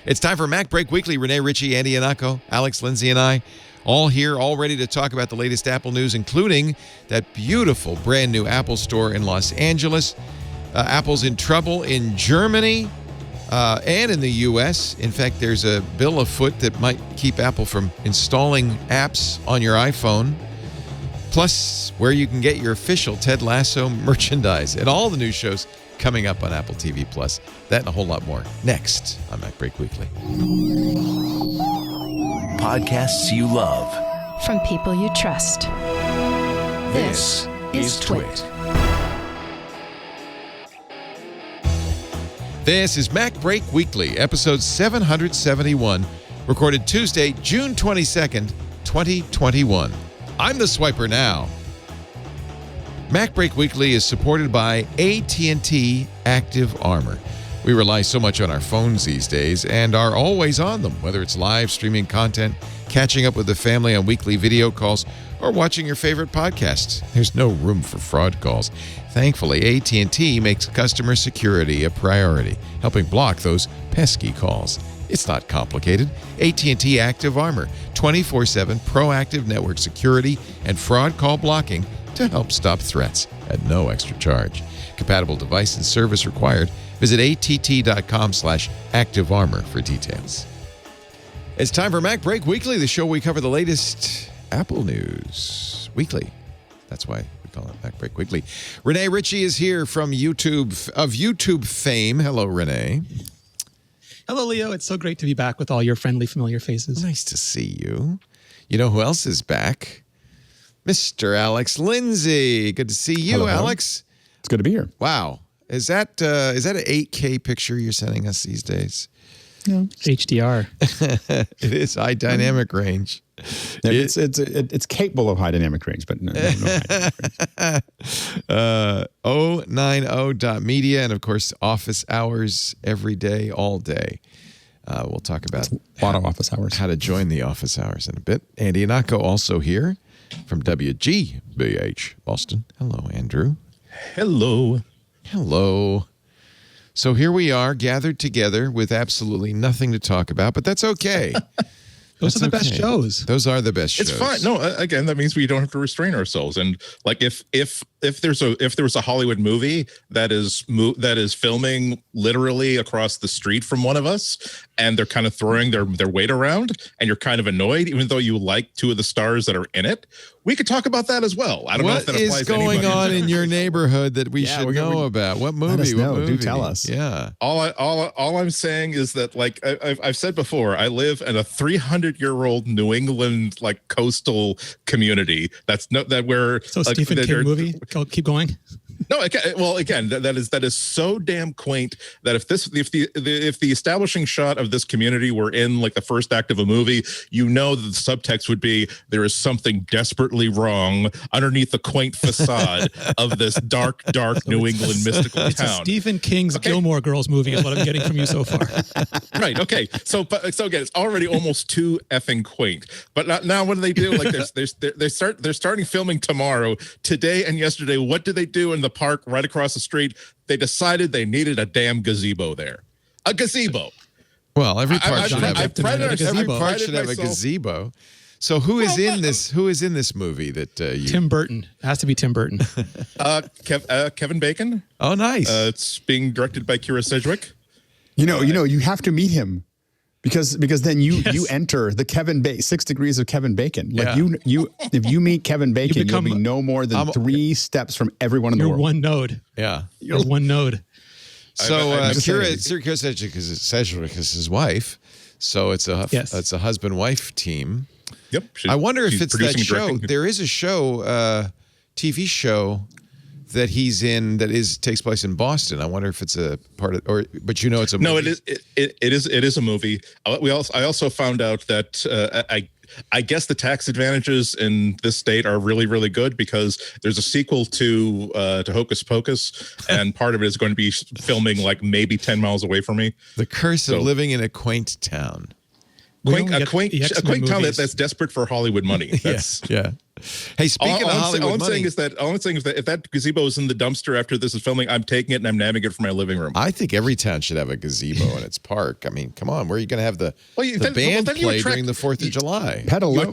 It's time for Mac Break Weekly. Rene, Richie, Andy Anako, Alex, Lindsay, and I, all here, all ready to talk about the latest Apple news, including that beautiful brand new Apple store in Los Angeles. Apple's in trouble in Germany and in the U.S. In fact, there's a bill afoot that might keep Apple from installing apps on your iPhone. Plus, where you can get your official Ted Lasso merchandise and all the news shows coming up on Apple TV+. That and a whole lot more next on Mac Break Weekly. Podcasts you love. From people you trust. This is Twit. This is Mac Break Weekly, episode 771, recorded Tuesday, June 22nd, 2021. I'm the swiper now. Mac Break Weekly is supported by AT&T Active Armor. We rely so much on our phones these days and are always on them, whether it's live streaming content, catching up with the family on weekly video calls, or watching your favorite podcasts. There's no room for fraud calls. Thankfully, AT&T makes customer security a priority, helping block those pesky calls. It's not complicated. AT&T Active Armor, 24/7 proactive network security and fraud call blocking to help stop threats at no extra charge. Compatible device and service required. Visit att.com/activearmor for details. It's time for Mac Break Weekly, the show we cover the latest Apple news weekly. That's why we call it Mac Break Weekly. Rene Ritchie is here from YouTube fame. Hello, Rene. Hello, Leo. It's so great to be back with all your friendly, familiar faces. Nice to see you. You know who else is back? Mr. Alex Lindsay. Good to see you, Hello. Alex. It's good to be here. Wow. Is that an 8K picture you're sending us these days? No, HDR. It is high dynamic range. It's capable of high dynamic range, but no high dynamic range. 090.media, and of course, office hours every day, all day. We'll talk about a lot of office hours. How to join the office hours in a bit. Andy Anako also here from WGBH Boston. Hello, Andrew. Hello. Hello. So here we are, gathered together with absolutely nothing to talk about, but that's okay. Those are the best shows. Those are the best shows. It's fine. No, again, that means we don't have to restrain ourselves. And like if there was a Hollywood movie that is filming literally across the street from one of us, and they're kind of throwing their weight around, and you're kind of annoyed, even though you like two of the stars that are in it, we could talk about that as well. I don't know if that applies to anybody. What is going on in your neighborhood that we should know about? What movie? Let us know. What movie? Do tell us. Yeah. All I'm saying is that, like I've said before, I live in a 300-year-old New England like coastal community. Where So Stephen King movie. Keep going. No, well, again, that is so damn quaint that if the establishing shot of this community were in like the first act of a movie, you know that the subtext would be there is something desperately wrong underneath the quaint facade of this dark New England mystical It's town. a Stephen King's Gilmore Girls movie is what I'm getting from you so far. Right. Okay. So again, it's already almost too effing quaint. But now what do they do? Like they're starting filming tomorrow. Today and yesterday, what did they do in the park right across the street? They decided they needed a damn gazebo there. A gazebo. Well, every part should have a gazebo. gazebo. So who is in this movie that you? Tim Burton. It has to be Tim Burton. Kevin Bacon. Oh, nice. It's being directed by Kira Sedgwick. You have to meet him because then you enter the 6 degrees of Kevin Bacon. Like if you meet Kevin Bacon, you'll be no more than 3 steps from everyone in the world. You're one node. Yeah. You're one node. So Kira Sedgwick is his wife. So it's a husband-wife team. Yep. I wonder if it's that show. There is a show, TV show that he's in takes place in Boston. I wonder if it's a part of, but it's a movie. No, it is a movie. I also found out that I guess the tax advantages in this state are really, really good because there's a sequel to Hocus Pocus, and part of it is going to be filming like maybe 10 miles away from me. The Curse of Living in a Quaint Town. quaint town that's desperate for Hollywood money. That's, yeah. Hey, speaking of Hollywood all I'm money, saying is that if that gazebo is in the dumpster after this is filming, I'm taking it and I'm nabbing it for my living room. I think every town should have a gazebo in its park. I mean, come on, where are you going to have the band play during the 4th of July? Petaluma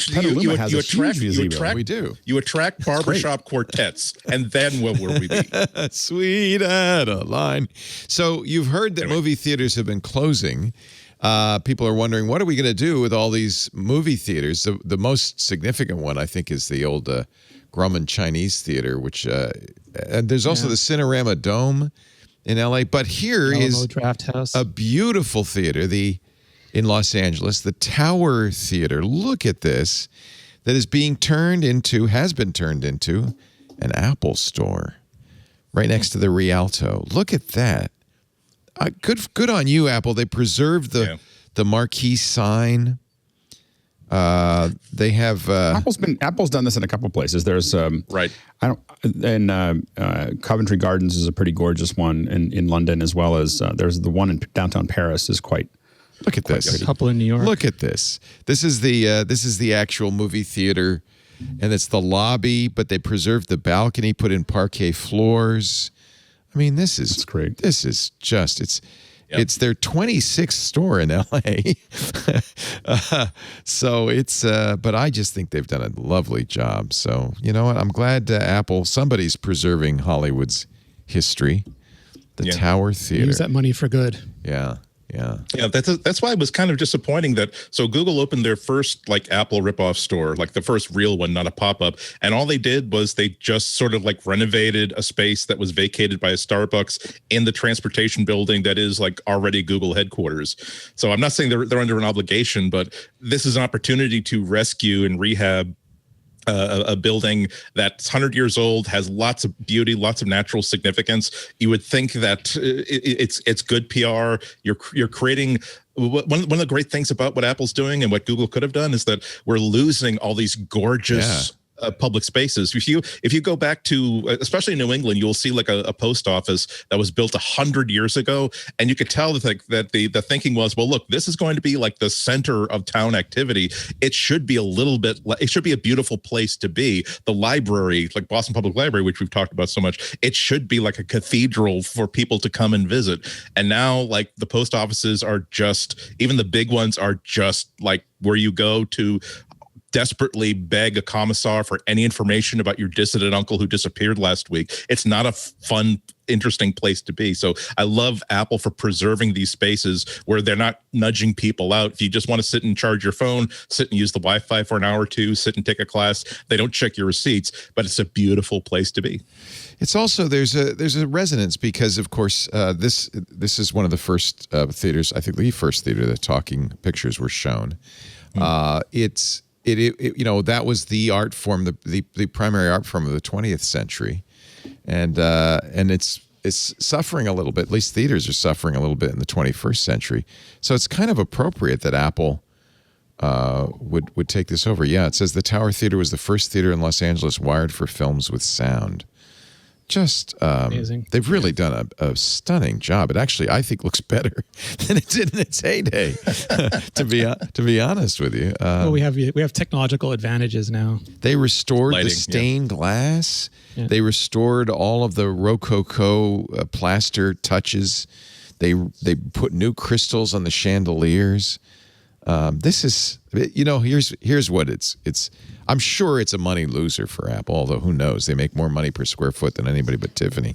has a huge gazebo. We do. You attract barbershop quartets, and then what will we be? Sweet Adeline. So you've heard that movie theaters have been closing. People are wondering, what are we going to do with all these movie theaters? The most significant one, I think, is the old Grumman Chinese Theater, which and there's also the Cinerama Dome in LA. But here is Draft House, a beautiful theater in Los Angeles, the Tower Theater. Look at this, that is has been turned into an Apple store right next to the Rialto. Look at that. Good on you, Apple. They preserved the marquee sign. They have Apple's done this in a couple places. There's Coventry Gardens is a pretty gorgeous one in London, as well as there's the one in downtown Paris is quite. Look at this. A couple in New York. Look at this. This is the actual movie theater, and it's the lobby, but they preserved the balcony, put in parquet floors. I mean, that's great. This is just it's their 26th store in LA. So it's but I just think they've done a lovely job. So, you know what? I'm glad somebody's preserving Hollywood's history. The Tower Theater. Use that money for good. Yeah. Yeah, that's why it was kind of disappointing that Google opened their first Apple ripoff store, the first real one, not a pop-up, and all they did was they just sort of renovated a space that was vacated by a Starbucks in the transportation building that is already Google headquarters. So I'm not saying they're under an obligation, but this is an opportunity to rescue and rehab a building that's 100 years old, has lots of beauty, lots of natural significance. You would think that it's good PR. You're creating one of the great things about what Apple's doing and what Google could have done is that we're losing all these gorgeous public spaces. If you go back to, especially in New England, you'll see a post office that was built 100 years ago, and you could tell that the thinking was, well, look, this is going to be the center of town activity. It should be it should be a beautiful place to be. The library, Boston Public Library, which we've talked about so much, it should be like a cathedral for people to come and visit. And now, the post offices are just, even the big ones are just where you go to desperately beg a commissar for any information about your dissident uncle who disappeared last week. It's not a fun, interesting place to be. So I love Apple for preserving these spaces where they're not nudging people out. If you just want to sit and charge your phone, sit and use the Wi-Fi for an hour or two, sit and take a class, they don't check your receipts, but it's a beautiful place to be. It's also, there's a resonance because, of course, this is one of the first theaters, I think the first theater that talking pictures were shown. That was the art form, the primary art form of the 20th century, and it's suffering a little bit. At least theaters are suffering a little bit in the 21st century. So it's kind of appropriate that Apple would take this over. Yeah, it says the Tower Theater was the first theater in Los Angeles wired for films with sound. Just amazing. They've really done a stunning job. It actually, I think, looks better than it did in its heyday. to be honest with you, well, we have technological advantages now. They restored the stained glass. Yeah. They restored all of the Rococo plaster touches. They put new crystals on the chandeliers. This is, here's what it's. I'm sure it's a money loser for Apple, although who knows? They make more money per square foot than anybody but Tiffany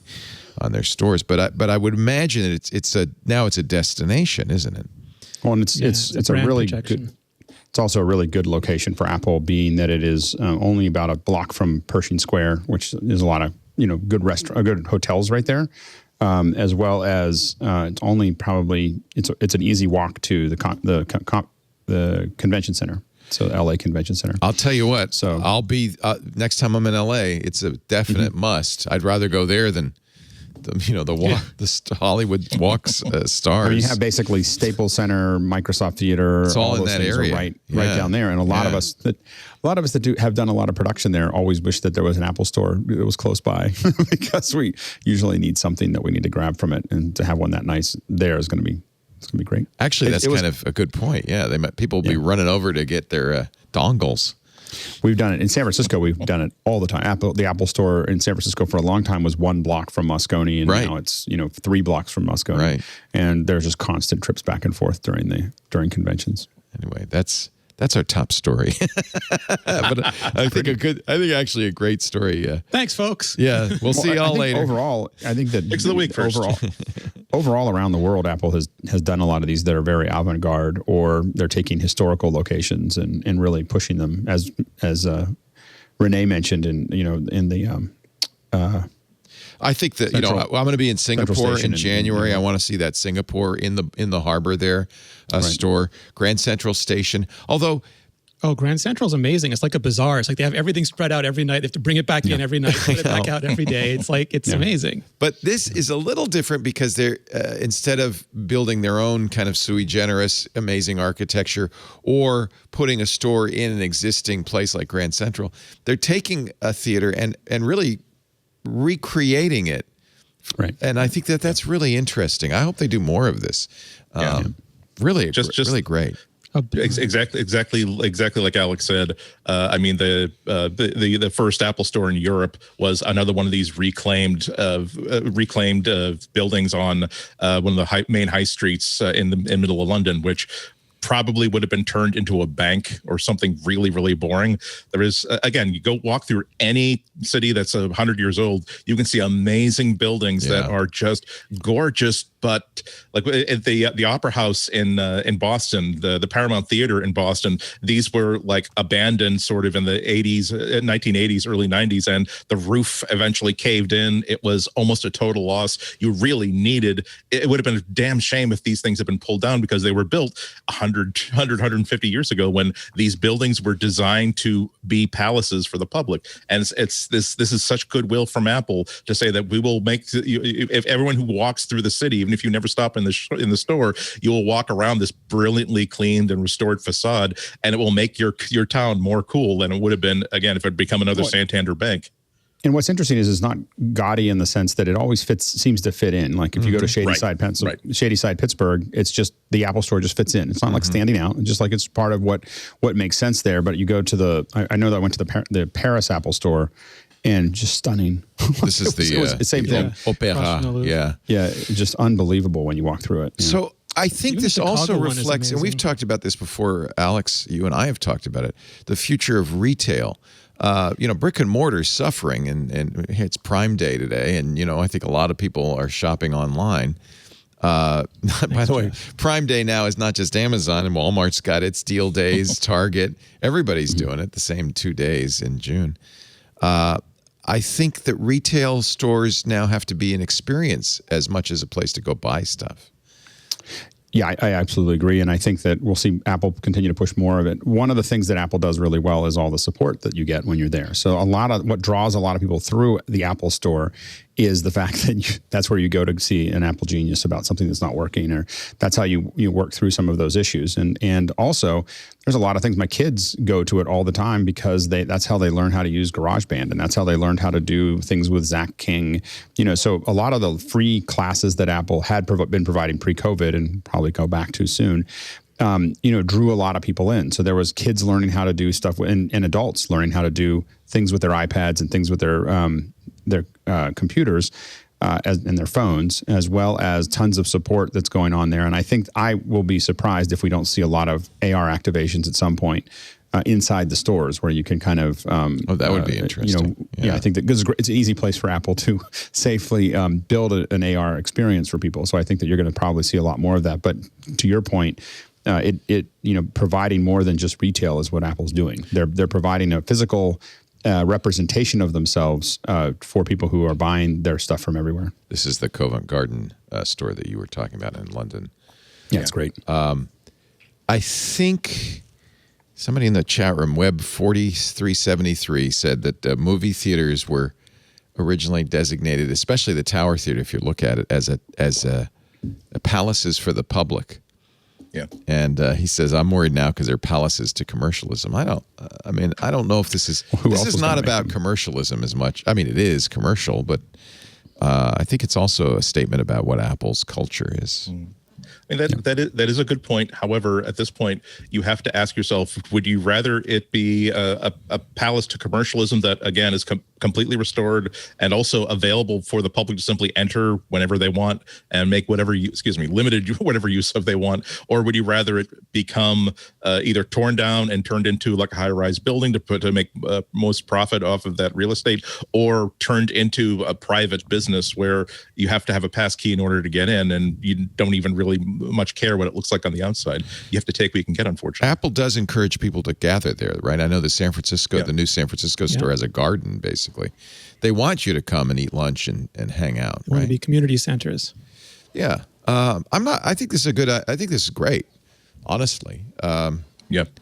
on their stores. But I would imagine it's a destination, isn't it? Well, and it's a really good. It's also a really good location for Apple, being that it is only about a block from Pershing Square, which is a lot of good hotels right there, as well as it's only probably it's an easy walk to the convention center. So LA Convention Center. I'll tell you what. So I'll be next time I'm in LA. It's a definite must. I'd rather go there than the Hollywood Walks stars. I mean, you have basically Staples Center, Microsoft Theater. It's all in that area, right down there. And a lot of us that have done a lot of production there always wish that there was an Apple store that was close by because we usually need something that we need to grab from it, and to have one that nice there is going to be It's going to be great. Actually, that's kind of a good point. Yeah, people will be running over to get their dongles. We've done it in San Francisco. We've done it all the time. The Apple Store in San Francisco for a long time was 1 block from Moscone, and now it's 3 blocks from Moscone. Right. And there's just constant trips back and forth during conventions. Anyway, that's our top story. But I think actually a great story. Thanks, folks. Yeah, we'll see y'all later. Overall, I think that Picks of the week first. Overall around the world, Apple has done a lot of these that are very avant-garde, or they're taking historical locations and really pushing them, as Rene mentioned in the. I think that I'm going to be in Singapore in January. I want to see that Singapore in the harbor there store, Grand Central Station. Although, Grand Central's amazing. It's like a bazaar. It's like they have everything spread out every night. They have to bring it back in every night, put it back out every day. It's like it's amazing. But this is a little different because they're instead of building their own kind of sui generis, amazing architecture, or putting a store in an existing place like Grand Central, they're taking a theater and really recreating it. Right. And I think that's really interesting. I hope they do more of this. Really great. Exactly like Alex said. I mean, the first Apple store in Europe was another one of these reclaimed buildings on one of the main high streets in the middle of London, which probably would have been turned into a bank or something really, really boring. There is, again, you go walk through any city that's 100 years old, you can see amazing buildings that are just gorgeous. But like at the Opera House in Boston, the Paramount Theater in Boston, these were like abandoned sort of in the 1980s, early 90s, and the roof eventually caved in. It was almost a total loss. You really needed, it would have been a damn shame if these things had been pulled down because they were built 150 years ago when these buildings were designed to be palaces for the public. And this is such goodwill from Apple to say that we will make, if everyone who walks through the city, even if you never stop in the store, you will walk around this brilliantly cleaned and restored facade, and it will make your town more cool than it would have been, again, if it had become another Santander Bank. And what's interesting is it's not gaudy in the sense that it always seems to fit in. Like if you go to Shadyside Pittsburgh, it's just the Apple Store just fits in. It's not like standing out. It's just like it's part of what makes sense there. But you go to I know that I went to the Paris Apple Store, and just stunning. This is the same thing. Opera. Yeah, just unbelievable when you walk through it. So I think this also reflects, and we've talked about this before, Alex, you and I have talked about it, the future of retail. Brick and mortar is suffering, and it's Prime Day today, and I think a lot of people are shopping online. By the way, Prime Day now is not just Amazon, and Walmart's got its deal days, Target, everybody's doing it the same 2 days in June. I think that retail stores now have to be an experience as much as a place to go buy stuff. Yeah, I absolutely agree. And I think that we'll see Apple continue to push more of it. One of the things that Apple does really well is all the support that you get when you're there. So a lot of what draws a lot of people through the Apple Store is the fact that that's where you go to see an Apple genius about something that's not working, or that's how you work through some of those issues. And also, there's a lot of things. My kids go to it all the time because that's how they learn how to use GarageBand, and that's how they learned how to do things with Zach King. So a lot of the free classes that Apple had been providing pre-COVID, and probably go back to soon, drew a lot of people in. So there was kids learning how to do stuff, and adults learning how to do things with their iPads and things with their computers and their phones, as well as tons of support that's going on there. And I think I will be surprised if we don't see a lot of AR activations at some point inside the stores, where you can kind of that would be interesting. I think that it's an easy place for Apple to safely build an AR experience for people. So I think that you're going to probably see a lot more of that. But to your point, providing more than just retail is what Apple's doing. They're providing a physical representation of themselves for people who are buying their stuff from everywhere. This is the Covent Garden store that you were talking about in London. Yeah, it's great. I think somebody in the chat room, Web4373, said that movie theaters were originally designated, especially the Tower Theater, if you look at it, as palaces for the public. Yeah. And he says, I'm worried now because they're palaces to commercialism. I don't know if this is not about commercialism as much. I mean, it is commercial, but I think it's also a statement about what Apple's culture is. I mean, that is a good point. However, at this point, you have to ask yourself, would you rather it be a palace to commercialism that, again, is completely restored and also available for the public to simply enter whenever they want and make limited whatever use of they want? Or would you rather it become either torn down and turned into like a high-rise building to make most profit off of that real estate, or turned into a private business where you have to have a pass key in order to get in and you don't even really much care what it looks like on the outside? You have to take what you can get, unfortunately. Apple does encourage people to gather there, right? I know the new San Francisco store has a garden, basically. They want you to come and eat lunch and hang out, Want right? to be community centers. Yeah. I think this is I think this is great, honestly. Yep.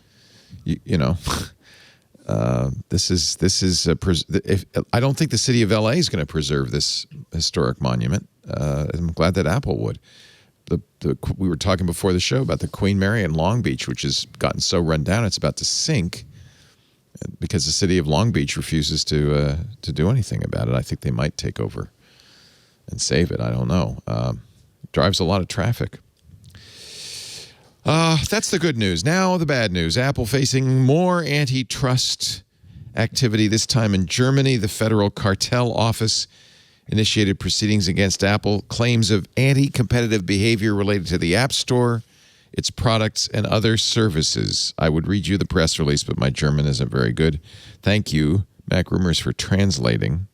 This is I don't think the city of LA is going to preserve this historic monument. I'm glad that Apple would. We were talking before the show about the Queen Mary in Long Beach, which has gotten so run down it's about to sink because the city of Long Beach refuses to do anything about it. I think they might take over and save it. I don't know. Drives a lot of traffic. That's the good news. Now the bad news. Apple facing more antitrust activity, this time in Germany. The Federal Cartel Office initiated proceedings against Apple, claims of anti-competitive behavior related to the App Store, its products, and other services. I would read you the press release, but my German isn't very good. Thank you, Mac Rumors, for translating.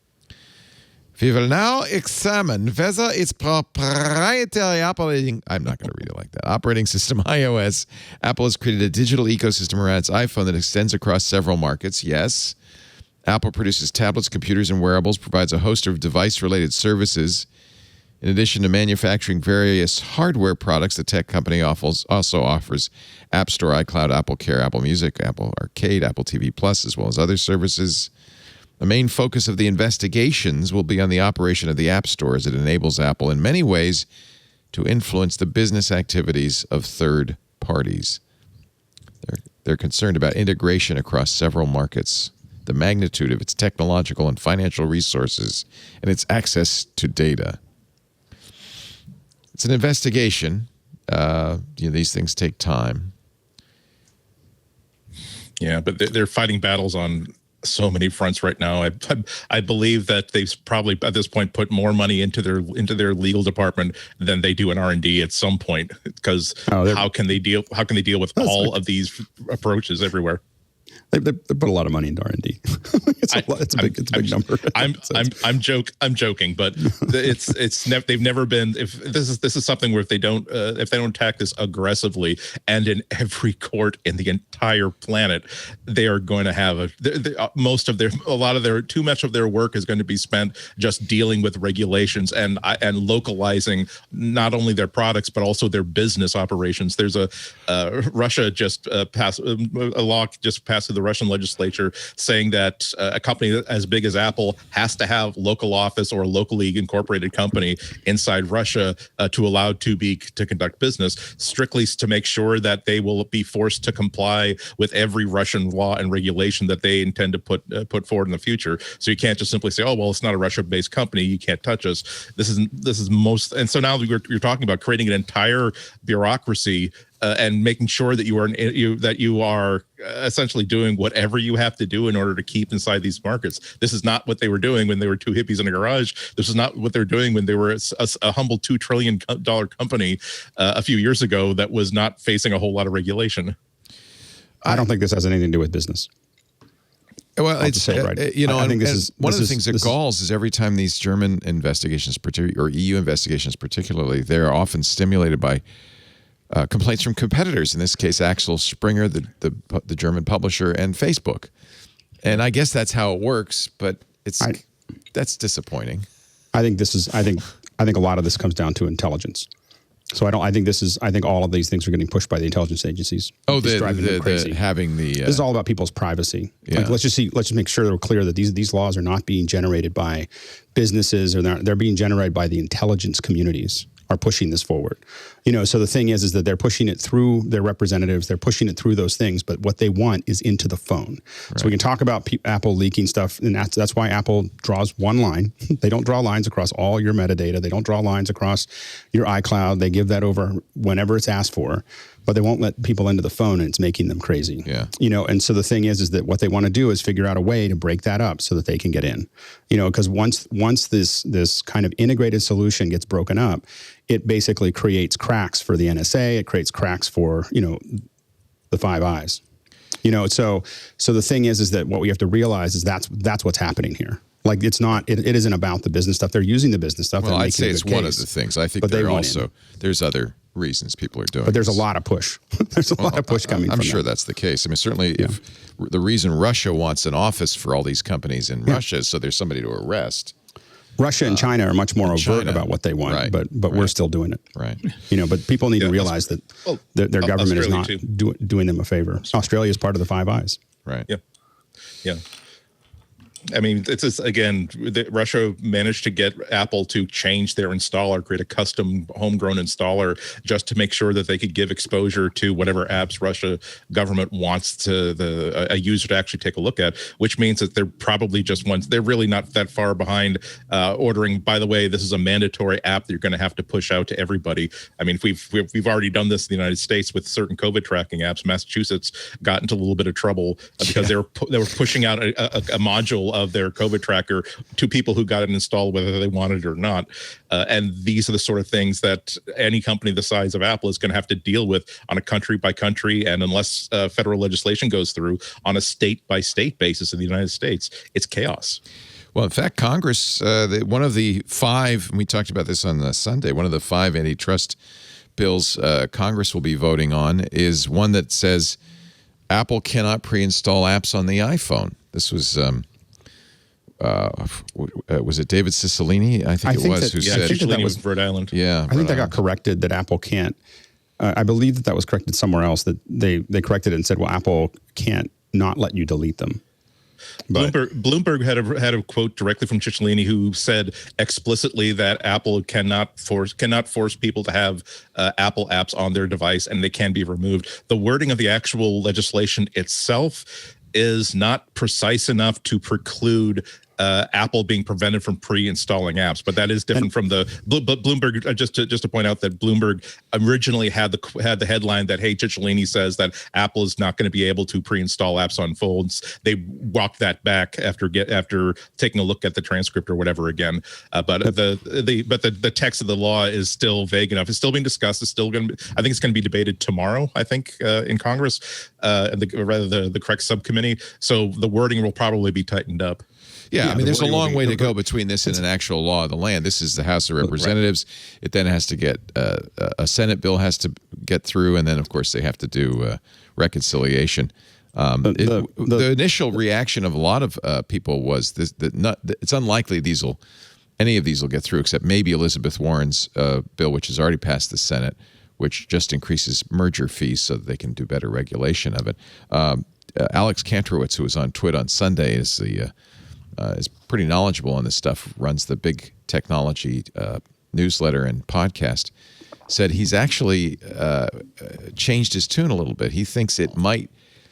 We will now examine whether its proprietary operating... I'm not going to read it like that. Operating system, iOS. Apple has created a digital ecosystem around its iPhone that extends across several markets. Yes. Apple produces tablets, computers, and wearables, provides a host of device-related services. In addition to manufacturing various hardware products, the tech company also offers App Store, iCloud, Apple Care, Apple Music, Apple Arcade, Apple TV Plus, as well as other services. The main focus of the investigations will be on the operation of the App Store, as it enables Apple in many ways to influence the business activities of third parties. They're concerned about integration across several markets, the magnitude of its technological and financial resources, and its access to data. It's an investigation. These things take time. Yeah, but they're fighting battles on so many fronts right now. I believe that they've probably at this point put more money into their legal department than they do in R&D at some point, because how can they deal with all of these approaches everywhere? They put a lot of money into R&D. It's a big number. I'm joking, but they've never been. If this is something where if they don't attack this aggressively and in every court in the entire planet, they are going to have too much of their work is going to be spent just dealing with regulations and localizing not only their products but also their business operations. There's Russia just passed a law through the Russian legislature saying that a company as big as Apple has to have local office or a locally incorporated company inside Russia to conduct business, strictly to make sure that they will be forced to comply with every Russian law and regulation that they intend to put forward in the future. So you can't just simply say, oh, well, it's not a Russia-based company, you can't touch us. This is most, and so now you're talking about creating an entire bureaucracy and making sure that you are essentially doing whatever you have to do in order to keep inside these markets. This is not what they were doing when they were two hippies in a garage. This is not what they're doing when they were a humble $2 trillion company a few years ago that was not facing a whole lot of regulation. I don't think this has anything to do with business. Well, I think this is one of the things that galls is every time these German investigations, or EU investigations particularly, they're often stimulated by complaints from competitors. In this case, Axel Springer, the German publisher, and Facebook. And I guess that's how it works, but that's disappointing. I think a lot of this comes down to intelligence. So I think all of these things are getting pushed by the intelligence agencies. Oh, this is all about people's privacy. Yeah. Like, let's just make sure they're clear that these laws are not being generated by businesses, or they're being generated by the intelligence communities. are pushing this forward. So the thing is that they're pushing it through their representatives. They're pushing it through those things. But what they want is into the phone. Right. So we can talk about Apple leaking stuff. And that's why Apple draws one line. They don't draw lines across all your metadata. They don't draw lines across your iCloud. They give that over whenever it's asked for. But they won't let people into the phone, and it's making them crazy. Yeah. And so the thing is that what they want to do is figure out a way to break that up so that they can get in. Because once this kind of integrated solution gets broken up, it basically creates cracks for the NSA. It creates cracks for the Five Eyes. So the thing is that what we have to realize is that's what's happening here. Like it isn't about the business stuff. They're using the business stuff. Well, I'd say it's one of the things. I think there's other reasons people are doing it. But there's a lot of push. There's a lot of push coming I'm from sure that's the case. I mean, certainly if the reason Russia wants an office for all these companies in Russia is so there's somebody to arrest. Russia and China are much more overt about what they want, but we're still doing it. Right. But people need to realize that their government is not doing them a favor. Australia is part of the Five Eyes. Right. Yeah. Yeah. I mean, it's just, again, Russia managed to get Apple to change their installer, create a custom homegrown installer just to make sure that they could give exposure to whatever apps Russia government wants a user to actually take a look at, which means that they're probably they're really not that far behind ordering, by the way, this is a mandatory app that you're going to have to push out to everybody. I mean, we've already done this in the United States with certain COVID tracking apps. Massachusetts got into a little bit of trouble because they were pushing out a module of their COVID tracker to people who got it installed, whether they wanted it or not. And these are the sort of things that any company the size of Apple is going to have to deal with on a country by country, and unless federal legislation goes through, on a state by state basis in the United States. It's chaos. Well, in fact, Congress, one of the 5, we talked about this on Sunday, one of the 5 antitrust bills Congress will be voting on is one that says Apple cannot pre-install apps on the iPhone. This was it David Cicilline? I think it was who said. Cicilline was Rhode Island. Yeah, I think that got corrected that Apple can't. I believe that was corrected somewhere else. That they corrected it and said, well, Apple can't not let you delete them. But Bloomberg had a quote directly from Cicilline, who said explicitly that Apple cannot force people to have Apple apps on their device, and they can be removed. The wording of the actual legislation itself is not precise enough to preclude Apple being prevented from pre-installing apps, but that is different from the Bloomberg. Just to point out that Bloomberg originally had the headline that, hey, Cicilline says that Apple is not going to be able to pre-install apps on phones. They walked that back after taking a look at the transcript or whatever again. But the text of the law is still vague enough. It's still being discussed. It's still going to. I think it's going to be debated tomorrow. I think in Congress, the correct subcommittee. So the wording will probably be tightened up. Yeah, I mean, there's a long way to go between this and an actual law of the land. This is the House of Representatives. Right. It then has to get a Senate bill has to get through, and then, of course, they have to do reconciliation. The initial reaction of a lot of people was it's unlikely any of these will get through, except maybe Elizabeth Warren's bill, which has already passed the Senate, which just increases merger fees so that they can do better regulation of it. Alex Kantrowitz, who was on Twit on Sunday, is pretty knowledgeable on this stuff, runs the big technology newsletter and podcast, said he's actually changed his tune a little bit. He thinks it might,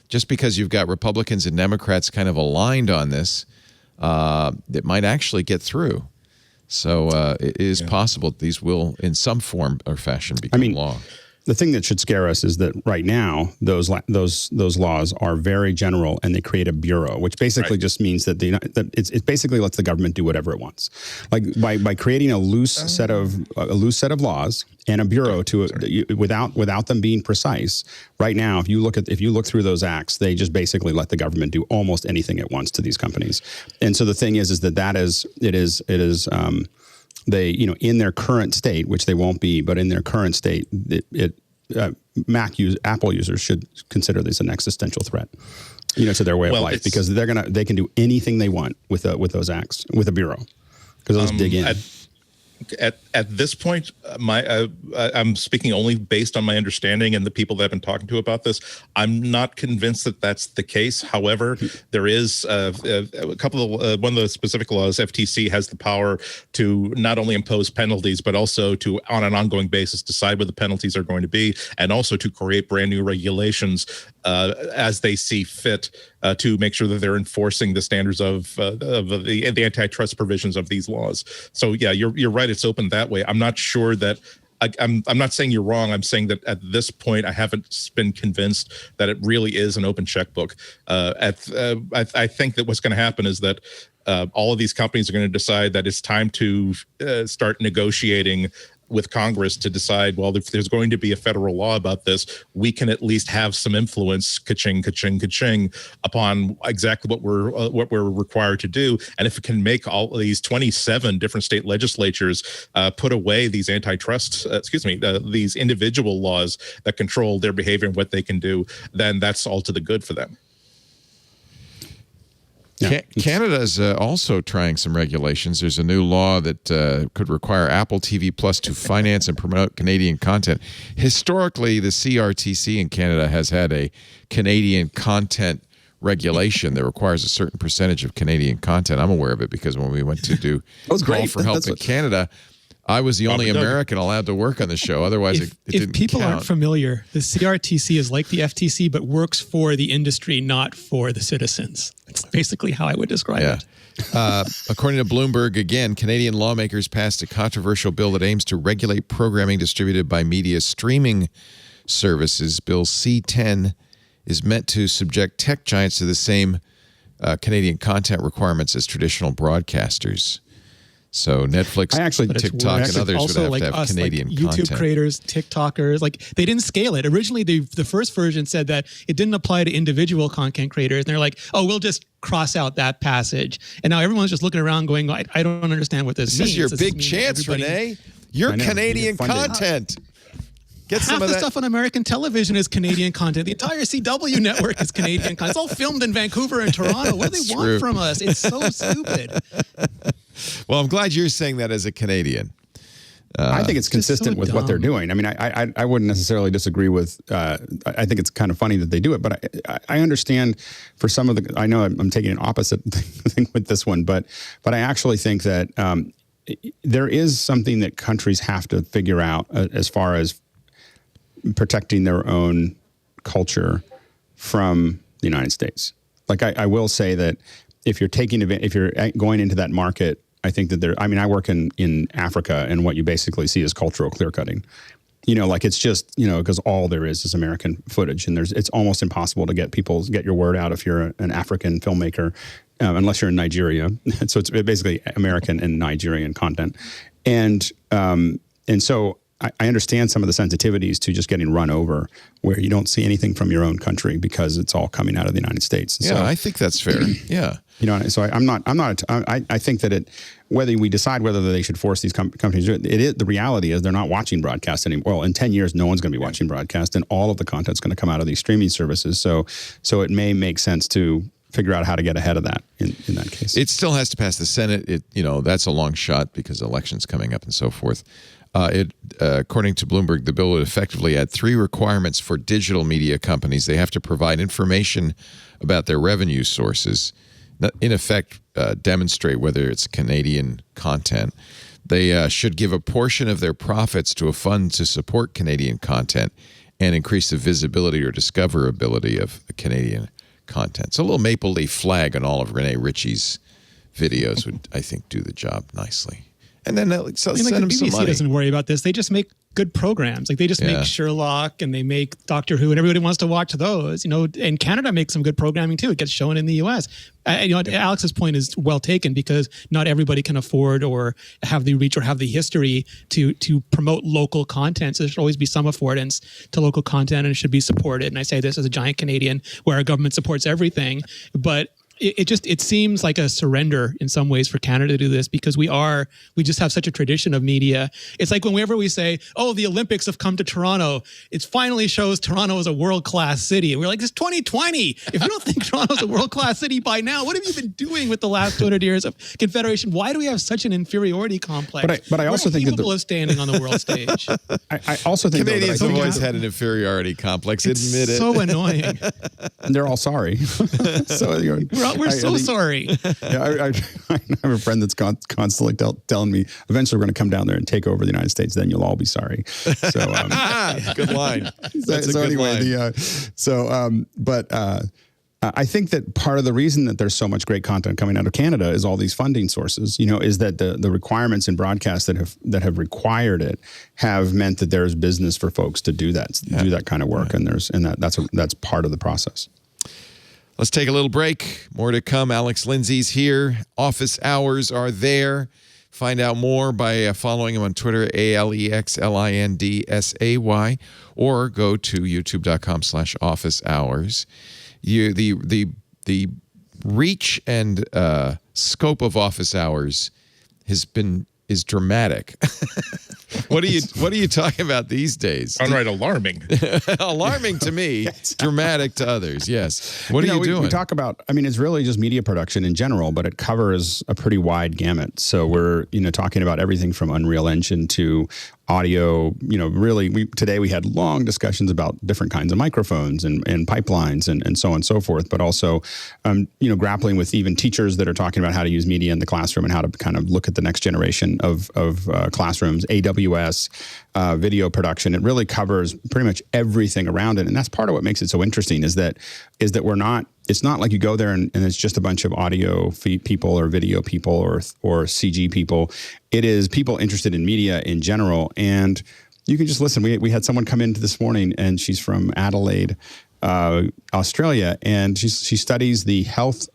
just because you've got Republicans and Democrats kind of aligned on this, it might actually get through. So it is possible that these will, in some form or fashion, become law. The thing that should scare us is that right now those laws are very general, and they create a bureau, which basically just means that it basically lets the government do whatever it wants. Like by creating a loose set of laws and a bureau without them being precise. Right now, if you look through those acts, they just basically let the government do almost anything it wants to these companies. And so the thing is they, in their current state, which they won't be, but in their current state, Apple users should consider this an existential threat, to their way of life, because they can do anything they want with those acts with a bureau, because they'll just dig in. at this point, I'm speaking only based on my understanding and the people that I've been talking to about this. I'm not convinced that that's the case. However, there is a couple of one of the specific laws. FTC has the power to not only impose penalties, but also to, on an ongoing basis, decide what the penalties are going to be, and also to create brand new regulations as they see fit to make sure that they're enforcing the standards of the antitrust provisions of these laws. So yeah, you're right. It's open that way. I'm not sure that. I'm not saying you're wrong. I'm saying that at this point, I haven't been convinced that it really is an open checkbook. I think that what's going to happen is that all of these companies are going to decide that it's time to start negotiating with Congress to decide, well, if there's going to be a federal law about this, we can at least have some influence, ka-ching, ka-ching, ka-ching, upon exactly what we're required to do. And if it can make all of these 27 different state legislatures put away these these individual laws that control their behavior and what they can do, then that's all to the good for them. Yeah. Canada is also trying some regulations. There's a new law that could require Apple TV Plus to finance and promote Canadian content. Historically, the CRTC in Canada has had a Canadian content regulation that requires a certain percentage of Canadian content. I'm aware of it because when we went to do Call for Help in Canada, I was the only American allowed to work on the show. Otherwise, it didn't count. If people aren't familiar, the CRTC is like the FTC, but works for the industry, not for the citizens. That's basically how I would describe it. According to Bloomberg, again, Canadian lawmakers passed a controversial bill that aims to regulate programming distributed by media streaming services. Bill C-10 is meant to subject tech giants to the same Canadian content requirements as traditional broadcasters. So Netflix, TikTok, and others would have to have Canadian YouTube content. YouTube creators, TikTokers, they didn't scale it. Originally, the first version said that it didn't apply to individual content creators. And they're like, oh, we'll just cross out that passage. And now everyone's just looking around going, I don't understand what this means. This is your big chance, Rene. Your Canadian content. Get Half the stuff on American television is Canadian content. The entire CW network is Canadian content. It's all filmed in Vancouver and Toronto. What do they want from us? It's so stupid. Well, I'm glad you're saying that as a Canadian. I think it's consistent with what they're doing. I mean, I wouldn't necessarily disagree with. I think it's kind of funny that they do it, but I understand for some of the. I know I'm taking an opposite thing with this one, but I actually think that there is something that countries have to figure out as far as protecting their own culture from the United States. Like I will say that if you're going into that market, I think that I work in Africa, and what you basically see is cultural clear cutting. It's just, because all there is American footage, and it's almost impossible to get your word out if you're an African filmmaker, unless you're in Nigeria. So it's basically American and Nigerian content. And so I understand some of the sensitivities to just getting run over where you don't see anything from your own country because it's all coming out of the United States. Yeah, so, I think that's fair. Yeah. So I think that whether we decide whether they should force these companies to do it, the reality is they're not watching broadcast anymore. Well, in 10 years, no one's going to be watching broadcast, and all of the content's going to come out of these streaming services. So it may make sense to figure out how to get ahead of that in that case. It still has to pass the Senate. That's a long shot because elections coming up and so forth. According to Bloomberg, the bill would effectively add 3 requirements for digital media companies. They have to provide information about their revenue sources, in effect, demonstrate whether it's Canadian content. They should give a portion of their profits to a fund to support Canadian content and increase the visibility or discoverability of Canadian content. So a little maple leaf flag on all of Rene Ritchie's videos would, I think, do the job nicely. And then send them some money. BBC doesn't worry about this. They just make good programs. They just make Sherlock, and they make Doctor Who, and everybody wants to watch those. And Canada makes some good programming too. It gets shown in the U.S. Alex's point is well taken because not everybody can afford or have the reach or have the history to promote local content. So there should always be some affordance to local content, and it should be supported. And I say this as a giant Canadian where our government supports everything, but it seems like a surrender in some ways for Canada to do this, because we just have such a tradition of media. It's like whenever we say, oh, the Olympics have come to Toronto, it finally shows Toronto is a world-class city. And we're like, it's 2020. If you don't think Toronto's a world-class city by now, what have you been doing with the last 200 years of Confederation? Why do we have such an inferiority complex? But I also think that of standing on the world stage. I also think Canadians have always had an inferiority complex. Admit it. So annoying. And they're all sorry. So we're so sorry. Yeah, I have a friend that's constantly telling me, eventually we're going to come down there and take over the United States. Then you'll all be sorry. So good line. That's a good line. I think that part of the reason that there's so much great content coming out of Canada is all these funding sources. Is that the requirements in broadcast that have required it have meant that there's business for folks to do that kind of work, and that's part of the process. Let's take a little break. More to come. Alex Lindsay's here. Office hours are there. Find out more by following him on Twitter, AlexLindsay, or go to youtube.com/office hours. The reach and scope of office hours is dramatic. What are you talking about these days? Downright alarming. Alarming to me, dramatic to others. Yes. What are you doing? We talk about, it's really just media production in general, but it covers a pretty wide gamut. So we're, talking about everything from Unreal Engine to audio. Really, today we had long discussions about different kinds of microphones and pipelines and so on and so forth, but also, grappling with even teachers that are talking about how to use media in the classroom and how to kind of look at the next generation of classrooms, AWS, video production. It really covers pretty much everything around it. And that's part of what makes it so interesting is that it's not like you go there and it's just a bunch of audio people or video people or CG people. It is people interested in media in general. And you can just listen. We had someone come in this morning, and she's from Adelaide, Australia, and she studies the health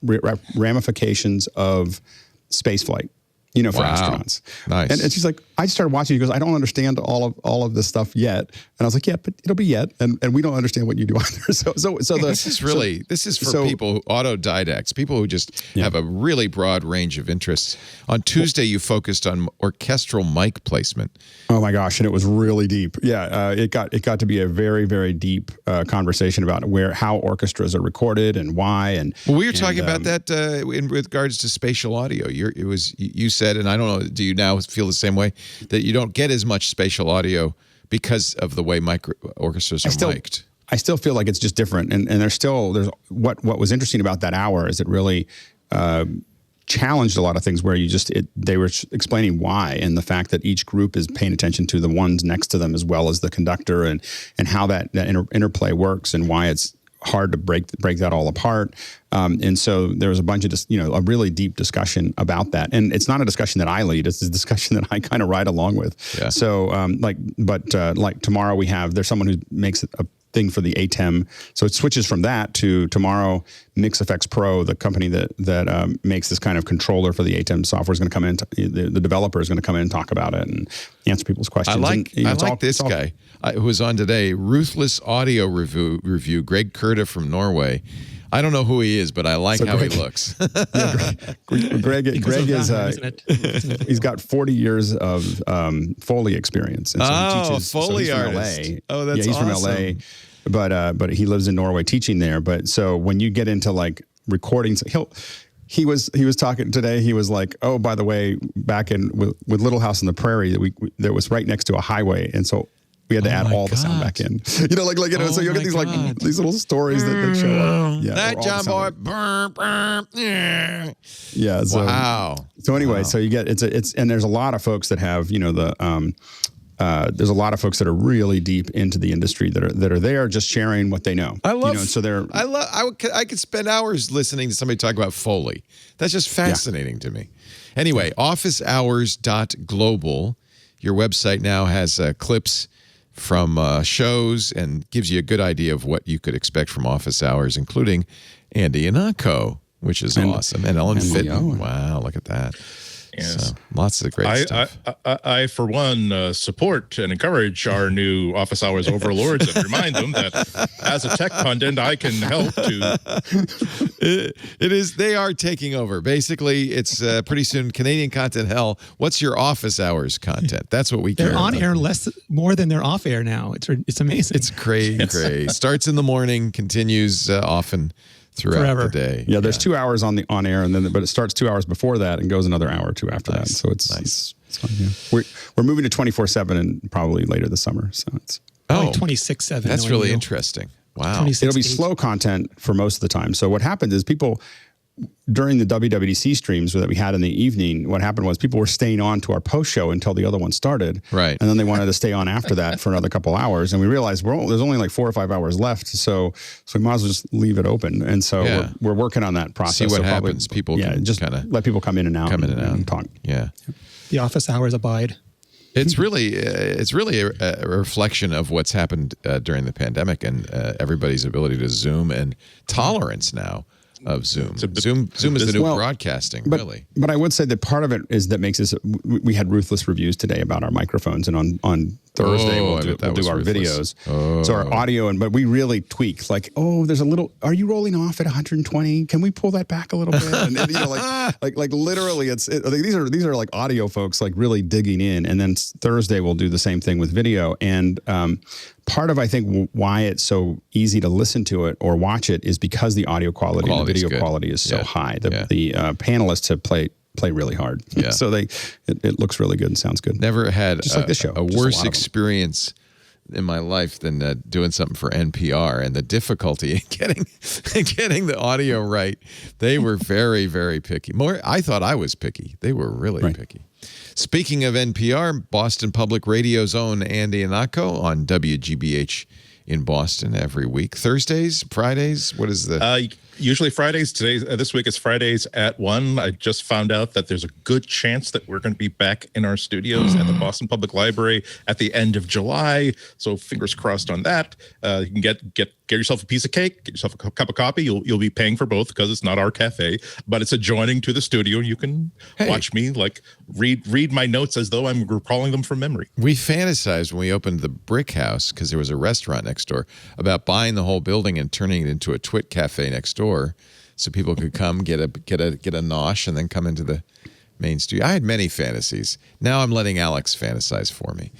ramifications of spaceflight. For astronauts. Nice. And she's like, I started watching. She goes, I don't understand all of this stuff yet. And I was like, yeah, but it'll be yet. And we don't understand what you do either. This is for people, autodidacts, people who just have a really broad range of interests. On Tuesday, you focused on orchestral mic placement. Oh my gosh, and it was really deep. Yeah, it got to be a very, very deep conversation about how orchestras are recorded and why. And we were talking about that in regards to spatial audio. You said, and I don't know, do you now feel the same way, that you don't get as much spatial audio because of the way orchestras are mic'd? I still feel like it's just different, and there's what was interesting about that hour is it really challenged a lot of things where they were explaining why, and the fact that each group is paying attention to the ones next to them as well as the conductor, and how that interplay works, and why it's hard to break that all apart. And so there was a bunch of a really deep discussion about that. And it's not a discussion that I lead, it's a discussion that I kind of ride along with. Yeah. So like tomorrow there's someone who makes a thing for the ATEM. So it switches from that to tomorrow, MixFX Pro, the company that makes this kind of controller for the ATEM software, is going to come in. The developer is going to come in and talk about it and answer people's questions. I like this guy who was on today, Ruthless Audio Review, Greg Kurta from Norway. I don't know who he is, but I like how he looks. Greg is he's got 40 years of Foley experience. And so he teaches, Foley artist. LA. Oh, that's he's awesome. From LA, but he lives in Norway teaching there. But so when you get into like recordings, he was talking today. He was like, oh, by the way, back with Little House on the Prairie, that was right next to a highway, and so we had to add all the sound back in. So you'll get these little stories that show up. Yeah, that John Boy. Yeah. So, wow. So anyway, so you get it's and there's a lot of folks that have there's a lot of folks that are really deep into the industry that are there just sharing what they know. I could spend hours listening to somebody talk about Foley. That's just fascinating to me. Anyway, officehours.global. Your website now has clips from shows and gives you a good idea of what you could expect from office hours, including Andy Anako, which is awesome, and Ellen Fitton. Wow, look at that. Yes. So, lots of great stuff. I, for one, support and encourage our new office hours overlords and remind them that as a tech pundit, I can help to It is. They are taking over. Basically, it's pretty soon Canadian content hell. What's your office hours content? That's what we care They're on about. air more than they're off air now. It's amazing. It's cray. Starts in the morning, continues often throughout Forever. the day. Yeah, there's 2 hours on air, but it starts 2 hours before that and goes another hour or two after that. So it's nice. It's fun, yeah. We're moving to 24/7 and probably later this summer. So it's 26/7. That's really interesting. Wow. It'll be slow content for most of the time. So what happened is people during the WWDC streams that we had in the evening, what happened was people were staying on to our post show until the other one started. Right. And then they wanted to stay on after that for another couple hours. And we realized there's only like 4 or 5 hours left. So we might as well just leave it open. And so we're working on that process. See what so happens. People can just kind of let people come in and out and talk. Yeah. The office hours abide. It's really a reflection of what's happened during the pandemic and everybody's ability to Zoom and tolerance now of Zoom. Zoom is the new broadcasting, really. But I would say that part of it is that makes us. We had ruthless reviews today about our microphones, and on Thursday we'll do our videos. So our audio, but we really tweak. Like, there's a little. Are you rolling off at 120? Can we pull that back a little bit? And like literally, these are like audio folks like really digging in. And then Thursday we'll do the same thing with video. And part of I think why it's so easy to listen to it or watch it is because the audio quality and the video quality is so high. The panelists have play really hard. Yeah. So it looks really good and sounds good. Never had just like this show. a worse experience in my life than doing something for NPR and the difficulty in getting the audio right. They were very, very picky. I thought I was picky. They were really picky. Speaking of NPR, Boston Public Radio's own Andy Anako on WGBH in Boston every week. Thursdays, Fridays, what is the... Usually Fridays. This week it's Fridays at 1. I just found out that there's a good chance that we're going to be back in our studios at the Boston Public Library at the end of July. So fingers crossed on that. You can get yourself a piece of cake, get yourself a cup of coffee. You'll be paying for both because it's not our cafe, but it's adjoining to the studio. You can watch me read my notes as though I'm recalling them from memory. We fantasized when we opened the Brick House, because there was a restaurant next door, about buying the whole building and turning it into a Twit cafe next door, so people could come get a nosh and then come into the main studio. I had many fantasies. Now I'm letting Alex fantasize for me.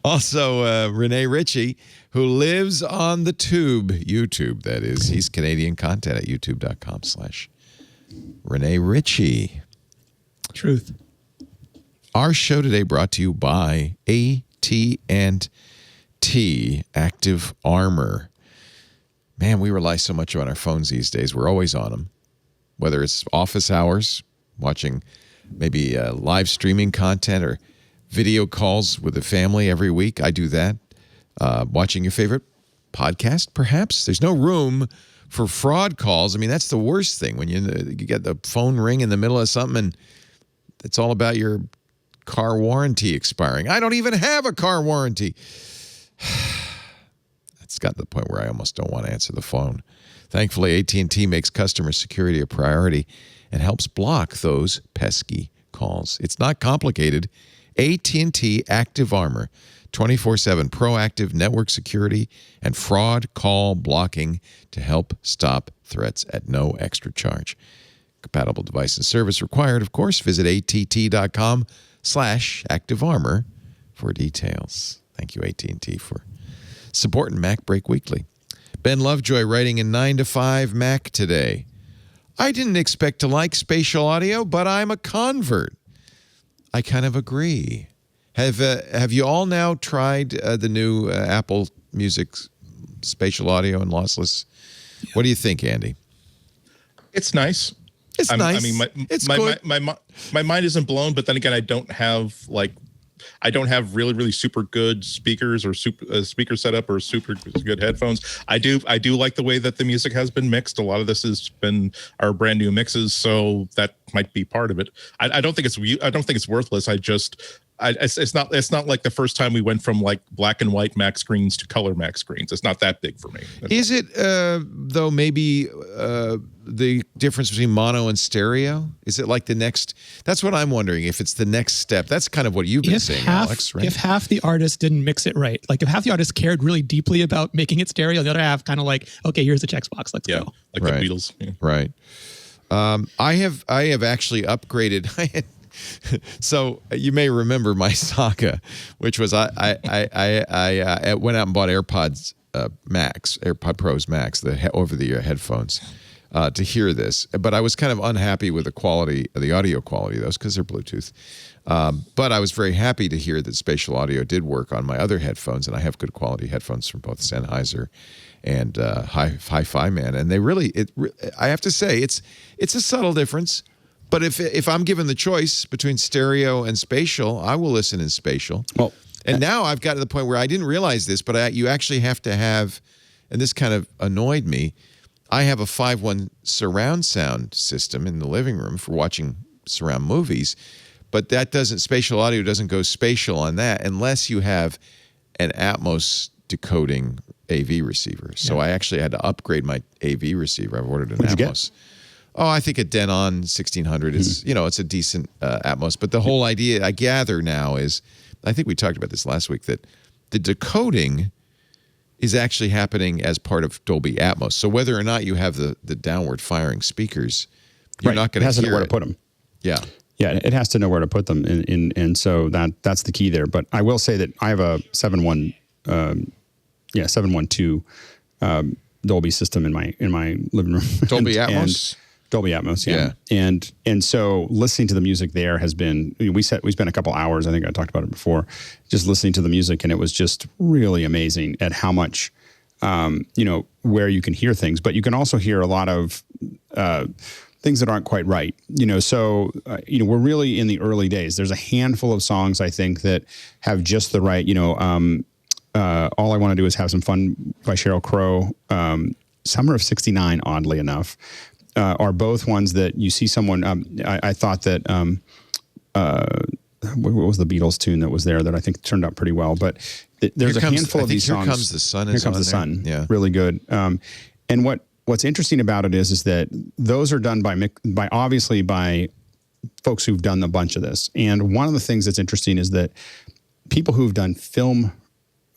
Also, Rene Ritchie, who lives on the YouTube, that is. He's Canadian content at youtube.com/Rene Ritchie. Truth. Our show today brought to you by AT&T Active Armor. Man, we rely so much on our phones these days. We're always on them. Whether it's office hours, watching maybe live streaming content or video calls with the family every week. I do that. Watching your favorite podcast, perhaps. There's no room for fraud calls. I mean, that's the worst thing when you get the phone ring in the middle of something and it's all about your car warranty expiring. I don't even have a car warranty. It's got to the point where I almost don't want to answer the phone. Thankfully, AT&T makes customer security a priority and helps block those pesky calls. It's not complicated. AT&T Active Armor, 24/7 proactive network security and fraud call blocking to help stop threats at no extra charge. Compatible device and service required, of course. Visit att.com/activearmor for details. Thank you, AT&T, for supporting Mac Break Weekly. Ben Lovejoy writing in 9 to 5 Mac today. I didn't expect to like spatial audio, but I'm a convert. I kind of agree. Have you all now tried the new Apple Music spatial audio and lossless? Yeah. What do you think, Andy? It's nice. It's nice. I mean, my mind isn't blown, but then again, I don't have really, really super good speakers or speaker setup or super good headphones. I do like the way that the music has been mixed. A lot of this has been our brand new mixes, so that might be part of it. I don't think it's worthless. it's not like the first time we went from like black and white Mac screens to color Mac screens. It's not that big for me. Is it though? Maybe the difference between mono and stereo? Is it like the next? That's what I'm wondering. If it's the next step. That's kind of what you've been saying, Alex. Right? If half the artists didn't mix it right, like if half the artists cared really deeply about making it stereo, the other half kind of like, okay, here's the checkbox. Let's go. Like the Beatles. Yeah. Right. I have actually upgraded. So you may remember my saga, which was I went out and bought AirPods Max, AirPod Pros Max, the over-the-ear headphones, to hear this. But I was kind of unhappy with the quality, the audio quality of those because they're Bluetooth. But I was very happy to hear that spatial audio did work on my other headphones, and I have good quality headphones from both Sennheiser and Hi-Fi Man, and they really, I have to say, it's a subtle difference. But if I'm given the choice between stereo and spatial, I will listen in spatial. Well, and now I've got to the point where I didn't realize this, but you actually have to have, and this kind of annoyed me, I have a 5.1 surround sound system in the living room for watching surround movies, but that spatial audio doesn't go spatial on that unless you have an Atmos decoding AV receiver. So I actually had to upgrade my AV receiver. I've ordered an Atmos. Oh, I think a Denon 1600 is, it's a decent Atmos. But the whole idea, I gather now, is, I think we talked about this last week, that the decoding is actually happening as part of Dolby Atmos. So whether or not you have the downward firing speakers, you're not going to hear it. It has to know where to put them. Yeah. Yeah, it has to know where to put them. And so that's the key there. But I will say that I have a 712 Dolby system in my living room. Dolby Atmos? Dolby Atmos, yeah. And so listening to the music there has been, we spent a couple hours, I think I talked about it before, just listening to the music, and it was just really amazing at how much, where you can hear things, but you can also hear a lot of things that aren't quite right. So we're really in the early days. There's a handful of songs, I think, that have just the right, All I Want to Do Is Have Some Fun by Sheryl Crow, Summer of '69, oddly enough, are both ones that you see someone. I thought that what was the Beatles tune that was there that I think turned out pretty well. But there's a handful of these songs. Here Comes the Sun. Here Comes the Sun. Yeah, really good. And what's interesting about it is that those are done by folks who've done a bunch of this. And one of the things that's interesting is that people who've done film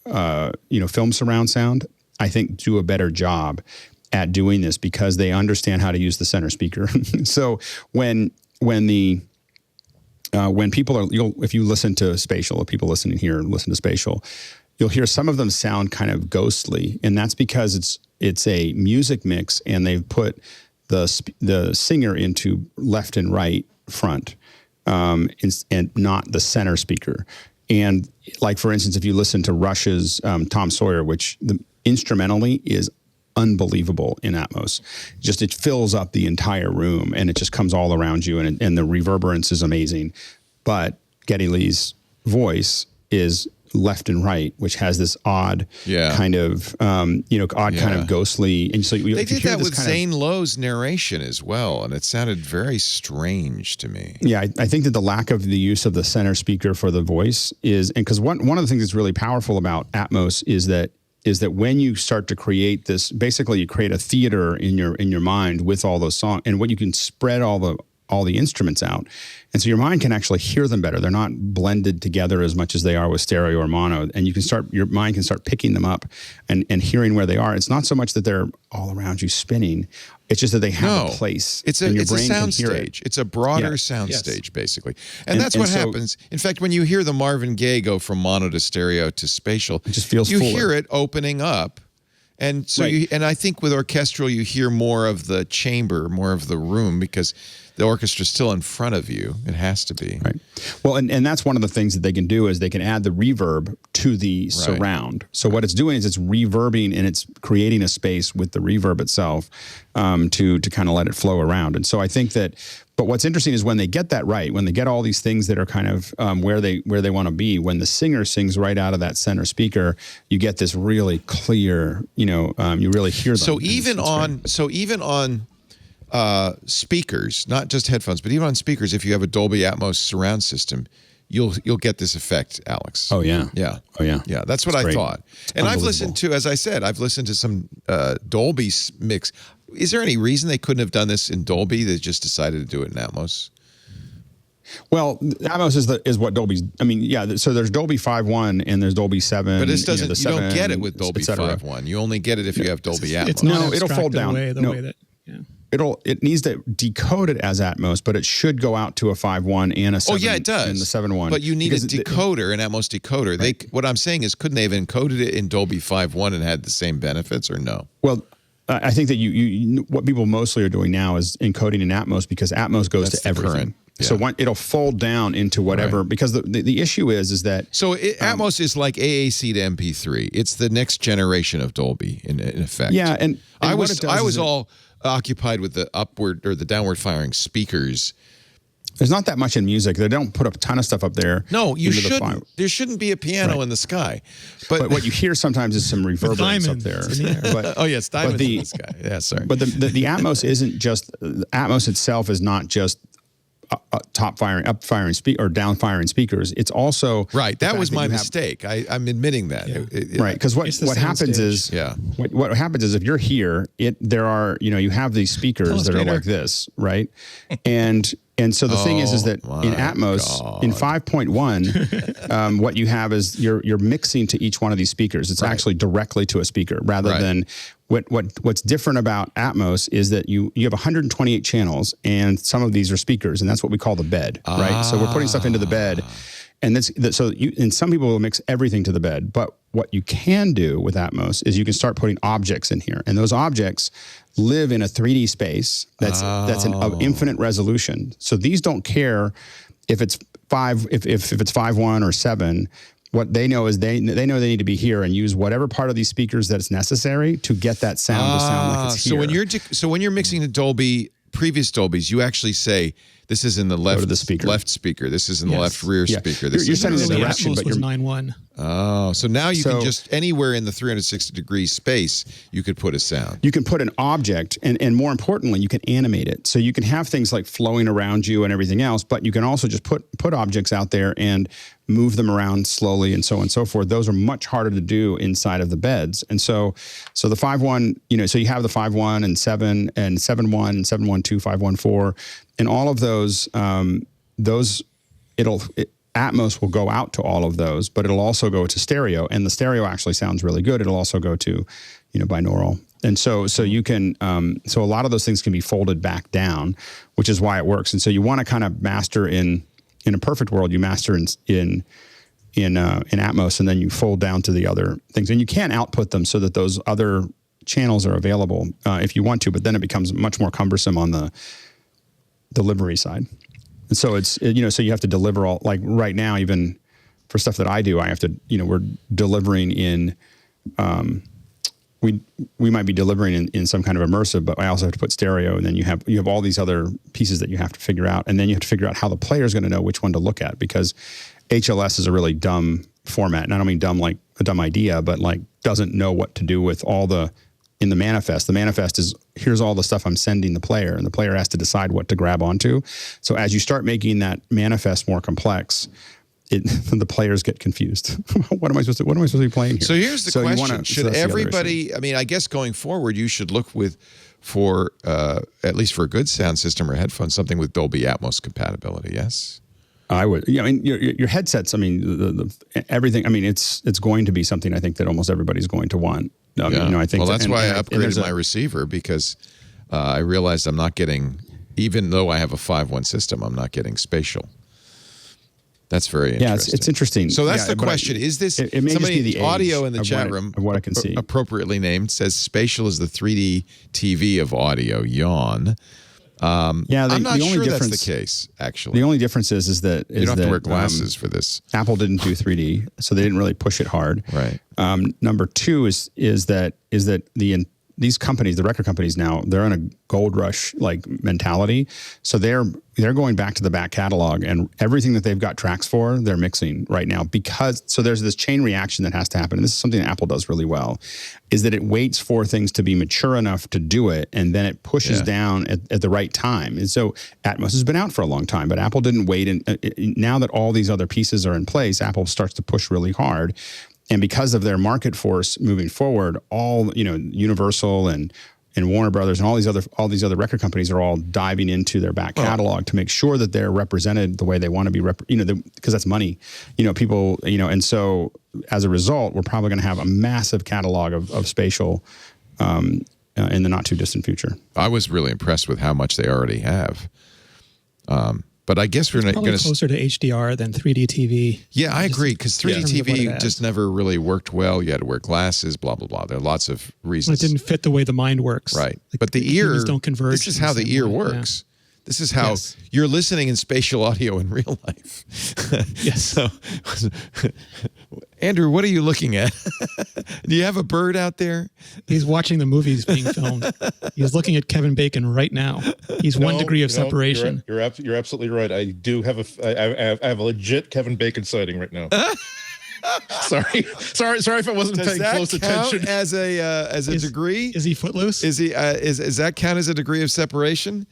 surround sound, I think, do a better job at doing this because they understand how to use the center speaker. So when people are, if you listen to spatial, if people listening here listen to spatial, you'll hear some of them sound kind of ghostly, and that's because it's a music mix, and they've put the singer into left and right front, and not the center speaker. And like, for instance, if you listen to Rush's Tom Sawyer, which instrumentally is unbelievable in Atmos, it fills up the entire room, and it just comes all around you, and the reverberance is amazing. But Geddy Lee's voice is left and right, which has this odd kind of, kind of ghostly. And so they did that with Zane Lowe's narration as well, and it sounded very strange to me. Yeah, I think that the lack of the use of the center speaker for the voice is, and because one of the things that's really powerful about Atmos is that when you start to create this, basically you create a theater in your mind with all those songs, and what you can spread all the instruments out. And so your mind can actually hear them better. They're not blended together as much as they are with stereo or mono. And your mind can start picking them up and hearing where they are. It's not so much that they're all around you spinning. It's just that they have a place. It's a sound stage. It's a broader sound stage, basically. And that's what happens. In fact, when you hear the Marvin Gaye go from mono to stereo to spatial, it just feels fuller. Hear it opening up. And so and I think with orchestral, you hear more of the chamber, more of the room, because the orchestra's still in front of you. It has to be. Right. Well, and that's one of the things that they can do is they can add the reverb to the surround. So what it's doing is it's reverbing, and it's creating a space with the reverb itself to kind of let it flow around. And so I think that, but what's interesting is when they get that right, when they get all these things that are kind of where they want to be, when the singer sings right out of that center speaker, you get this really clear, you really hear them. So even on speakers, not just headphones, but even on speakers, if you have a Dolby Atmos surround system, you'll get this effect, Alex. Oh yeah. Yeah. Oh yeah. Yeah, that's what I thought. And I've listened to, as I said, I've listened to some Dolby mix. Is there any reason they couldn't have done this in Dolby? They just decided to do it in Atmos? Well, Atmos is what Dolby's. I mean, yeah. So there's Dolby 5.1 and there's Dolby 7. But this doesn't. You don't get it with Dolby 5.1. You only get it if you have Dolby Atmos. It's not it'll fold down. Way that, yeah. It needs to decode it as Atmos, but it should go out to a 5.1 and a 7. Oh yeah, it does. And the 7.1. But you need a decoder, an Atmos decoder. Right. What I'm saying is, couldn't they have encoded it in Dolby 5.1 and had the same benefits, or no? Well, I think that you what people mostly are doing now is encoding in Atmos because Atmos goes to everything. Current. Yeah. So it'll fold down into whatever, because the issue is that... So Atmos is like AAC to MP3. It's the next generation of Dolby in effect. Yeah, and I was all occupied with the upward or the downward firing speakers. There's not that much in music. They don't put a ton of stuff up there. No, you shouldn't. There shouldn't be a piano in the sky. But what you hear sometimes is some reverberance up there. But, oh yes, diamonds in the sky. Yeah, sorry. But the Atmos isn't just Atmos itself is not just up firing or down firing speakers. It's also right. That was my mistake. I'm admitting that. Yeah. Right, because what happens is what happens is if you're here, there are you have these speakers that are like this, right? And so the thing is that in Atmos, in 5.1, what you have is you're mixing to each one of these speakers. It's actually directly to a speaker rather than what's different about Atmos is that you have 128 channels and some of these are speakers, and that's what we call the bed, right? So we're putting stuff into the bed. And some people will mix everything to the bed, but what you can do with Atmos is you can start putting objects in here, and those objects live in a 3D space that's of infinite resolution. So these don't care if it's if it's 5.1 or 7. What they know is they know they need to be here and use whatever part of these speakers that's necessary to get that sound to sound like it's here. So when you're mixing the Dolby, previous Dolbys, you actually say, this is in the left speaker. This is in the left rear speaker. You're setting the direction, but you're 9.1. Oh, so now you can just anywhere in the 360-degree space, you could put a sound. You can put an object, and more importantly, you can animate it. So you can have things like flowing around you and everything else, but you can also just put objects out there and move them around slowly and so on and so forth. Those are much harder to do inside of the beds. And so the 5.1, so you have the 5.1 and 7 and 7.1 and 7.1.2, 5.1.4, and all of those, Atmos will go out to all of those, but it'll also go to stereo, and the stereo actually sounds really good. It'll also go to, binaural. And so you can, so a lot of those things can be folded back down, which is why it works. And so you want to kind of master in a perfect world, you master in Atmos, and then you fold down to the other things, and you can output them so that those other channels are available if you want to, but then it becomes much more cumbersome on the delivery side. And so so you have to deliver all, like right now, even for stuff that I do, I have to, we're delivering in, we might be delivering in some kind of immersive, but I also have to put stereo, and then you have all these other pieces that you have to figure out, and then you have to figure out how the player is going to know which one to look at, because HLS is a really dumb format, and I don't mean dumb like a dumb idea, but like doesn't know what to do with all in the manifest. The manifest is, here's all the stuff I'm sending the player, and the player has to decide what to grab onto. So as you start making that manifest more complex, the players get confused. What am I supposed to be playing here? So here's the question: should everybody? I mean, I guess going forward, you should look for at least for a good sound system or headphones, something with Dolby Atmos compatibility. Yes, I would. Yeah, I mean, your headsets. I mean, everything. I mean, it's going to be something I think that almost everybody's going to want. I think. Well, that's why I upgraded my receiver, because I realized I'm not getting, even though I have a 5.1 system, I'm not getting Spatial. That's very interesting. Yeah, it's interesting. So that's the question. Is this somebody, the audio in the chat room, of what I can see, appropriately named, says Spatial is the 3D TV of audio, yawn. I'm not sure that's the case, actually. The only difference is that you don't have to wear glasses for this. Apple didn't do 3D, so they didn't really push it hard. Right. Number two is that the these companies, the record companies now, they're in a gold rush like mentality. So they're going back to the back catalog, and everything that they've got tracks for, they're mixing right now so there's this chain reaction that has to happen. And this is something that Apple does really well, is that it waits for things to be mature enough to do it, and then it pushes down at the right time. And so Atmos has been out for a long time, but Apple didn't wait. And now that all these other pieces are in place, Apple starts to push really hard. And because of their market force moving forward, all, Universal and Warner Brothers and all these other record companies are all diving into their back catalog to make sure that they're represented the way they want to be, because that's money, people, and so as a result, we're probably going to have a massive catalog of Spatial in the not too distant future. I was really impressed with how much they already have. But I guess we're going to closer to HDR than 3D TV. Yeah, I agree, because 3D TV just never really worked well. You had to wear glasses, blah blah blah. There are lots of reasons. Well, it didn't fit the way the mind works. Right, but the ear don't converge. This is how the ear works. Yeah. This is how you're listening in spatial audio in real life. Yes. So, Andrew, what are you looking at? Do you have a bird out there? He's watching the movies being filmed. He's looking at Kevin Bacon right now. He's 1 degree of separation. You're absolutely right. I do have I have a legit Kevin Bacon sighting right now. Sorry if I wasn't paying close attention. As a degree? Is he footloose? Is he is that count as a degree of separation?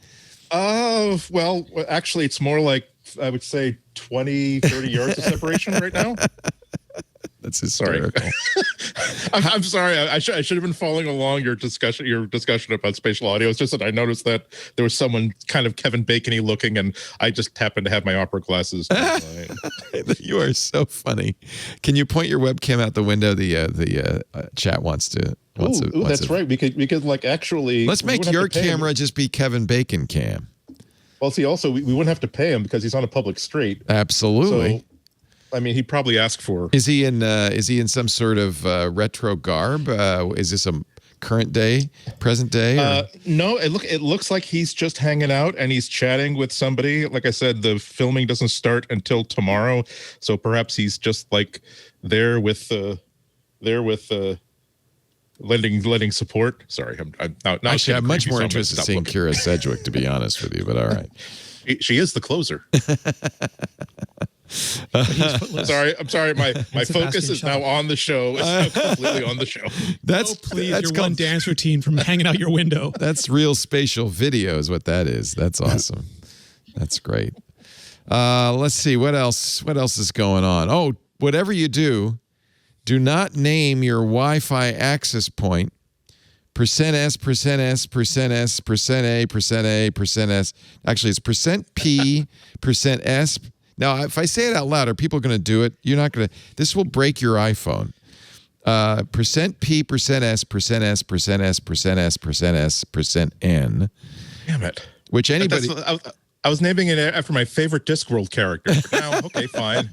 Well, actually, it's more like, I would say 20, 30 yards of separation right now. That's hysterical. I'm sorry. I should have been following along your discussion about spatial audio. It's just that I noticed that there was someone kind of Kevin Bacon-y looking, and I just happened to have my opera glasses. You are so funny. Can you point your webcam out the window? The chat wants to. That's right. Because like actually, let's make your camera just be Kevin Bacon cam. Well, see, also we wouldn't have to pay him because he's on a public street. Absolutely. So, I mean, he probably asked for. Is he in some sort of retro garb? Is this a present day? No, it looks like he's just hanging out and he's chatting with somebody. Like I said, the filming doesn't start until tomorrow, so perhaps he's just like there with lending support. Sorry, I'm not actually. I'm much more interested in seeing Kira Sedgwick, to be honest with you. But all right, she is the closer. I'm sorry. My focus is now on the show. It's now completely on the show. That's your one dance routine from hanging out your window. That's real spatial video, is what that is. That's awesome. That's great. Let's see what else. What else is going on? Oh, whatever you do not name your Wi-Fi access point %S, %S, %S, %A, %A, %S. Actually, it's %P, %S. Now, if I say it out loud, are people going to do it? You're not going to. This will break your iPhone. %P, %S, %S, %S, %S, %S, %N. Damn it. Which anybody. I was naming it after my favorite Discworld character. Now, okay, fine.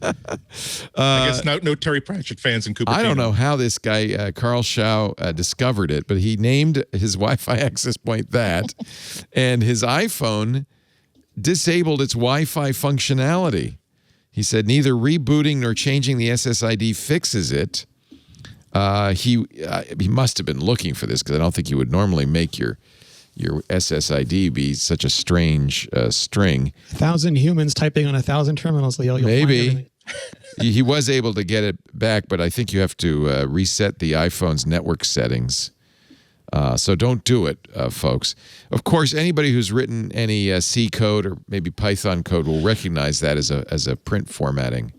I guess no Terry Pratchett fans in Cupertino. I don't know how this guy, Carl Schau, discovered it, but he named his Wi-Fi access point that, and his iPhone disabled its Wi-Fi functionality. He said neither rebooting nor changing the SSID fixes it. He must have been looking for this, because I don't think you would normally make your SSID be such a strange string. 1,000 humans typing on 1,000 terminals, Leo. Maybe. He was able to get it back, but I think you have to reset the iPhone's network settings. So don't do it, folks. Of course, anybody who's written any C code or maybe Python code will recognize that as a print formatting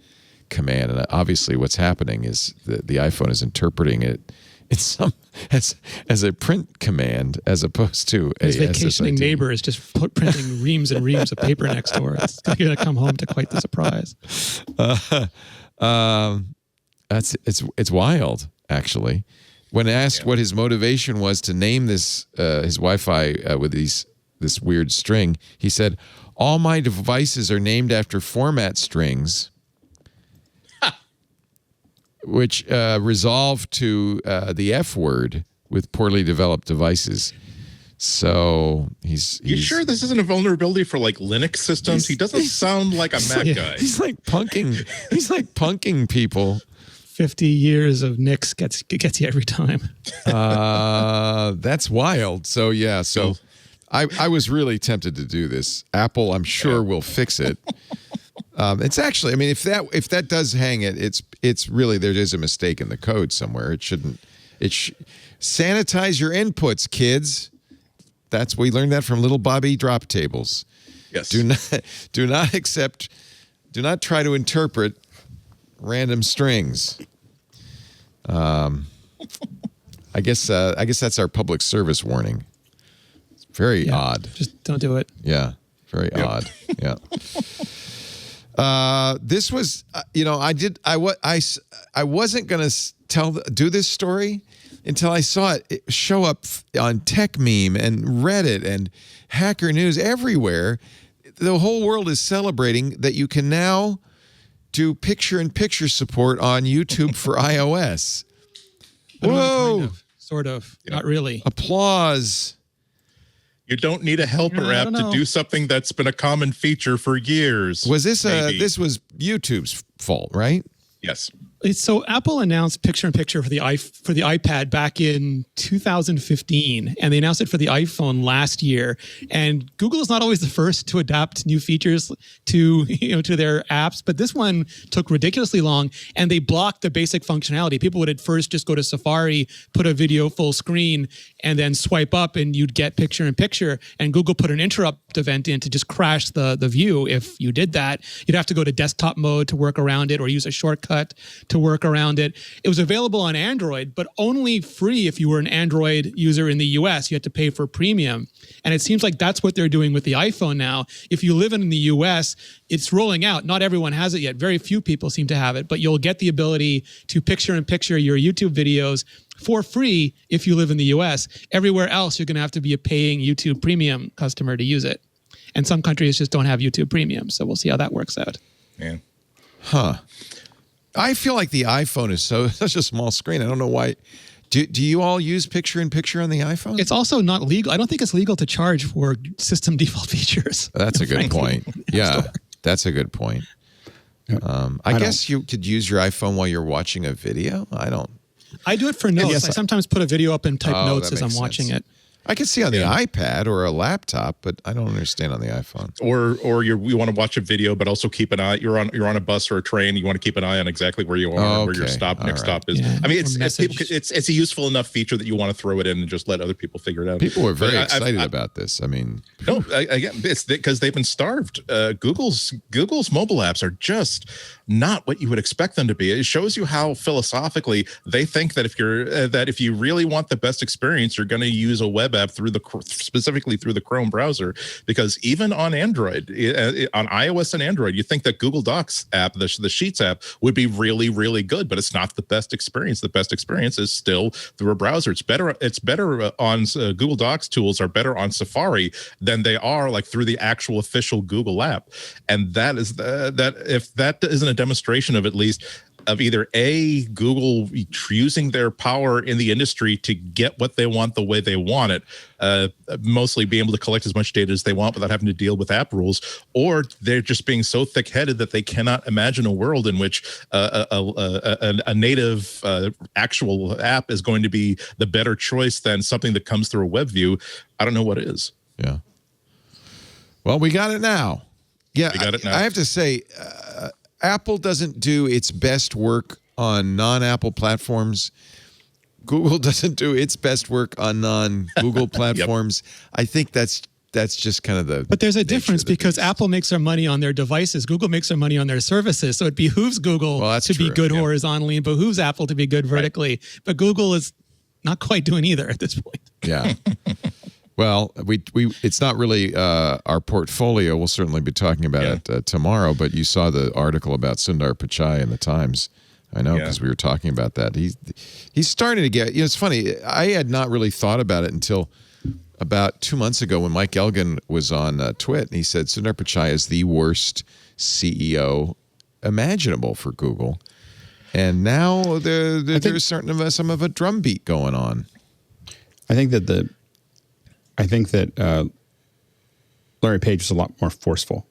command. And obviously what's happening is the iPhone is interpreting it as a print command as opposed to his a vacationing SSID. neighbor is just printing reams and reams of paper next door. It's going to come home to quite the surprise. It's wild, actually. When asked what his motivation was to name this his Wi-Fi with this weird string, he said, "All my devices are named after format strings." Which resolved to the F word with poorly developed devices. So he's You sure this isn't a vulnerability for like Linux systems? He doesn't sound like a Mac guy. He's like punking people. 50 years of Nix gets you every time. That's wild. So yeah, I was really tempted to do this. Apple, I'm sure, will fix it. It's actually, I mean, if that does hang it, it's really, there is a mistake in the code somewhere. It shouldn't. Sanitize your inputs, kids. We learned that from Little Bobby drop tables. Yes. Do not try to interpret random strings. I guess that's our public service warning. It's very odd. Just don't do it. Yeah, very odd. Yeah. This was, I wasn't going to do this story until I saw it show up on Tech Meme and Reddit and Hacker News everywhere. The whole world is celebrating that you can now do picture-in-picture support on YouTube for iOS. Whoa! Kind of, sort of. Not really. Applause. You don't need a helper app to do something that's been a common feature for years. Was this this was YouTube's fault, right? Yes. So Apple announced picture-in-picture for the iPad back in 2015, and they announced it for the iPhone last year. And Google is not always the first to adapt new features to their apps, but this one took ridiculously long, and they blocked the basic functionality. People would at first just go to Safari, put a video full screen, and then swipe up, and you'd get picture-in-picture. And Google put an interrupt event in to just crash the view. If you did that, you'd have to go to desktop mode to work around it, or use a shortcut to work around it. It was available on Android, but only free if you were an Android user in the US. You had to pay for premium. And it seems like that's what they're doing with the iPhone now. If you live in the US, it's rolling out. Not everyone has it yet. Very few people seem to have it, but you'll get the ability to picture-in-picture your YouTube videos for free if you live in the US. Everywhere else, you're going to have to be a paying YouTube Premium customer to use it. And some countries just don't have YouTube Premium, so we'll see how that works out. Yeah. Huh. I feel like the iPhone is such a small screen. I don't know why. Do you all use picture-in-picture on the iPhone? It's also not legal. I don't think it's legal to charge for system default features. That's a good point. Yeah, that's a good point. I guess you could use your iPhone while you're watching a video. I do it for notes. Yes, I sometimes put a video up and type notes as I'm watching it. I can see on the iPad or a laptop, but I don't understand on the iPhone. Or you want to watch a video, but also keep an eye. You're on a bus or a train. You want to keep an eye on exactly where you are, where your next stop is. Yeah, I mean, it's a useful enough feature that you want to throw it in and just let other people figure it out. People were very excited about this. I mean, no, again, it's because they've been starved. Google's mobile apps are just not what you would expect them to be. It shows you how philosophically they think that if you really want the best experience, you're going to use a web app specifically through the Chrome browser, because even on Android, on iOS and Android, you think that Google Docs app, the Sheets app, would be really, really good, but it's not the best experience. The best experience is still through a browser. It's better on Google Docs tools are better on Safari than they are like through the actual official Google app. And that is if that isn't a demonstration of at least of either Google using their power in the industry to get what they want the way they want it, mostly being able to collect as much data as they want without having to deal with app rules, or they're just being so thick-headed that they cannot imagine a world in which a native actual app is going to be the better choice than something that comes through a web view. I don't know what is. Yeah. Well, we got it now. Yeah, we got it now. I have to say, Apple doesn't do its best work on non-Apple platforms. Google doesn't do its best work on non-Google platforms. Yep. I think that's just kind of the. But there's a difference because Apple makes their money on their devices. Google makes their money on their services. So it behooves Google to be good horizontally and behooves Apple to be good vertically. Right. But Google is not quite doing either at this point. Yeah. Well, it's not really our portfolio. We'll certainly be talking about it tomorrow. But you saw the article about Sundar Pichai in the Times. I know, because we were talking about that. He's starting to get. It's funny. I had not really thought about it until about 2 months ago when Mike Elgin was on Twit, and he said Sundar Pichai is the worst CEO imaginable for Google. And now there's some of a drumbeat going on. I think that Larry Page was a lot more forceful.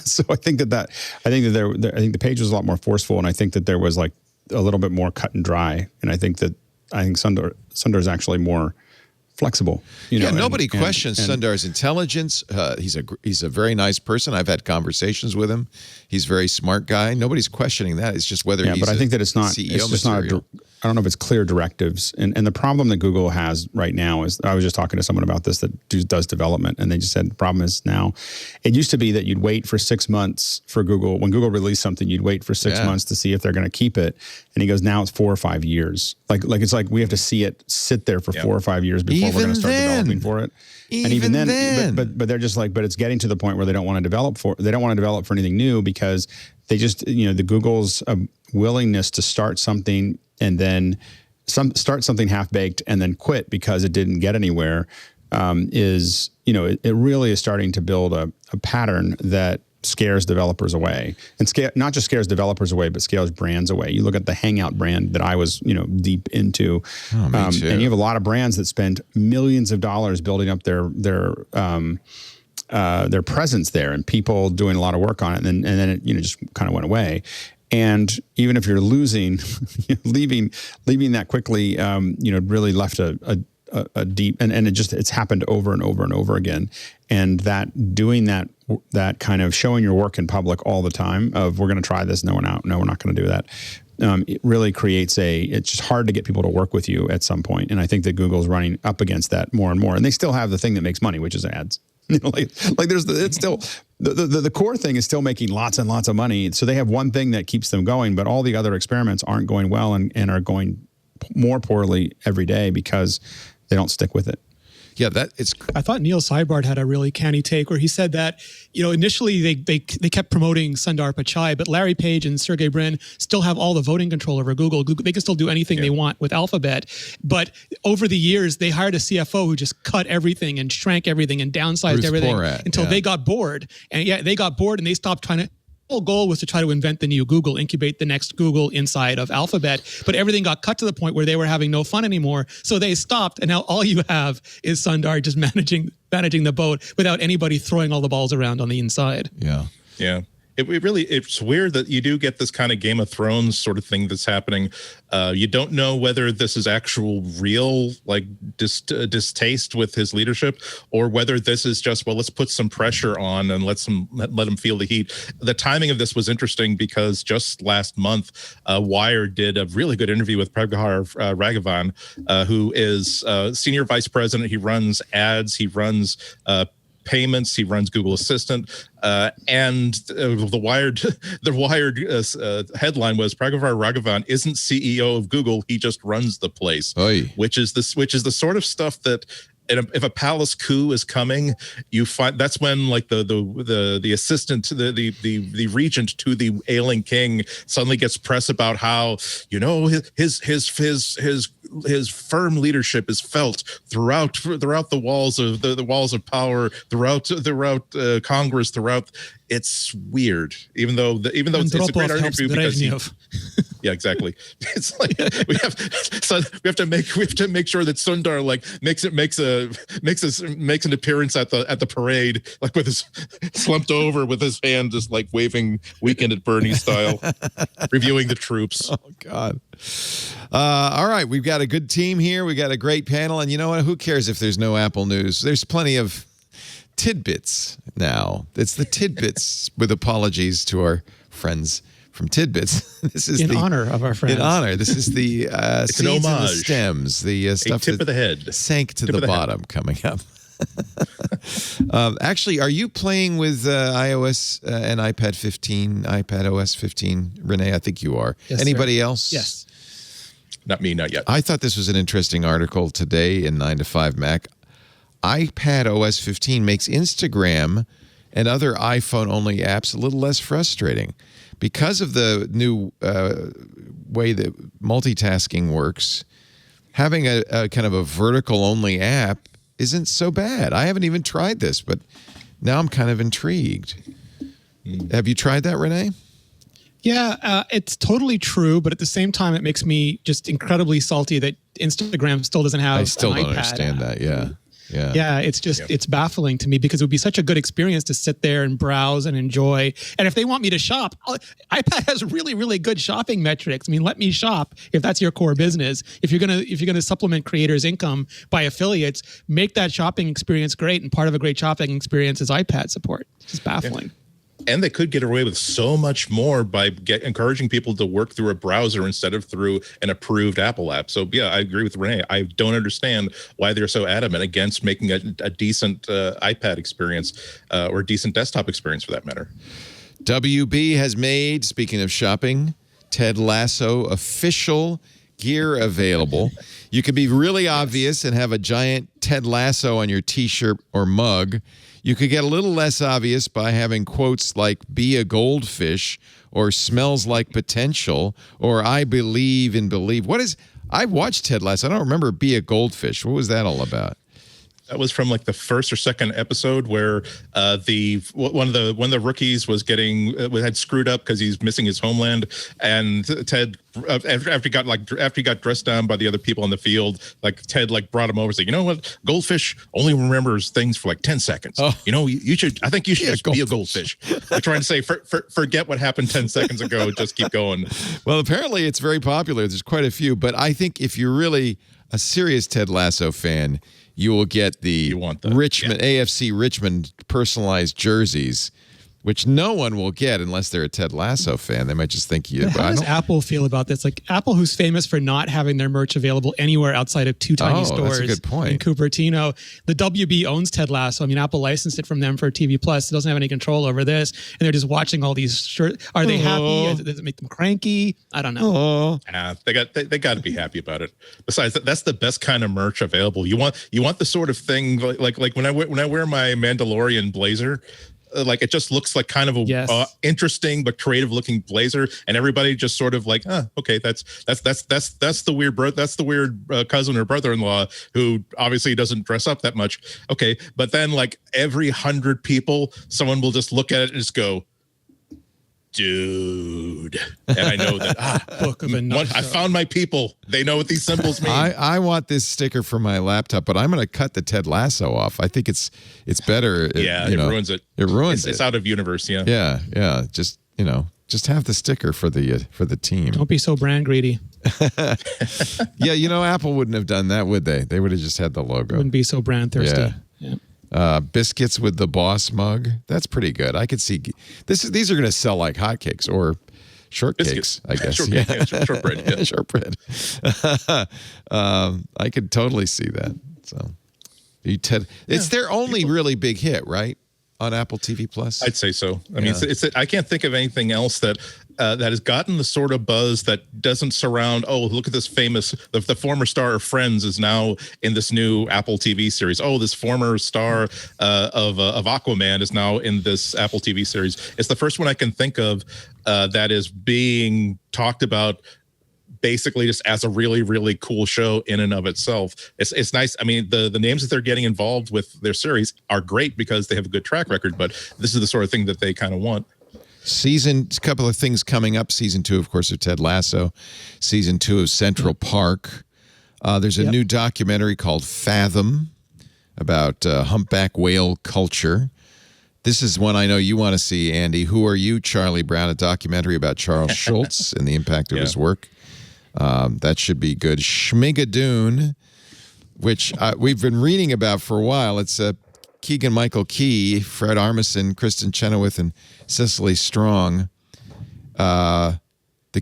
So I think the Page was a lot more forceful, and I think that there was like a little bit more cut and dry. And I think Sundar is actually more flexible. Nobody questions Sundar's intelligence. He's a very nice person. I've had conversations with him. He's a very smart guy. Nobody's questioning that. It's just whether he's but I think that it's not CEO it's just material. I don't know if it's clear directives. And the problem that Google has right now is, I was just talking to someone about this that does development, and they just said the problem is now, it used to be that you'd wait for 6 months for Google. When Google released something, you'd wait for 6 months to see if they're going to keep it. And he goes, now it's 4 or 5 years. Like it's like we have to see it sit there for 4 or 5 years before we're going to start developing for it. And even then, but they're just like, but it's getting to the point where they don't want to develop for anything new, because they just, the Google's willingness to start something and then start something half-baked and then quit because it didn't get anywhere is, it really is starting to build a pattern that scares developers away, and not just scares developers away, but scares brands away. You look at the Hangout brand that I was, deep into, and you have a lot of brands that spend millions of dollars building up their presence there, and people doing a lot of work on it, and then it, just kind of went away. And even if you're leaving that quickly, really left a deep, and it's happened over and over and over again. And doing that kind of showing your work in public all the time of, we're going to try this. No, we're not going to do that. It really creates it's just hard to get people to work with you at some point. And I think that Google's running up against that more and more. And they still have the thing that makes money, which is ads. It's still the core thing is still making lots and lots of money. So they have one thing that keeps them going, but all the other experiments aren't going well and are going more poorly every day because they don't stick with it. Yeah, I thought Neil Seibert had a really canny take where he said that, initially they kept promoting Sundar Pichai, but Larry Page and Sergey Brin still have all the voting control over Google. They can still do anything they want with Alphabet. But over the years, they hired a CFO who just cut everything and shrank everything and downsized everything until they got bored. And they got bored and they stopped trying to. The whole goal was to try to invent the new Google, incubate the next Google inside of Alphabet, but everything got cut to the point where they were having no fun anymore. So they stopped, and now all you have is Sundar just managing the boat without anybody throwing all the balls around on the inside. Yeah. It's weird that you do get this kind of Game of Thrones sort of thing that's happening. You don't know whether this is actual real distaste with his leadership, or whether this is just, let's put some pressure on and let him feel the heat. The timing of this was interesting because just last month, Wired did a really good interview with Prabhakar Raghavan, who is senior vice president. He runs ads. He runs payments. He runs Google Assistant, and the Wired headline was, Prabhakar Raghavan isn't CEO of Google. He just runs the place, which is the sort of stuff that. If a palace coup is coming, you find that's when the assistant, the regent to the ailing king suddenly gets press about how his firm leadership is felt throughout the walls of the walls of power, throughout Congress, throughout. It's weird, even though it's a great interview because yeah, exactly. It's like we have to make sure that Sundar makes an appearance at the parade, like with his slumped over with his hand just like waving Weekend at Bernie style, reviewing the troops. Oh God. All right, we've got a good team here. We got a great panel, and you know what? Who cares if there's no Apple news? There's plenty of tidbits now. It's the tidbits with apologies to our friends from Tidbits. This is in honor of our friends. In honor. This is the seeds and the stems, the stuff tip of the head sank to the bottom coming up. Actually, are you playing with iOS and iPad 15, iPad OS 15, Rene? I think you are. Yes, anybody sir. else? Yes. Not me, not yet. I thought this was an interesting article today in 9 to 5 Mac. iPad OS 15 makes Instagram and other iPhone-only apps a little less frustrating. Because of the new way that multitasking works, having a kind of a vertical-only app isn't so bad. I haven't even tried this, but now I'm kind of intrigued. Have you tried that, Rene? Yeah, it's totally true, but at the same time, it makes me just incredibly salty that Instagram still doesn't have I still an don't iPad understand app. that, yeah. Yeah, it's just it's baffling to me because it would be such a good experience to sit there and browse and enjoy. And if they want me to shop, iPad has really, really good shopping metrics. I mean, let me shop if that's your core business. If you're gonna supplement creators' income by affiliates, make that shopping experience great. And part of a great shopping experience is iPad support. It's just baffling. And they could get away with so much more by encouraging people to work through a browser instead of through an approved Apple app. So, yeah, I agree with Rene. I don't understand why they're so adamant against making a decent iPad experience or a decent desktop experience for that matter. WB has made, speaking of shopping, Ted Lasso official gear available. You could be really obvious and have a giant Ted Lasso on your T-shirt or mug. You could get a little less obvious by having quotes like "be a goldfish" or "smells like potential" or "I believe in believe." I watched Ted Lasso. I don't remember "be a goldfish." What was that all about? That was from like the first or second episode where one of the rookies was had screwed up because he's missing his homeland, and Ted after he got dressed down by the other people on the field, like Ted brought him over and said, "You know what? Goldfish only remembers things for like 10 seconds. Oh. You know, I think you should just be a goldfish." They're trying to say forget what happened 10 seconds ago, just keep going. Well, apparently it's very popular. There's quite a few, but I think if you're really a serious Ted Lasso fan, you will get the Richmond AFC Richmond personalized jerseys, which no one will get unless they're a Ted Lasso fan. They might just think you. How does Apple feel about this? Like Apple, who's famous for not having their merch available anywhere outside of two tiny stores that's a good point. in Cupertino. The WB owns Ted Lasso. I mean, Apple licensed it from them for TV Plus. It doesn't have any control over this, and they're just watching all these shirts. Are they happy? Does it make them cranky? I don't know. They got to be happy about it. Besides, that's the best kind of merch available. You want the sort of thing like when I wear my Mandalorian blazer. Like it just looks like kind of a interesting but creative looking blazer, and everybody just sort of like, okay, that's the weird cousin or brother-in-law who obviously doesn't dress up that much. Okay, but then like every 100 people, someone will just look at it and just go, "Dude," and I know that I found my people. They know what these symbols mean. I want this sticker for my laptop, but I'm going to cut the Ted Lasso off. I think it's better. It ruins it. It ruins it. It's out of universe. Yeah. Yeah. Just have the sticker for the team. Don't be so brand greedy. Yeah, Apple wouldn't have done that, would they? They would have just had the logo. Wouldn't be so brand thirsty. Yeah. Biscuits with the Boss mug. That's pretty good. I could see these are going to sell like hotcakes or shortcakes, I guess. Shortbread. Yeah. Shortbread. I could totally see that. So, it's their only really big hit, right? On Apple TV Plus. I'd say so. I mean, I can't think of anything else that has gotten the sort of buzz that doesn't surround. Oh, look at this famous. The former star of Friends is now in this new Apple TV series. Oh, this former star of Aquaman is now in this Apple TV series. It's the first one I can think of that is being talked about basically just as a really, really cool show in and of itself. It's nice. I mean, the names that they're getting involved with their series are great because they have a good track record, but this is the sort of thing that they kind of want. A couple of things coming up. Season 2, of course, of Ted Lasso. Season 2 of Central Park. There's a new documentary called Fathom about humpback whale culture. This is one I know you want to see, Andy. Who Are You, Charlie Brown? A documentary about Charles Schultz and the impact of his work. That should be good. Schmigadoon, which we've been reading about for a while. It's Keegan-Michael Key, Fred Armisen, Kristen Chenoweth, and Cecily Strong. The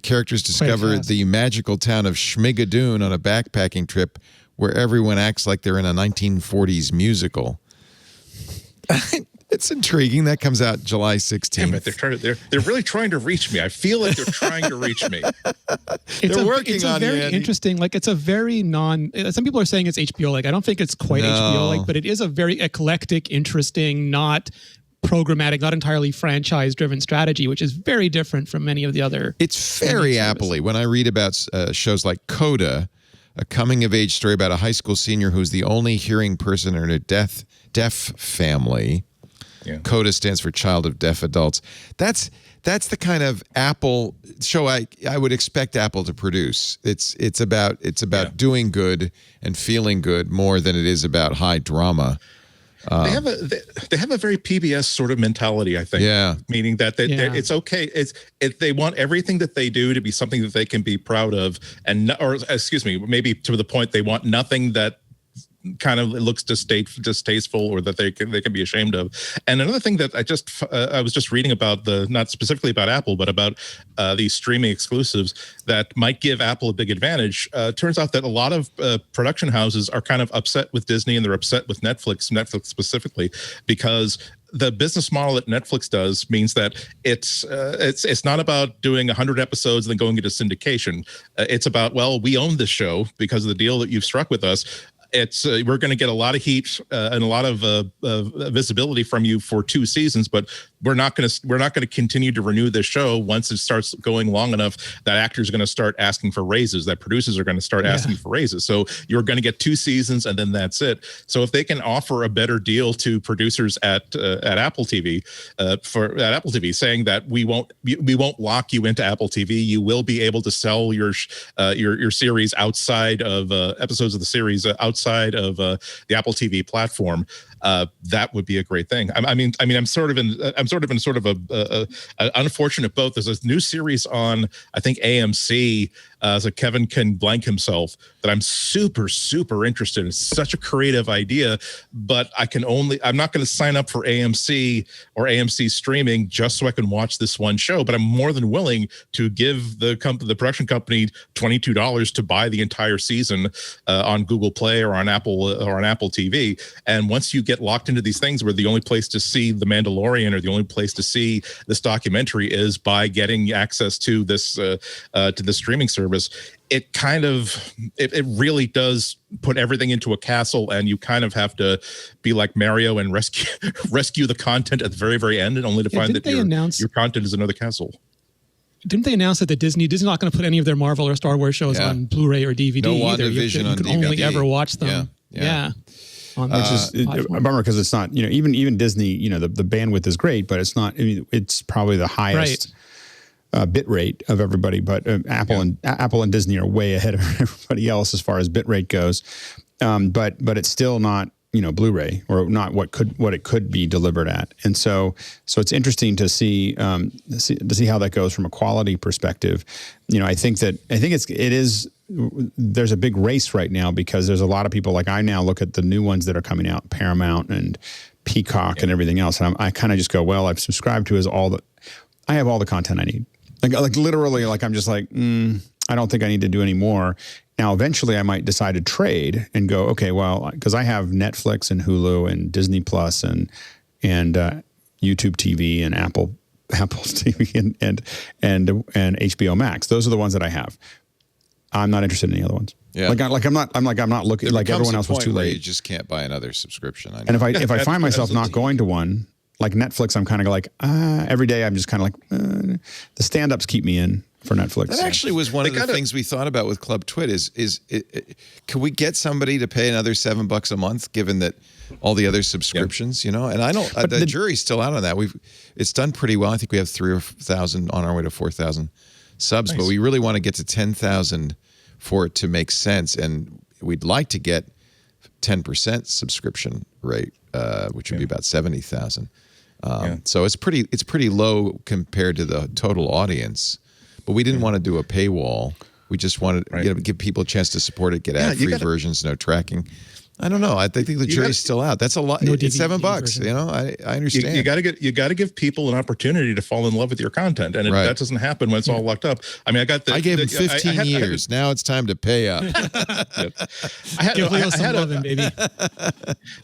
characters discover the magical town of Schmigadoon on a backpacking trip where everyone acts like they're in a 1940s musical. It's intriguing. That comes out July 16th. Damn it, they're really trying to reach me. I feel like they're trying to reach me. They're working it's on it. It's very interesting. Like it's a very some people are saying it's HBO like. I don't think it's quite HBO like, but it is a very eclectic, interesting, not programmatic, not entirely franchise-driven strategy, which is very different from many of the other. It's very Apple-y. When I read about shows like Coda, a coming-of-age story about a high school senior who's the only hearing person in a deaf family. CODA stands for Child of Deaf Adults. That's the kind of Apple show I would expect Apple to produce. It's about doing good and feeling good more than it is about high drama. They have a very PBS sort of mentality, I think. Yeah. Meaning that it's okay. They want everything that they do to be something that they can be proud of, maybe to the point they want nothing that kind of looks distasteful or that they can be ashamed of. And another thing that I was just reading about, not specifically about Apple, but about these streaming exclusives that might give Apple a big advantage. Turns out that a lot of production houses are kind of upset with Disney, and they're upset with Netflix specifically, because the business model that Netflix does means that it's not about doing 100 episodes and then going into syndication. It's about, well, we own this show because of the deal that you've struck with us. We're going to get a lot of heat and a lot of visibility from you for 2 seasons, but we're not going to continue to renew this show once it starts going long enough that actors are going to start asking for raises, that producers are going to start asking for raises. So you're going to get 2 seasons and then that's it. So if they can offer a better deal to producers at Apple TV, saying that we won't lock you into Apple TV, you will be able to sell your series outside of episodes of the series outside of the Apple TV platform. That would be a great thing. I'm sort of in a unfortunate boat. There's a new series on, I think, AMC, so Kevin can blank himself, that I'm super, super interested in. It's such a creative idea, but I'm not going to sign up for AMC or AMC streaming just so I can watch this one show, but I'm more than willing to give the production company $22 to buy the entire season on Google Play or on Apple TV. And once you get locked into these things where the only place to see The Mandalorian or the only place to see this documentary is by getting access to this streaming service, it really does put everything into a castle, and you kind of have to be like Mario and rescue the content at the very, very end, and only to find that your content is another castle. Didn't they announce that Disney's not going to put any of their Marvel or Star Wars shows on Blu-ray or DVD either? You can only ever watch them. Yeah. Which is a bummer, because it's not, even Disney, the bandwidth is great, but it's not, it's probably the highest bit rate of everybody, but Apple and Disney are way ahead of everybody else as far as bit rate goes. But it's still not, Blu-ray, or not what it could be delivered at. And so it's interesting to see how that goes from a quality perspective. I think there's a big race right now, because there's a lot of people, like I now look at the new ones that are coming out, Paramount and Peacock and everything else. And I kind of just go, well, I've subscribed to I have all the content I need. Like literally, I'm just like, I don't think I need to do any more. Now, eventually I might decide to trade and go, okay, well, because I have Netflix and Hulu and Disney Plus and YouTube TV and Apple TV and HBO Max. Those are the ones that I have. I'm not interested in any other ones. Yeah. I'm not looking, like everyone else was too late. You just can't buy another subscription. And if I find myself not going to one, like Netflix, I'm kind of like, every day I'm just kind of like, the stand-ups keep me in for Netflix. That actually was one of the things we thought about with Club Twit can we get somebody to pay another $7 a month, given that all the other subscriptions, And I don't, the jury's still out on that. It's done pretty well. I think we have 3,000 on our way to 4,000 subs, nice. But we really want to get to 10,000 for it to make sense. And we'd like to get 10% subscription rate, which would be about 70,000. So it's pretty low compared to the total audience, but we didn't want to do a paywall. We just wanted to give people a chance to support it, get ad-free versions, no tracking. I don't know. I think the jury's still out. That's a lot. It's $7. I understand. You got to give people an opportunity to fall in love with your content, and that doesn't happen when it's all locked up. I mean, I gave them 15 years. Now it's time to pay up. I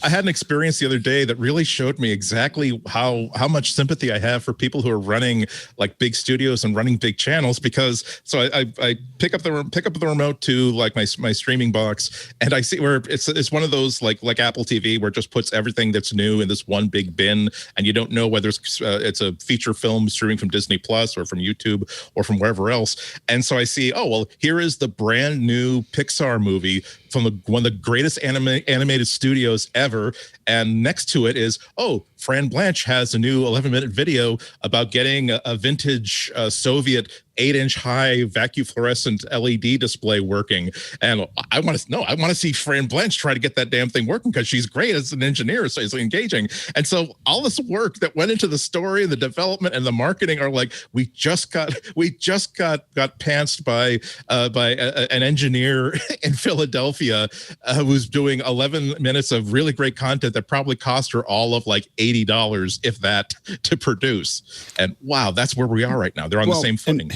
had an experience the other day that really showed me exactly how much sympathy I have for people who are running like big studios and running big channels. Because I pick up the remote to like my streaming box, and I see where it's one of those like Apple TV where it just puts everything that's new in this one big bin, and you don't know whether it's a feature film streaming from Disney Plus or from YouTube or from wherever else. And so I see, oh well, here is the brand new Pixar movie one of the greatest animated studios ever. And next to it is, Fran Blanche has a new 11-minute video about getting a vintage Soviet 8-inch high vacuum fluorescent LED display working. And I want to see Fran Blanche try to get that damn thing working, because she's great as an engineer, so it's engaging. And so all this work that went into the story and the development and the marketing are like, we just got pantsed by an engineer in Philadelphia who's doing 11 minutes of really great content that probably cost her all of like $80, if that, to produce. And wow, that's where we are right now. They're on the same footing.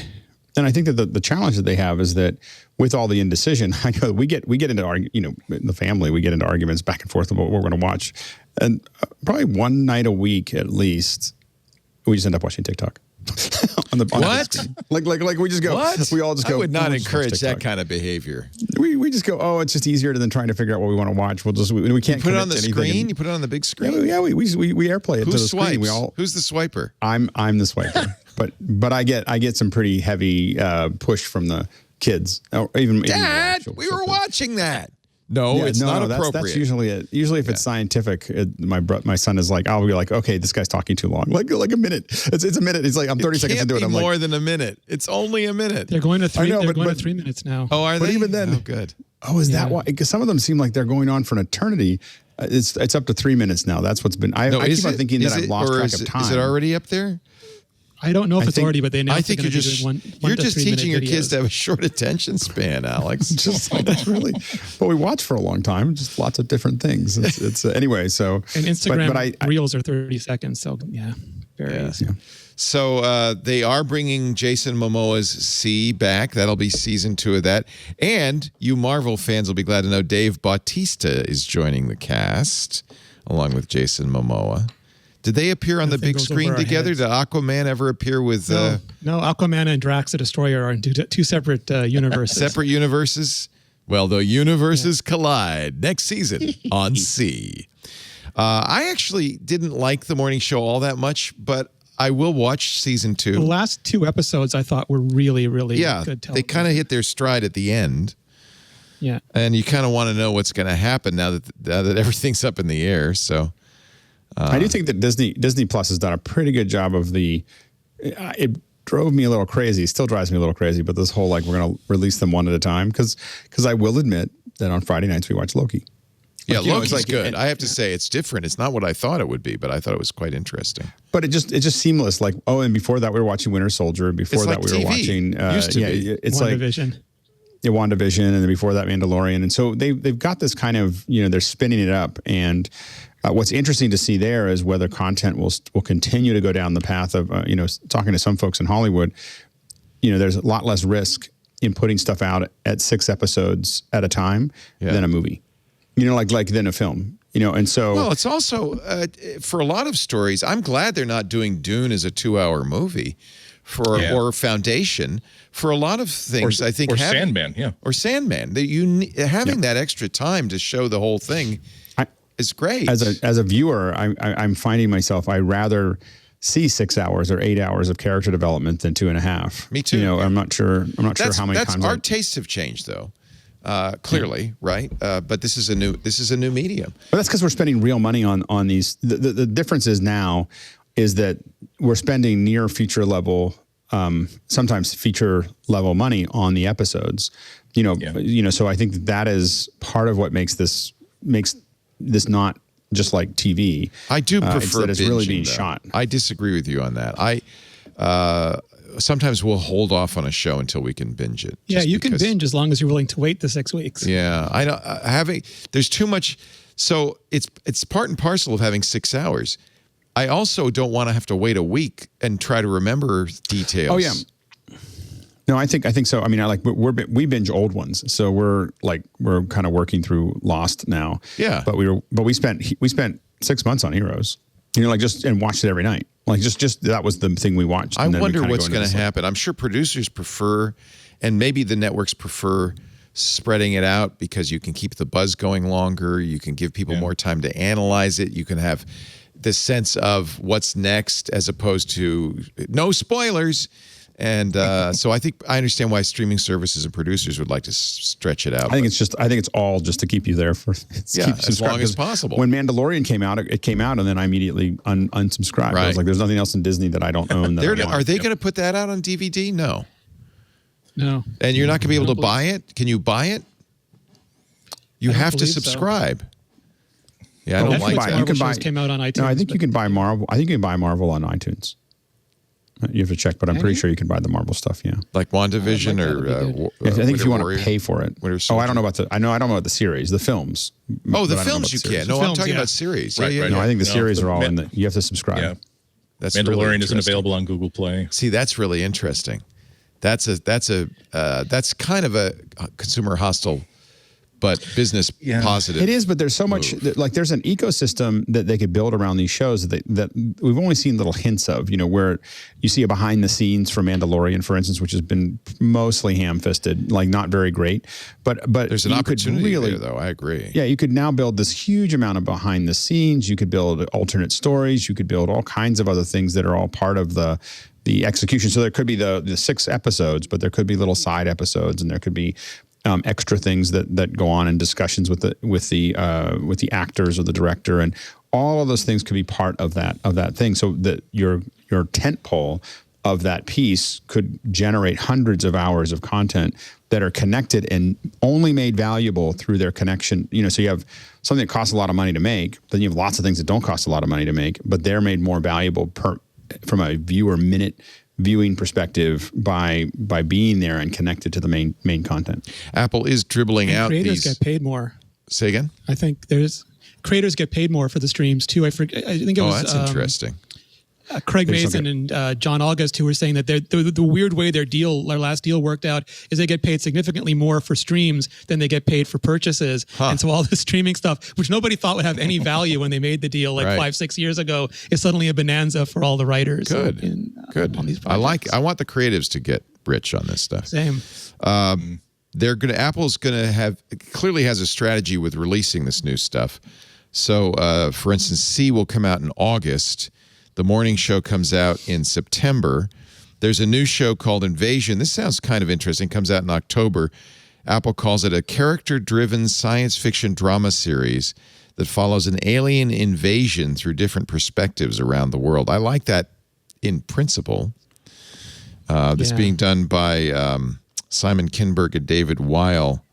And I think that the challenge that they have is that with all the indecision, I know we get into in the family, we get into arguments back and forth about what we're going to watch, and probably one night a week at least, we just end up watching TikTok. What? Like we just go. What? We all just go. I would not encourage that kind of behavior. We just go. It's just easier than trying to figure out what we want to watch. We can't put it on the screen. You put it on the big screen. Yeah, we AirPlay it to the screen. Who's the swiper? I'm the swiper. but I get some pretty heavy push from the kids. Even Dad, we were watching that. No, it's not appropriate. That's usually it. Usually, if it's scientific, my son is like, I'll be like, okay, this guy's talking too long. Like a minute. It's a minute. He's like, I'm 30 seconds into it. I'm more than a minute. It's only a minute. They're going to 3. They're going to 3 minutes now. Oh, are they? But even then, good. Oh, is that why? Because some of them seem like they're going on for an eternity. It's up to 3 minutes now. That's what's been. I keep on thinking that I've lost track of time. Is it already up there? I don't know if it's already, but they announced. I think you're just teaching your kids to have a short attention span, Alex. Just like really, but we watch for a long time. Just lots of different things. It's anyway. So and Instagram reels are 30 seconds. So very easy. Yeah. So they are bringing Jason Momoa's C back. That'll be season 2 of that. And you Marvel fans will be glad to know Dave Bautista is joining the cast along with Jason Momoa. Did they appear on the big screen together? Did Aquaman ever appear with... No, Aquaman and Drax the Destroyer are in two separate universes. Separate universes? Well, the universes collide next season on C. I actually didn't like the morning show all that much, but I will watch season 2. The last 2 episodes I thought were really, really good television. They kind of hit their stride at the end. Yeah. And you kind of want to know what's going to happen now that everything's up in the air, so... I do think that Disney Plus has done a pretty good job of it drove me a little crazy, still drives me a little crazy, but this whole we're going to release them one at a time, because I will admit that on Friday nights we watch Loki. Yeah, Loki's good. I have to say it's different. It's not what I thought it would be, but I thought it was quite interesting. But it's just seamless. And before that we were watching Winter Soldier, and before that we were watching it's WandaVision. WandaVision, and then before that Mandalorian. And so they've got this kind of, they're spinning it up, and what's interesting to see there is whether content will continue to go down the path of, talking to some folks in Hollywood, there's a lot less risk in putting stuff out at 6 episodes at a time than a movie, like than a film, and so. Well, it's also, for a lot of stories, I'm glad they're not doing Dune as a 2-hour movie or Foundation. For a lot of things, I think. Or Sandman, Or Sandman. Having that extra time to show the whole thing is great. As a viewer, I'm finding myself, I rather see 6 hours or 8 hours of character development than 2.5. Me too. I'm not sure how many times. Our tastes have changed, though. Clearly, right? But this is a new medium. But that's because we're spending real money on these. The difference is now is that we're spending near feature level, sometimes feature level money on the episodes. So I think that is part of what makes this not just like TV. I do prefer it's really being shot. I disagree with you on that. Sometimes we'll hold off on a show until we can binge it. Yeah, you can binge as long as you're willing to wait the 6 weeks. Yeah, I know. There's too much. So it's part and parcel of having 6 hours. I also don't want to have to wait a week and try to remember details. Oh yeah. No, I think so. I mean, we binge old ones, so we're kind of working through Lost now. Yeah. But we spent 6 months on Heroes. And watched it every night. Just that was the thing we watched. I wonder what's going to happen. I'm sure producers prefer, and maybe the networks prefer, spreading it out because you can keep the buzz going longer. You can give people more time to analyze it. You can have the sense of what's next as opposed to no spoilers. And so I understand why streaming services and producers would like to stretch it out. I think it's all just to keep you there for as long as possible. When Mandalorian came out, it came out, and then I immediately unsubscribed. Right. I was like, there's nothing else in Disney that I don't own. Are they going to put that out on DVD? No. And you're not going to be able to buy it? Can you buy it? You have to subscribe. So. Yeah, I don't like that. You can buy. Came out on iTunes. No, I think you can buy Marvel. I think you can buy Marvel on iTunes. You have to check, but I'm pretty sure you can buy the Marvel stuff. Yeah, like WandaVision I think if you want to pay for it. I don't know about I don't know about the series, the films. Oh, the films you can't. No, I'm talking about series. Right. No, I think the series are all in the. You have to subscribe. Yeah, that's Mandalorian really isn't available on Google Play. See, that's really interesting. That's kind of a consumer hostile, but business positive. It is, but there's so much like there's an ecosystem that they could build around these shows that we've only seen little hints of. You know, where you see a behind the scenes for Mandalorian, for instance, which has been mostly ham-fisted, like not very great. But there's an opportunity there, though. I agree. Yeah, you could now build this huge amount of behind the scenes. You could build alternate stories. You could build all kinds of other things that are all part of the execution. So there could be the 6 episodes, but there could be little side episodes, and there could be extra things that go on in discussions with the actors or the director, and all of those things could be part of that thing. So that your tent pole of that piece could generate hundreds of hours of content that are connected and only made valuable through their connection. You know, so you have something that costs a lot of money to make, then you have lots of things that don't cost a lot of money to make, but they're made more valuable from a viewer minute viewing perspective by being there and connected to the main content. Apple is dribbling out creators get paid more. Say again? I think creators get paid more for the streams too. I think it was. Oh, that's interesting. Craig Mason and John August, who were saying that the weird way their last deal worked out is they get paid significantly more for streams than they get paid for purchases. And so all the streaming stuff, which nobody thought would have any value when they made the deal 5-6 years ago, is suddenly a bonanza for all the writers. Good. On these projects. I want the creatives to get rich on this stuff. Same. Apple's clearly has a strategy with releasing this new stuff. So, for instance, C will come out in August. The morning show comes out in September. There's a new show called Invasion. This sounds kind of interesting. Comes out in October. Apple calls it a character-driven science fiction drama series that follows an alien invasion through different perspectives around the world. I like that in principle. This being done by Simon Kinberg and David Weil.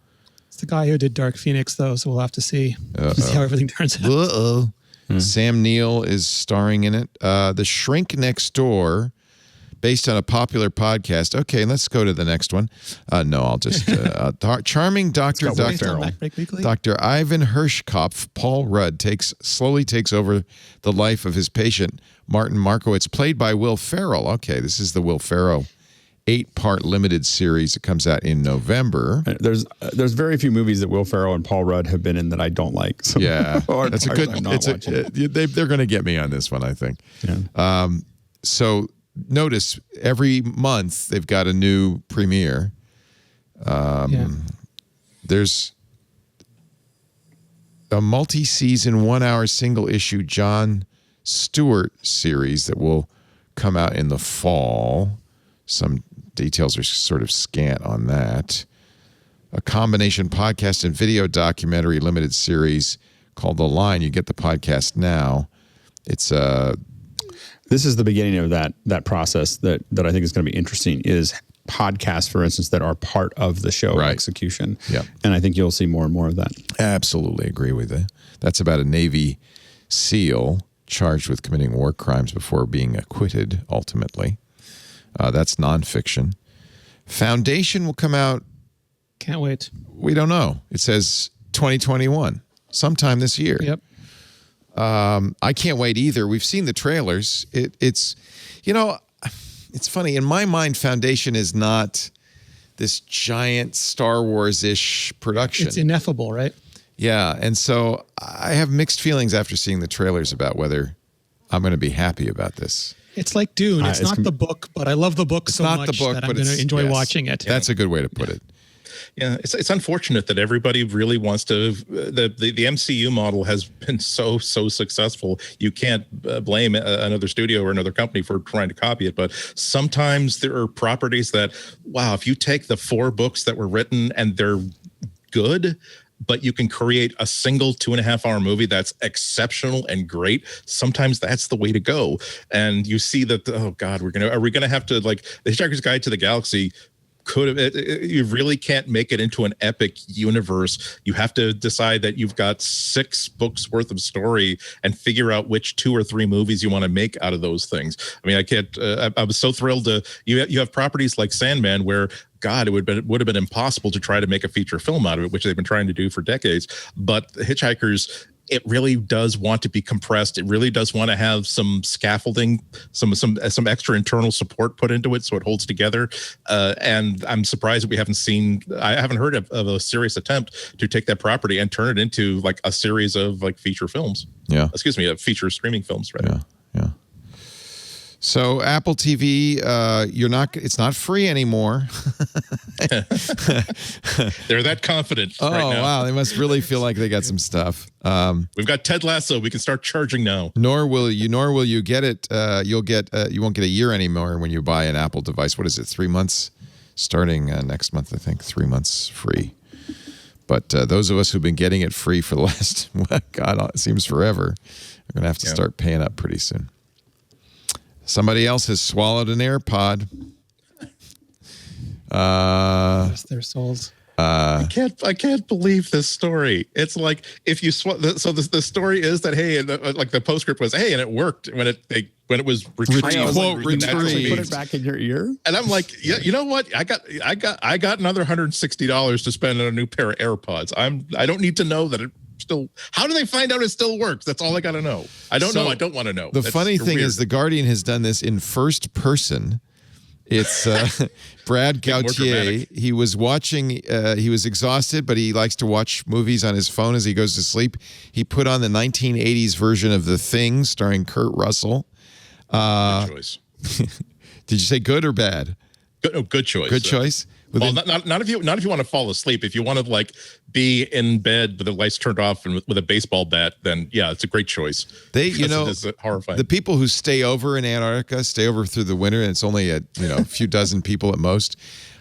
It's the guy who did Dark Phoenix, though, so we'll have to see how everything turns out. Sam Neill is starring in it. The Shrink Next Door, based on a popular podcast. Okay, let's go to the next one. No, I'll just charming Dr. Ivan Hirschkopf, Paul Rudd slowly takes over the life of his patient Martin Markowitz, played by Will Ferrell. Okay, this is the Will Ferrell 8-part limited series that comes out in November. There's very few movies that Will Ferrell and Paul Rudd have been in that I don't like. So yeah, that's a good. They're going to get me on this one, I think. Yeah. So notice every month they've got a new premiere. There's a multi-season 1-hour single-issue Jon Stewart series that will come out in the fall. Some details are sort of scant on that. A combination podcast and video documentary limited series called The Line. You get the podcast now. It's This is the beginning of that process that I think is going to be interesting. Is podcasts, for instance, that are part of the show execution. Yeah, and I think you'll see more and more of that. Absolutely agree with you. That's about a Navy SEAL charged with committing war crimes before being acquitted ultimately. That's nonfiction. Foundation will come out. Can't wait. We don't know. It says 2021, sometime this year. Yep. I can't wait either. We've seen the trailers. It's funny. In my mind, Foundation is not this giant Star Wars-ish production. It's ineffable, right? Yeah. And so I have mixed feelings after seeing the trailers about whether I'm going to be happy about this. It's like Dune. It's not the book, but I love the book so much that I'm going to enjoy watching it. That's a good way to put it. it's unfortunate that everybody really wants to. The MCU model has been so successful. You can't blame another studio or another company for trying to copy it. But sometimes there are properties that, wow, if you take the 4 books that were written and they're good, but you can create a single 2.5-hour movie that's exceptional and great. Sometimes that's the way to go. And you see that, oh God, are we gonna have to, like, The Hitchhiker's Guide to the Galaxy you really can't make it into an epic universe. You have to decide that you've got 6 books worth of story and figure out which 2 or 3 movies you want to make out of those things. I mean, I can't. I was so thrilled to you have properties like Sandman where, God, it would have been impossible to try to make a feature film out of it, which they've been trying to do for decades. But Hitchhikers, it really does want to be compressed. It really does want to have some scaffolding, some extra internal support put into it so it holds together. And I'm surprised that I haven't heard of a serious attempt to take that property and turn it into like a series of like feature films. Yeah. Excuse me, feature streaming films, right? Yeah. So Apple TV, it's not free anymore. They're that confident right now. Oh, wow. They must really feel like they got some stuff. We've got Ted Lasso. We can start charging now. Nor will you get it. You won't get a year anymore when you buy an Apple device. What is it? 3 months starting next month, I think. 3 months free. But those of us who've been getting it free for the last, God, it seems forever, are going to have to start paying up pretty soon. Somebody else has swallowed an AirPod. Bless their souls. I can't believe this story. It's like if you the story is that, hey, and like the postscript was, hey, and it worked when it was retrieved. Put it back in your ear. And I'm like, yeah, you know what? I got another $160 to spend on a new pair of AirPods. I don't need to know that it still. How do they find out it still works? That's all I got to know. I don't know. I don't want to know. The funny thing is, The Guardian has done this in first person. It's Brad Gautier. He was watching, he was exhausted, but he likes to watch movies on his phone as he goes to sleep. He put on the 1980s version of The Thing starring Kurt Russell. Good choice. Did you say good or bad? Good choice. Good choice. Well, not if you want to fall asleep. If you want to like be in bed with the lights turned off and with a baseball bat, then yeah, it's a great choice. It's horrifying. The people who stay over in Antarctica stay over through the winter, and it's only a few dozen people at most.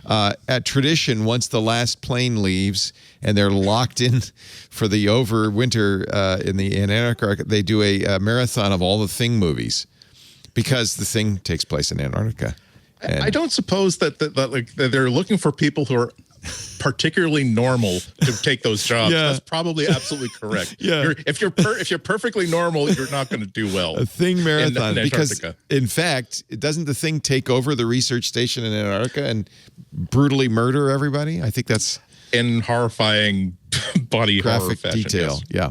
At tradition, once the last plane leaves and they're locked in for the overwinter in Antarctica, they do a marathon of all the Thing movies because the Thing takes place in Antarctica. And I don't suppose that they're looking for people who are particularly normal to take those jobs. Yeah. That's probably absolutely correct. Yeah. If you're perfectly normal, you're not going to do well. A Thing marathon in because, in fact, doesn't the Thing take over the research station in Antarctica and brutally murder everybody? I think that's in horrifying body graphic horror fashion, detail. yes. Yeah.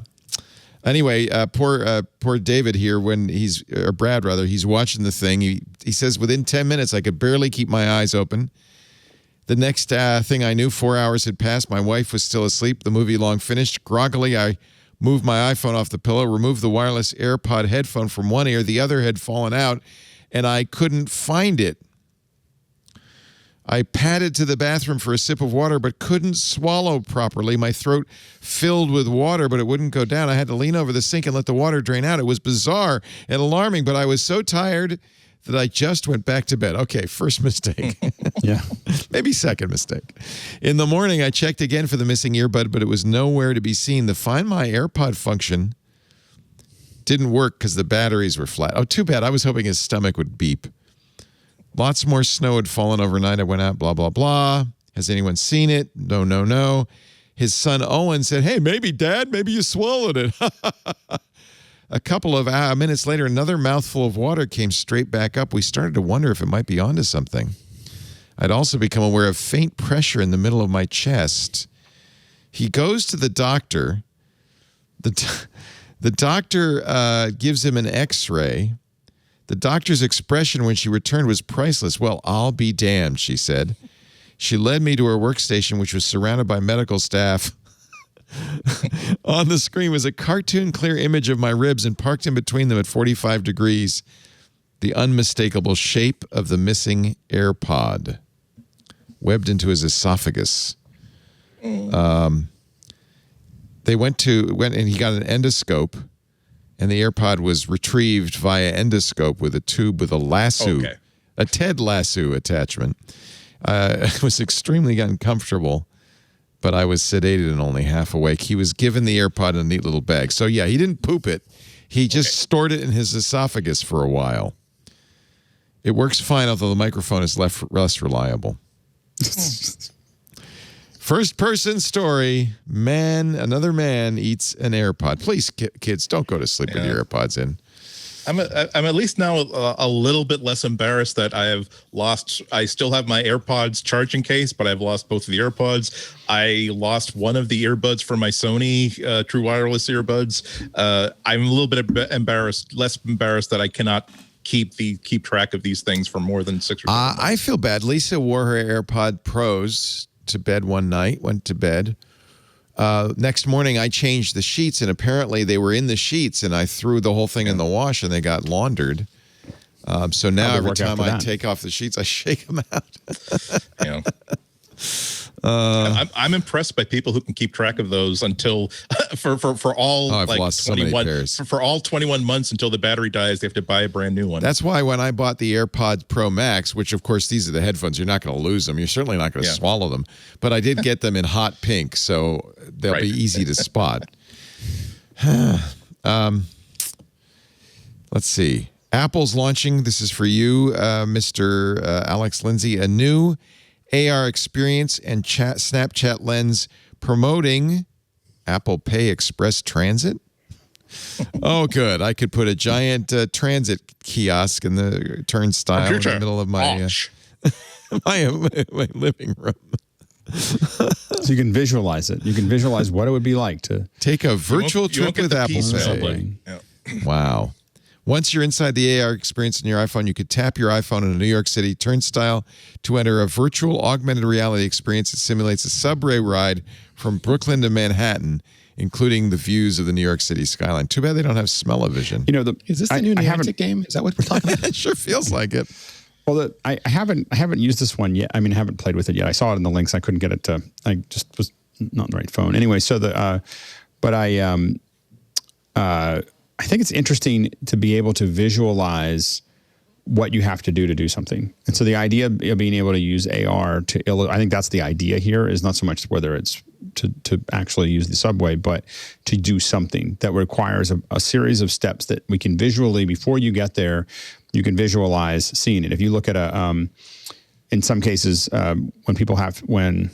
Anyway, poor David here, or Brad rather, he's watching the Thing. He says, within 10 minutes, I could barely keep my eyes open. The next thing I knew, 4 hours had passed. My wife was still asleep. The movie long finished. Groggily, I moved my iPhone off the pillow, removed the wireless AirPod headphone from one ear. The other had fallen out, and I couldn't find it. I padded to the bathroom for a sip of water, but couldn't swallow properly. My throat filled with water, but it wouldn't go down. I had to lean over the sink and let the water drain out. It was bizarre and alarming, but I was so tired that I just went back to bed. Okay, first mistake. Yeah. Maybe second mistake. In the morning, I checked again for the missing earbud, but it was nowhere to be seen. The Find My AirPod function didn't work because the batteries were flat. Oh, too bad. I was hoping his stomach would beep. Lots more snow had fallen overnight. I went out, blah, blah, blah. Has anyone seen it? No. His son, Owen, said, hey, maybe, Dad, maybe you swallowed it. A couple of minutes later, another mouthful of water came straight back up. We started to wonder if it might be onto something. I'd also become aware of faint pressure in the middle of my chest. He goes to the doctor. The doctor gives him an X-ray. The doctor's expression when she returned was priceless. Well, I'll be damned, she said. She led me to her workstation, which was surrounded by medical staff. On the screen was a cartoon clear image of my ribs, and parked in between them at 45 degrees, the unmistakable shape of the missing AirPod, webbed into his esophagus. They went and he got an endoscope, and the AirPod was retrieved via endoscope with a tube with a lasso, a Ted Lasso attachment. It was extremely uncomfortable, but I was sedated and only half awake. He was given the AirPod in a neat little bag. So, yeah, he didn't poop it. He just stored it in his esophagus for a while. It works fine, although the microphone is less reliable. First person story. Another man eats an AirPod. Please, kids, don't go to sleep with your AirPods in. I'm at least now a little bit less embarrassed that I still have my AirPods charging case, but I've lost both of the AirPods. I lost one of the earbuds for my Sony True Wireless earbuds. I'm a little bit less embarrassed that I cannot keep track of these things for more than 6 or 7 months. I feel bad. Lisa wore her AirPod Pros to bed one night, went to bed. Next morning, I changed the sheets, and apparently they were in the sheets, and I threw the whole thing in the wash, and they got laundered. So now every time I take off the sheets, I shake them out. I'm impressed by people who can keep track of those until for all I've lost 21 so many pairs. For all 21 months until the battery dies. They have to buy a brand new one. That's why when I bought the AirPods Pro Max, which of course these are the headphones, you're not going to lose them. You're certainly not going to swallow them. But I did get them in hot pink, so they'll be easy to spot. Let's see. Apple's launching. This is for you, Mr. Alex Lindsay. A new AR experience and Snapchat lens promoting Apple Pay Express Transit. Oh, good. I could put a giant transit kiosk in the turnstile in the middle of my my living room. So you can visualize it. You can visualize what it would be like to take a virtual trip with Apple Pay. Wow. Once you're inside the AR experience in your iPhone, you could tap your iPhone in a New York City turnstile to enter a virtual augmented reality experience that simulates a subway ride from Brooklyn to Manhattan, including the views of the New York City skyline. Too bad they don't have smell-o-vision. Is this the new Niantic game? Is that what we're talking about? It sure feels like it. Well, I haven't used this one yet. I mean, I haven't played with it yet. I saw it in the links. I couldn't get it to. I just was not on the right phone. Anyway, so I think it's interesting to be able to visualize what you have to do something. And so the idea of being able to use AR I think that's the idea here, is not so much whether it's to actually use the subway, but to do something that requires a series of steps that we can visually, before you get there, you can visualize seeing it. If you look at in some cases, when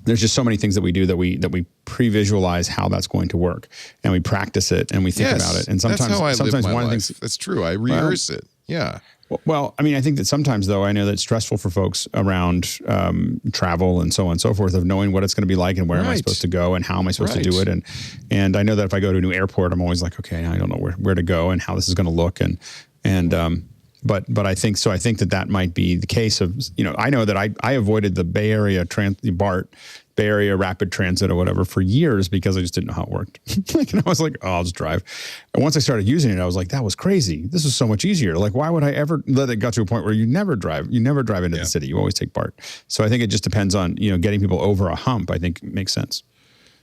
there's just so many things that we do that we pre-visualize how that's going to work, and we practice it and we think about it. And sometimes, that's how I sometimes live my one life. of the things that's true. I rehearse it. Yeah. Well, I mean, I think that sometimes, though, I know that's stressful for folks around travel and so on and so forth, of knowing what it's going to be like and where am I supposed to go and how am I supposed to do it. And I know that if I go to a new airport, I'm always like, okay, I don't know where to go and how this is going to look. But I think so. I think that might be the case of, I know that I avoided the Bay Area Bay Area Rapid Transit or whatever for years because I just didn't know how it worked. And I was like, oh, I'll just drive. And once I started using it, I was like, that was crazy. This is so much easier. Like, why would I ever let it go to a point where you never drive? You never drive into the city. You always take BART. So I think it just depends on, getting people over a hump. I think makes sense.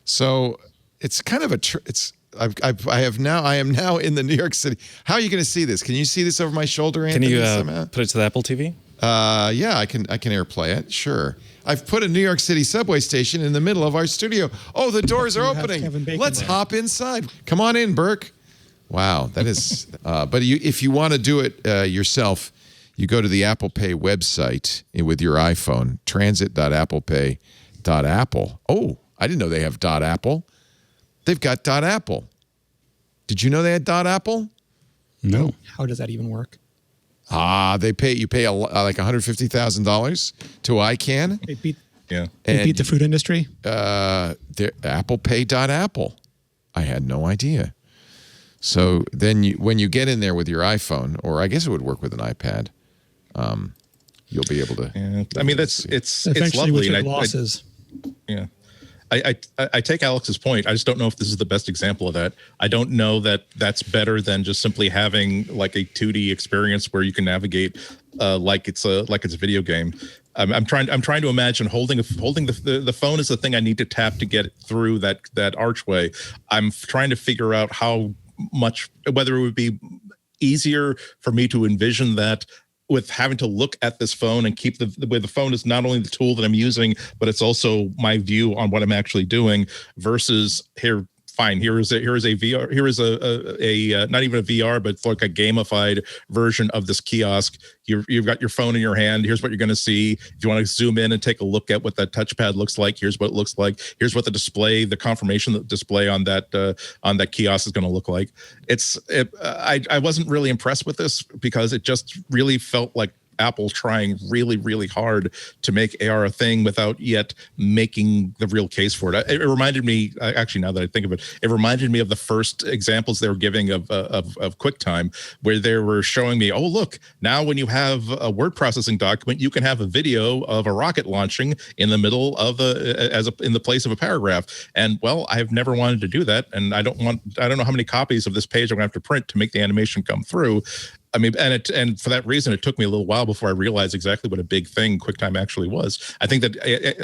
So it's kind of I am now in the New York City. How are you going to see this? Can you see this over my shoulder, Anthony? Can you put it to the Apple TV? Yeah, I can AirPlay it. Sure. I've put a New York City subway station in the middle of our studio. Oh, the doors are opening. Let's hop inside. Come on in, Burke. Wow, that is. But if you want to do it yourself, you go to the Apple Pay website with your iPhone, transit.applepay.apple. Oh, I didn't know they have .apple. They've got .apple. Did you know they had .apple? No. How does that even work? You pay like $150,000 to ICANN. They beat the food industry. Apple Pay.apple. I had no idea. So then when you get in there with your iPhone, or I guess it would work with an iPad, you'll be able to. Yeah. I mean, it's lovely. With your losses. I take Alex's point. I just don't know if this is the best example of that. I don't know that that's better than just simply having like a 2D experience where you can navigate like it's a video game. I'm trying to imagine holding the phone is the thing I need to tap to get through that archway. I'm trying to figure out whether it would be easier for me to envision that with having to look at this phone and keep the way the phone is not only the tool that I'm using, but it's also my view on what I'm actually doing versus here. Fine. Here is a VR. Here is a not even a VR, but it's like a gamified version of this kiosk. You've got your phone in your hand. Here's what you're going to see. If you want to zoom in and take a look at what that touchpad looks like, here's what it looks like. Here's what the confirmation display on that kiosk is going to look like. I wasn't really impressed with this because it just really felt like Apple trying really, really hard to make AR a thing without yet making the real case for it. It reminded me, actually, now that I think of it, it reminded me of the first examples they were giving of QuickTime, where they were showing me, oh, look, now when you have a word processing document, you can have a video of a rocket launching in the middle of in the place of a paragraph. And well, I've never wanted to do that, and I don't know how many copies of this page I'm going to have to print to make the animation come through. I mean, and for that reason, it took me a little while before I realized exactly what a big thing QuickTime actually was. I think that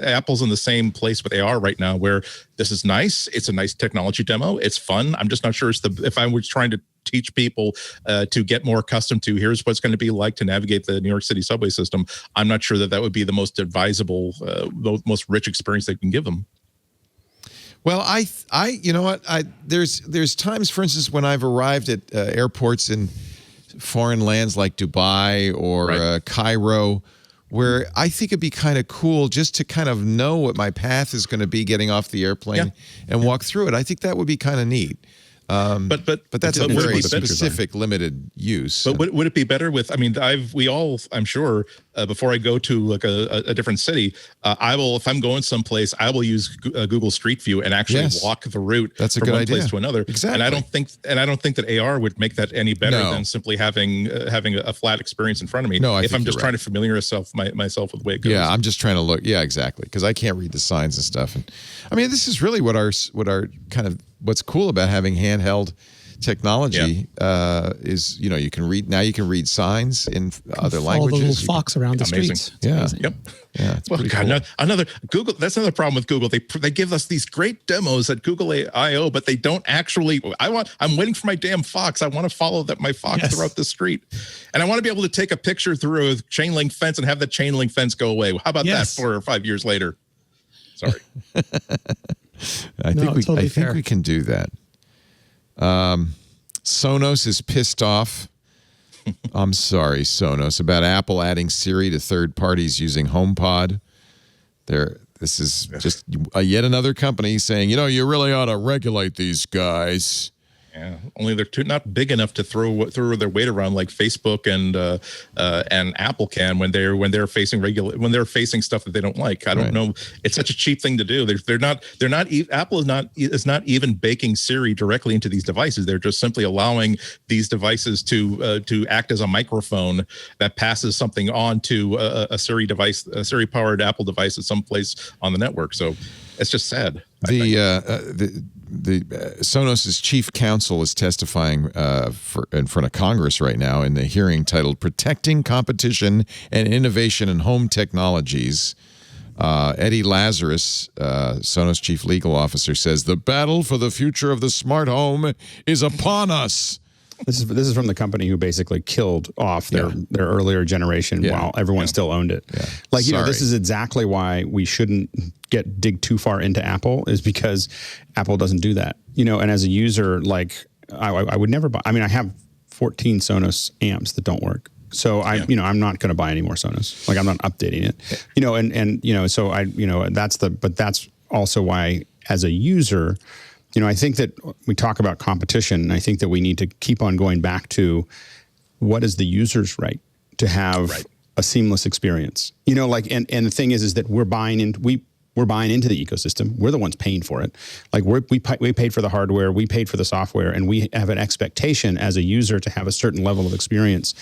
Apple's in the same place with AR right now, where this is nice. It's a nice technology demo. It's fun. I'm just not sure if I was trying to teach people to get more accustomed to here's what's going to be like to navigate the New York City subway system. I'm not sure that would be the most advisable, most rich experience they can give them. Well, you know what? There's times, for instance, when I've arrived at airports in foreign lands like Dubai or Cairo, where I think it'd be kind of cool just to kind of know what my path is going to be getting off the airplane and walk through it. I think that would be kind of neat. But that's a very specific, limited use. But would it be better with? I mean, I'm sure, before I go to like a different city, if I'm going someplace, I will use Google Street View and actually walk the route from one place to another. Exactly. And I don't think that AR would make that any better than simply having a flat experience in front of me. No, if I'm just trying to familiarize myself with the way it goes. Yeah, I'm just trying to look. Yeah, exactly, because I can't read the signs and stuff. And I mean, this is really what our kind of what's cool about having handheld technology is, you can read signs in other languages. Follow the little fox around the streets. Yeah. Yep. Yeah. It's pretty cool. Another Google. That's another problem with Google. They give us these great demos at Google I/O, but they don't actually. I'm waiting for my damn fox. I want to follow my fox throughout the street, and I want to be able to take a picture through a chain link fence and have the chain link fence go away. How about that 4 or 5 years later? Sorry. I think we can do that. Sonos is pissed off. I'm sorry, Sonos, about Apple adding Siri to third parties using HomePod. This is just yet another company saying, you really ought to regulate these guys. Yeah, only they're not big enough to throw their weight around like Facebook and Apple can when they're facing stuff that they don't like. I don't know. It's such a cheap thing to do. Apple is not even baking Siri directly into these devices. They're just simply allowing these devices to act as a microphone that passes something on to a Siri device, a Siri powered Apple device at some place on the network. So it's just sad. The Sonos's chief counsel is testifying in front of Congress right now in the hearing titled "Protecting Competition and Innovation in Home Technologies." Eddie Lazarus, Sonos chief legal officer, says the battle for the future of the smart home is upon us. This is from the company who basically killed off their earlier generation while everyone still owned it. Yeah. Like, this is exactly why we shouldn't dig too far into Apple, is because Apple doesn't do that. And as a user, like I would never buy. I mean, I have 14 Sonos amps that don't work. So I'm not going to buy any more Sonos. Like, I'm not updating it. So but that's also why, as a user, I think that we talk about competition, and I think that we need to keep on going back to what is the user's right to have a seamless experience. And the thing is that we're buying into the ecosystem. We're the ones paying for it. Like, we paid for the hardware, we paid for the software, and we have an expectation as a user to have a certain level of experience.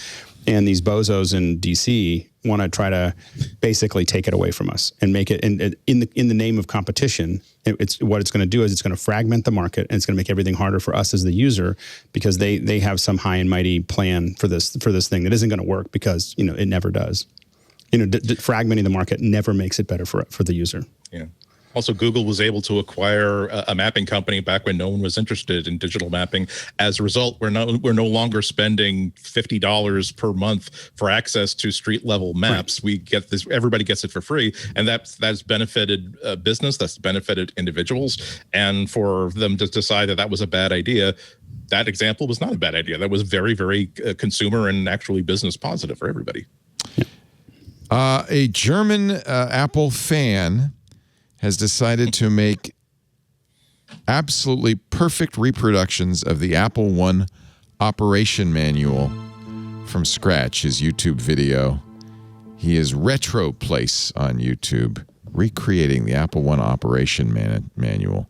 And these bozos in DC want to try to basically take it away from us and make it in the name of competition. It's going to do is it's going to fragment the market, and it's going to make everything harder for us as the user, because they have some high and mighty plan for this thing that isn't going to work, because it never does. fragmenting the market never makes it better for the user. Yeah. Also, Google was able to acquire a mapping company back when no one was interested in digital mapping. As a result, we're no longer spending $50 per month for access to street level maps. Right. We get this; everybody gets it for free, and that's benefited business. That's benefited individuals, and for them to decide that was a bad idea. That example was not a bad idea. That was very, very consumer and actually business positive for everybody. A German Apple fan has decided to make absolutely perfect reproductions of the Apple One operation manual from scratch. His YouTube video. He is RetroPlace on YouTube, recreating the Apple One operation manual.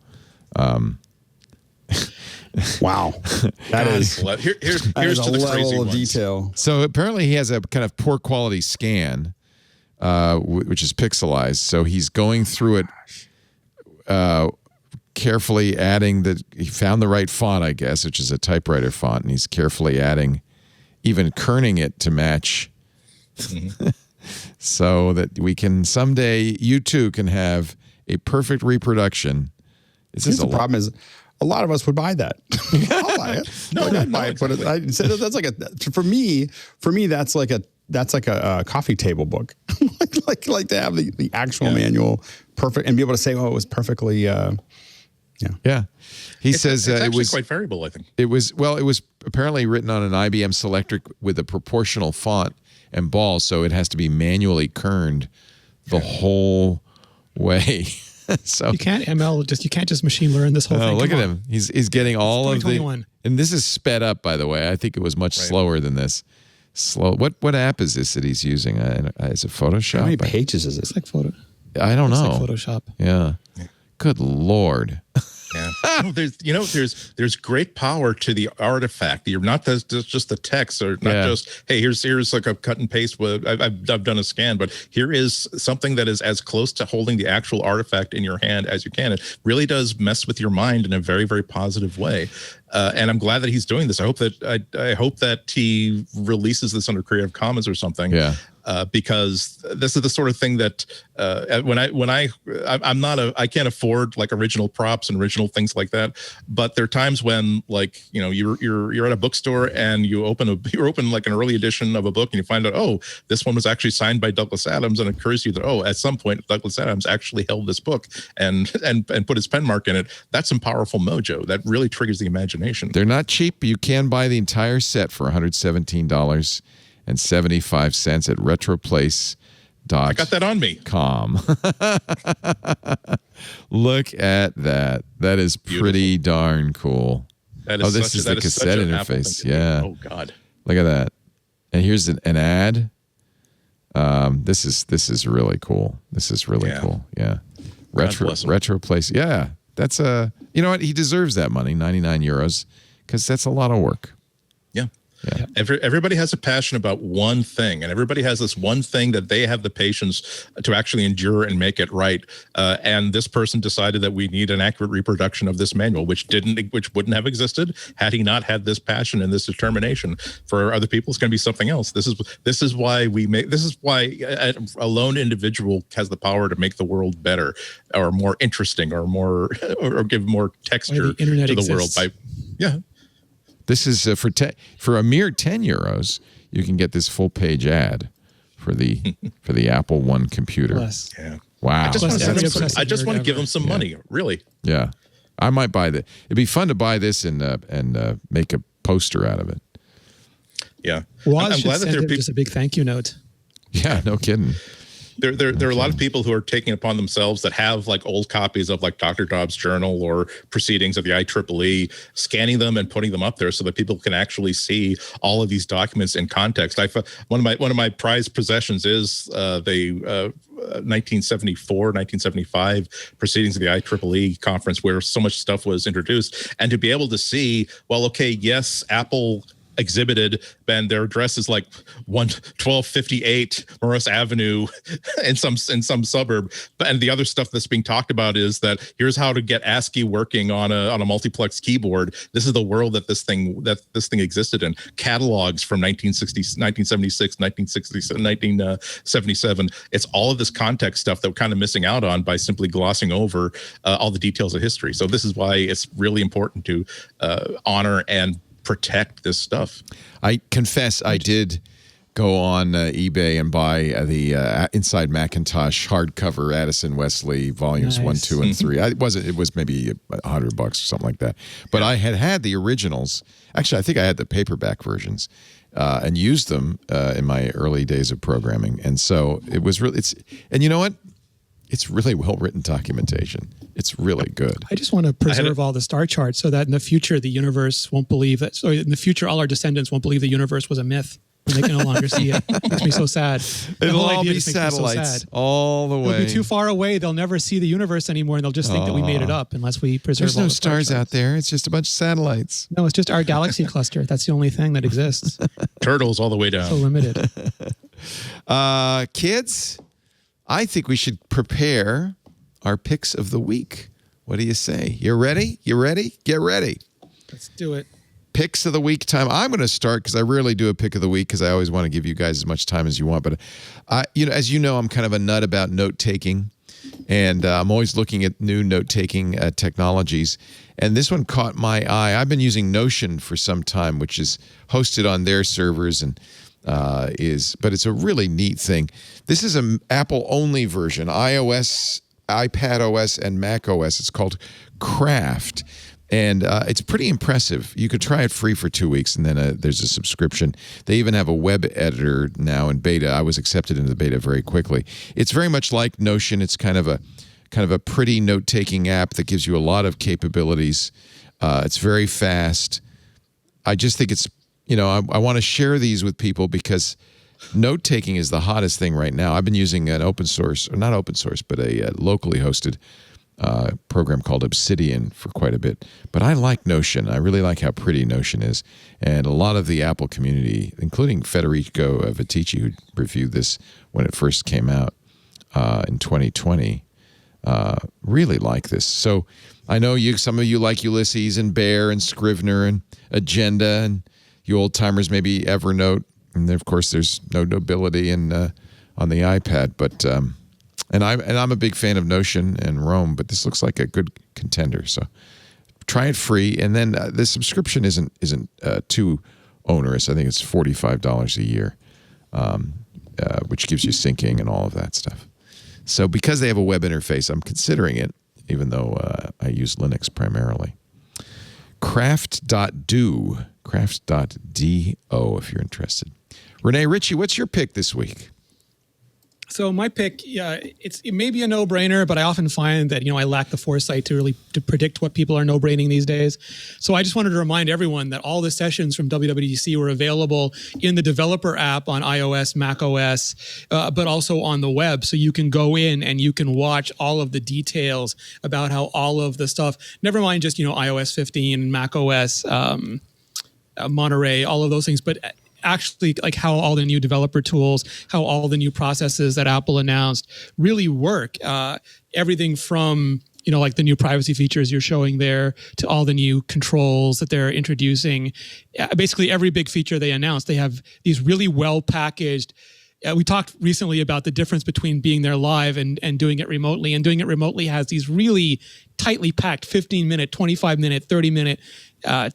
Wow, here's to a the level crazy of ones. detail. So apparently he has a kind of poor quality scan, which is pixelized. So he's going through it, carefully adding he found the right font, I guess, which is a typewriter font, and he's carefully adding, even kerning it to match, so that we can someday, you too can have a perfect reproduction. The problem is, a lot of us would buy that. I'll buy it. I'd buy it. But that's like for me, that's like a coffee table book. like to have the actual manual perfect and be able to say, oh, it was perfectly. Yeah. He says it's it was quite variable, I think. It was apparently written on an IBM Selectric with a proportional font and ball, so it has to be manually kerned the whole way. So you can't you can't just machine learn this whole thing. Look at him. He's getting all of the, and this is sped up, by the way. I think it was much slower than this. What app is this that he's using? Is it Photoshop? How many pages is it? It's like photo. I don't know. It's like Photoshop. Yeah. Good Lord. Yeah. There's great power to the artifact. You're not just the text, or not just, hey, here's like a cut and paste. I've done a scan, but here is something that is as close to holding the actual artifact in your hand as you can. It really does mess with your mind in a very, very positive way. And I'm glad that he's doing this. I hope that he releases this under Creative Commons or something. Yeah. Because this is the sort of thing that I can't afford like original props and original things like that. But there are times when, like, you're at a bookstore and you open like an early edition of a book and you find out, oh, this one was actually signed by Douglas Adams, and it occurs to you that, oh, at some point Douglas Adams actually held this book and put his pen mark in it. That's some powerful mojo that really triggers the imagination. They're not cheap. You can buy the entire set for $117.75 at retroplace.com. I got that on me. Look at that. That is pretty darn cool. This is the cassette interface. Yeah. Oh God. Look at that. And here's an ad. This is really cool. This is really cool. Yeah. Retroplace. Yeah. That's you know what? He deserves that money, 99 euros, because that's a lot of work. Yeah. Yeah. Everybody has a passion about one thing, and everybody has this one thing that they have the patience to actually endure and make it right. And this person decided that we need an accurate reproduction of this manual, which wouldn't have existed had he not had this passion and this determination. For other people, it's going to be something else. This is why a lone individual has the power to make the world better, or more interesting, or more, or give more texture to the world. This is for a mere 10 euros, you can get this full page ad for the Apple One computer. Yeah. Wow. I just want to give them some money, really. Yeah. I might buy that. It'd be fun to buy this and make a poster out of it. Yeah. I'm glad that there are just a big thank you note. Yeah, no kidding. There are a lot of people who are taking upon themselves that have like old copies of like Dr. Dobbs' journal or proceedings of the IEEE, scanning them and putting them up there so that people can actually see all of these documents in context. One of my prized possessions is the 1975 proceedings of the IEEE conference, where so much stuff was introduced, and to be able to see, well, okay, yes, Apple exhibited, and their address is like 1258 Morris Avenue in some suburb. And the other stuff that's being talked about is that here's how to get ASCII working on a multiplex keyboard. This is the world that this thing existed in. Catalogs from 1976, 1977. It's all of this context stuff that we're kind of missing out on by simply glossing over all the details of history. So this is why it's really important to honor and protect this stuff. I confess I did go on eBay and buy the Inside Macintosh hardcover Addison Wesley volumes 1, 2, and 3. It was maybe $100 or something like that. But I had the originals. Actually, I think I had the paperback versions and used them in my early days of programming. And so it was really, and you know what? It's really well-written documentation. It's really good. I just want to preserve all the star charts so that in the future, the universe won't believe that. So in the future, all our descendants won't believe the universe was a myth. And they can no longer see it. It makes me so sad. It'll all be satellites all the way. They'll be too far away. They'll never see the universe anymore, and they'll just think that we made it up unless we preserve There's no stars out there. It's just a bunch of satellites. No, it's just our galaxy cluster. That's the only thing that exists. Turtles all the way down. So limited. Kids, I think we should prepare our picks of the week. What do you say? You ready? You ready? Get ready. Let's do it. Picks of the week time. I'm going to start because I rarely do a pick of the week because I always want to give you guys as much time as you want. But as you know, I'm kind of a nut about note taking, and I'm always looking at new note taking technologies. And this one caught my eye. I've been using Notion for some time, which is hosted on their servers but it's a really neat thing. This is an Apple only version, iOS, iPadOS, and macOS. It's called Craft. And it's pretty impressive. You could try it free for 2 weeks, and then there's a subscription. They even have a web editor now in beta. I was accepted into the beta very quickly. It's very much like Notion. It's kind of a pretty note-taking app that gives you a lot of capabilities. It's very fast. I just think it's, I want to share these with people because note-taking is the hottest thing right now. I've been using an open source, or not open source, but a locally hosted program called Obsidian for quite a bit. But I like Notion. I really like how pretty Notion is. And a lot of the Apple community, including Federico Vitici, who reviewed this when it first came out in 2020, really like this. So I know some of you like Ulysses and Bear and Scrivener and Agenda, and you old timers maybe Evernote. And then, of course, there's Notability on the iPad. But And I'm a big fan of Notion and Rome, but this looks like a good contender. So try it free, and then the subscription isn't too onerous. I think it's $45 a year, which gives you syncing and all of that stuff. So because they have a web interface, I'm considering it, even though I use Linux primarily. Craft.do, craft.do if you're interested. Rene Ritchie, what's your pick this week? So my pick, it may be a no-brainer, but I often find that I lack the foresight to predict what people are no-braining these days. So I just wanted to remind everyone that all the sessions from WWDC were available in the developer app on iOS, macOS, but also on the web. So you can go in and you can watch all of the details about how all of the stuff, never mind just iOS 15, macOS, Monterey, all of those things, but actually like how all the new developer tools, how all the new processes that Apple announced really work. Everything from, like the new privacy features you're showing there to all the new controls that they're introducing. Basically every big feature they announced, they have these really well packaged. We talked recently about the difference between being there live and doing it remotely. And doing it remotely has these really tightly packed 15-minute, 25-minute, 30-minute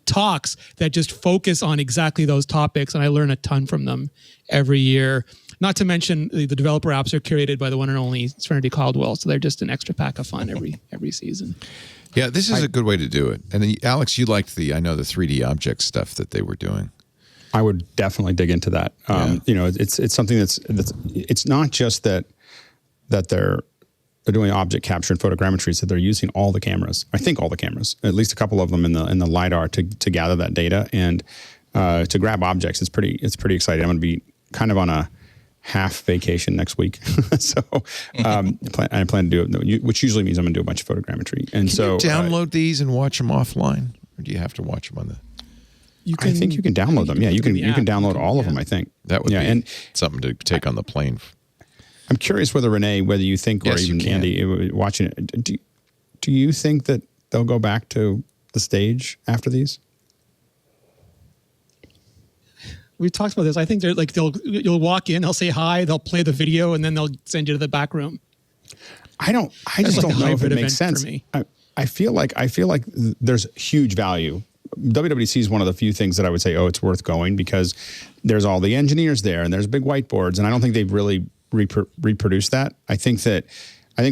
talks that just focus on exactly those topics. And I learn a ton from them every year. Not to mention the developer apps are curated by the one and only Serenity Caldwell. So they're just an extra pack of fun every season. Yeah, this is a good way to do it. And then, Alex, you liked the 3D object stuff that they were doing. I would definitely dig into that. It's something that's it's not just that they're doing object capture and photogrammetry, so they're using all the cameras. I think all the cameras, at least a couple of them in the LiDAR to gather that data and to grab objects. It's pretty exciting. I'm going to be kind of on a half vacation next week, so I plan to do it, which usually means I'm going to do a bunch of photogrammetry. And Can you download these and watch them offline, or do you have to watch them on the? I think you can download them. Yeah, you can download all of them, I think. That would be something to take on the plane. I'm curious whether you think, or even Andy watching it, do you think that they'll go back to the stage after these? We've talked about this. I think you'll walk in, they'll say hi, they'll play the video, and then they'll send you to the back room. I just don't know if it makes sense. I feel like there's huge value. WWDC is one of the few things that I would say, it's worth going, because there's all the engineers there and there's big whiteboards, and I don't think they've really reproduced that. I think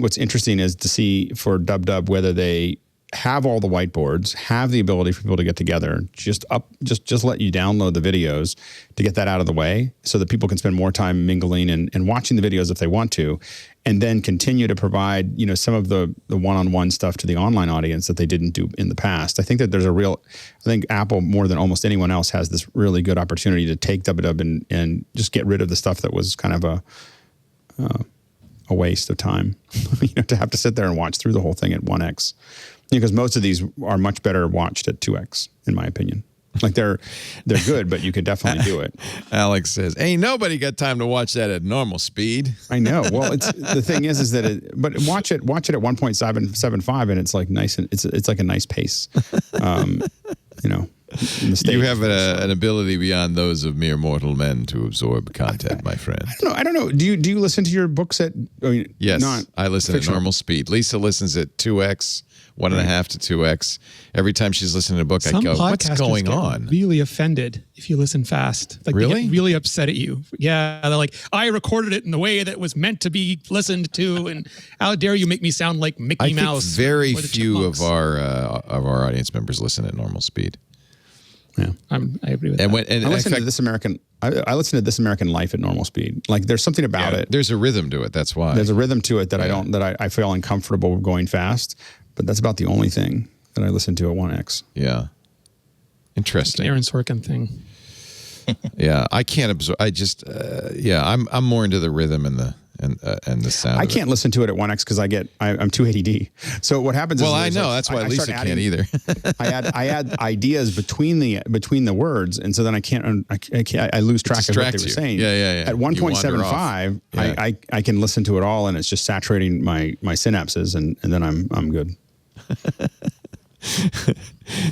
what's interesting is to see for DubDub whether they have all the whiteboards, have the ability for people to get together, just let you download the videos to get that out of the way so that people can spend more time mingling and watching the videos if they want to, and then continue to provide, some of the one-on-one stuff to the online audience that they didn't do in the past. I think that I think Apple, more than almost anyone else, has this really good opportunity to take WW and just get rid of the stuff that was kind of a waste of time, to have to sit there and watch through the whole thing at 1x. Because most of these are much better watched at 2x, in my opinion. Like they're good, but you could definitely do it. Alex says, "Ain't nobody got time to watch that at normal speed." I know. Well, the thing is that but watch it at 1.775, and it's like nice, and it's like a nice pace. You have an ability beyond those of mere mortal men to absorb content, my friend. I don't know. Do you listen to your books at? Yes, I listen at normal speed. Lisa listens at 2x. 1.5 to 2x. Every time she's listening to a book, I go, "What's going on?" Really offended if you listen fast. Like really? They get really upset at you. Yeah, they're like, "I recorded it in the way that was meant to be listened to, and how dare you make me sound like Mickey Mouse?" I think very few of our audience members listen at normal speed. Yeah, I agree with that. I listen to This American. I listen to This American Life at normal speed. Like there's something about it. There's a rhythm to it. That's why there's a rhythm to it that I feel uncomfortable going fast. But that's about the only thing that I listen to at 1x. Yeah. Interesting. Aaron Sorkin thing. Yeah, I can't absorb. I just, I'm more into the rhythm and the sound. I can't listen to it at 1x because I'm too ADD. So what happens? Well, I know that's why Lisa can't either. I add ideas between the words, and so then I lose track of what they were saying. Yeah. At 1.75, I can listen to it all, and it's just saturating my synapses, and then I'm good.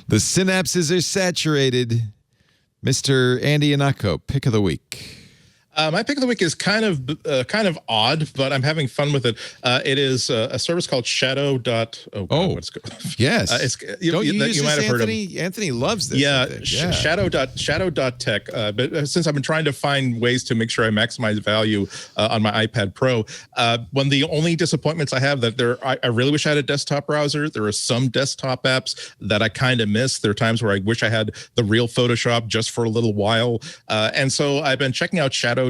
The synapses are saturated. Mr. Andy Anako, pick of the week. My pick of the week is kind of odd, but I'm having fun with it. It is a service called Shadow. Yes. You might have heard of. Anthony loves this. Yeah, Shadow.tech. But since I've been trying to find ways to make sure I maximize value on my iPad Pro, one of the only disappointments I have I really wish I had a desktop browser. There are some desktop apps that I kind of miss. There are times where I wish I had the real Photoshop just for a little while, and so I've been checking out Shadow.tech.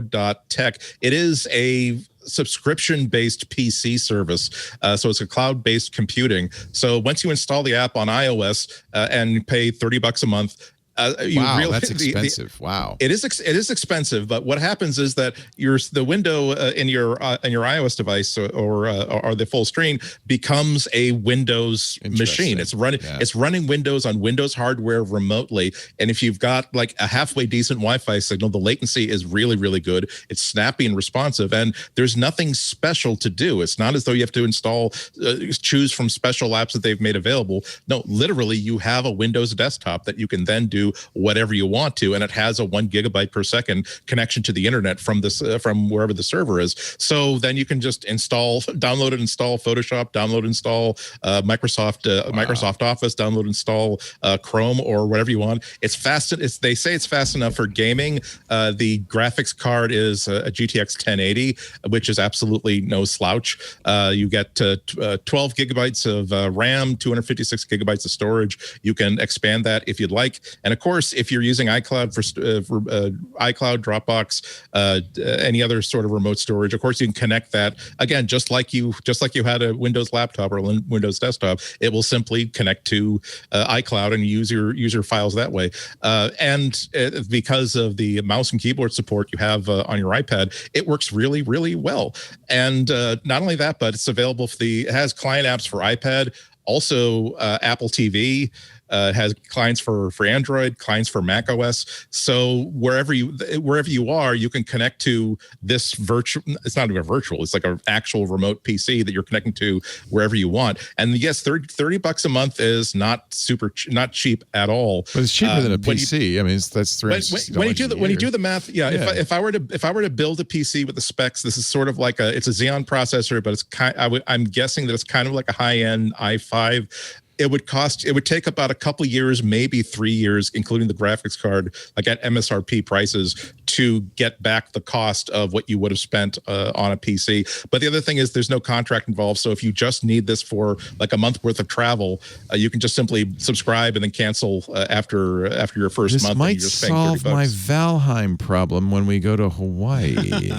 It is a subscription-based PC service, so it's a cloud-based computing. So once you install the app on iOS and pay $30 a month, wow, that's expensive. Wow, it is expensive. But what happens is that the window in your iOS device or the full screen becomes a Windows machine. It's running Windows on Windows hardware remotely. And if you've got like a halfway decent Wi-Fi signal, the latency is really, really good. It's snappy and responsive, and there's nothing special to do. It's not as though you have to choose from special apps that they've made available. No, literally, you have a Windows desktop that you can then do whatever you want to, and it has a 1 gigabyte per second connection to the internet from wherever the server is. So then you can just download and install Photoshop, download, install Microsoft Office, download, install Chrome or whatever you want. It's fast. They say it's fast enough for gaming. The graphics card is a GTX 1080, which is absolutely no slouch. You get 12 gigabytes of RAM, 256 gigabytes of storage. You can expand that if you'd like. And of course, if you're using iCloud for iCloud, Dropbox, any other sort of remote storage, of course you can connect that again, just like you had a Windows laptop or a Windows desktop. It will simply connect to iCloud and use your files that way. And because of the mouse and keyboard support you have on your iPad, it works really, really well. And not only that, but it's available it has client apps for iPad. Also, Apple TV, has clients for Android, clients for Mac OS. So wherever you are, you can connect to this virtual. It's not even virtual. It's like an actual remote PC that you're connecting to wherever you want. And yes, $30 a month is not cheap at all. But it's cheaper than a PC. That's $360. When you do the math, if I were to build a PC with the specs, this is sort of like it's a Xeon processor, but it's I'm guessing that it's kind of like a high-end i5. It would take about a couple years, maybe 3 years, including the graphics card, like at MSRP prices, to get back the cost of what you would have spent on a PC. But the other thing is there's no contract involved. So if you just need this for like a month worth of travel, you can just simply subscribe and then cancel after your first month. This might solve my Valheim problem when we go to Hawaii.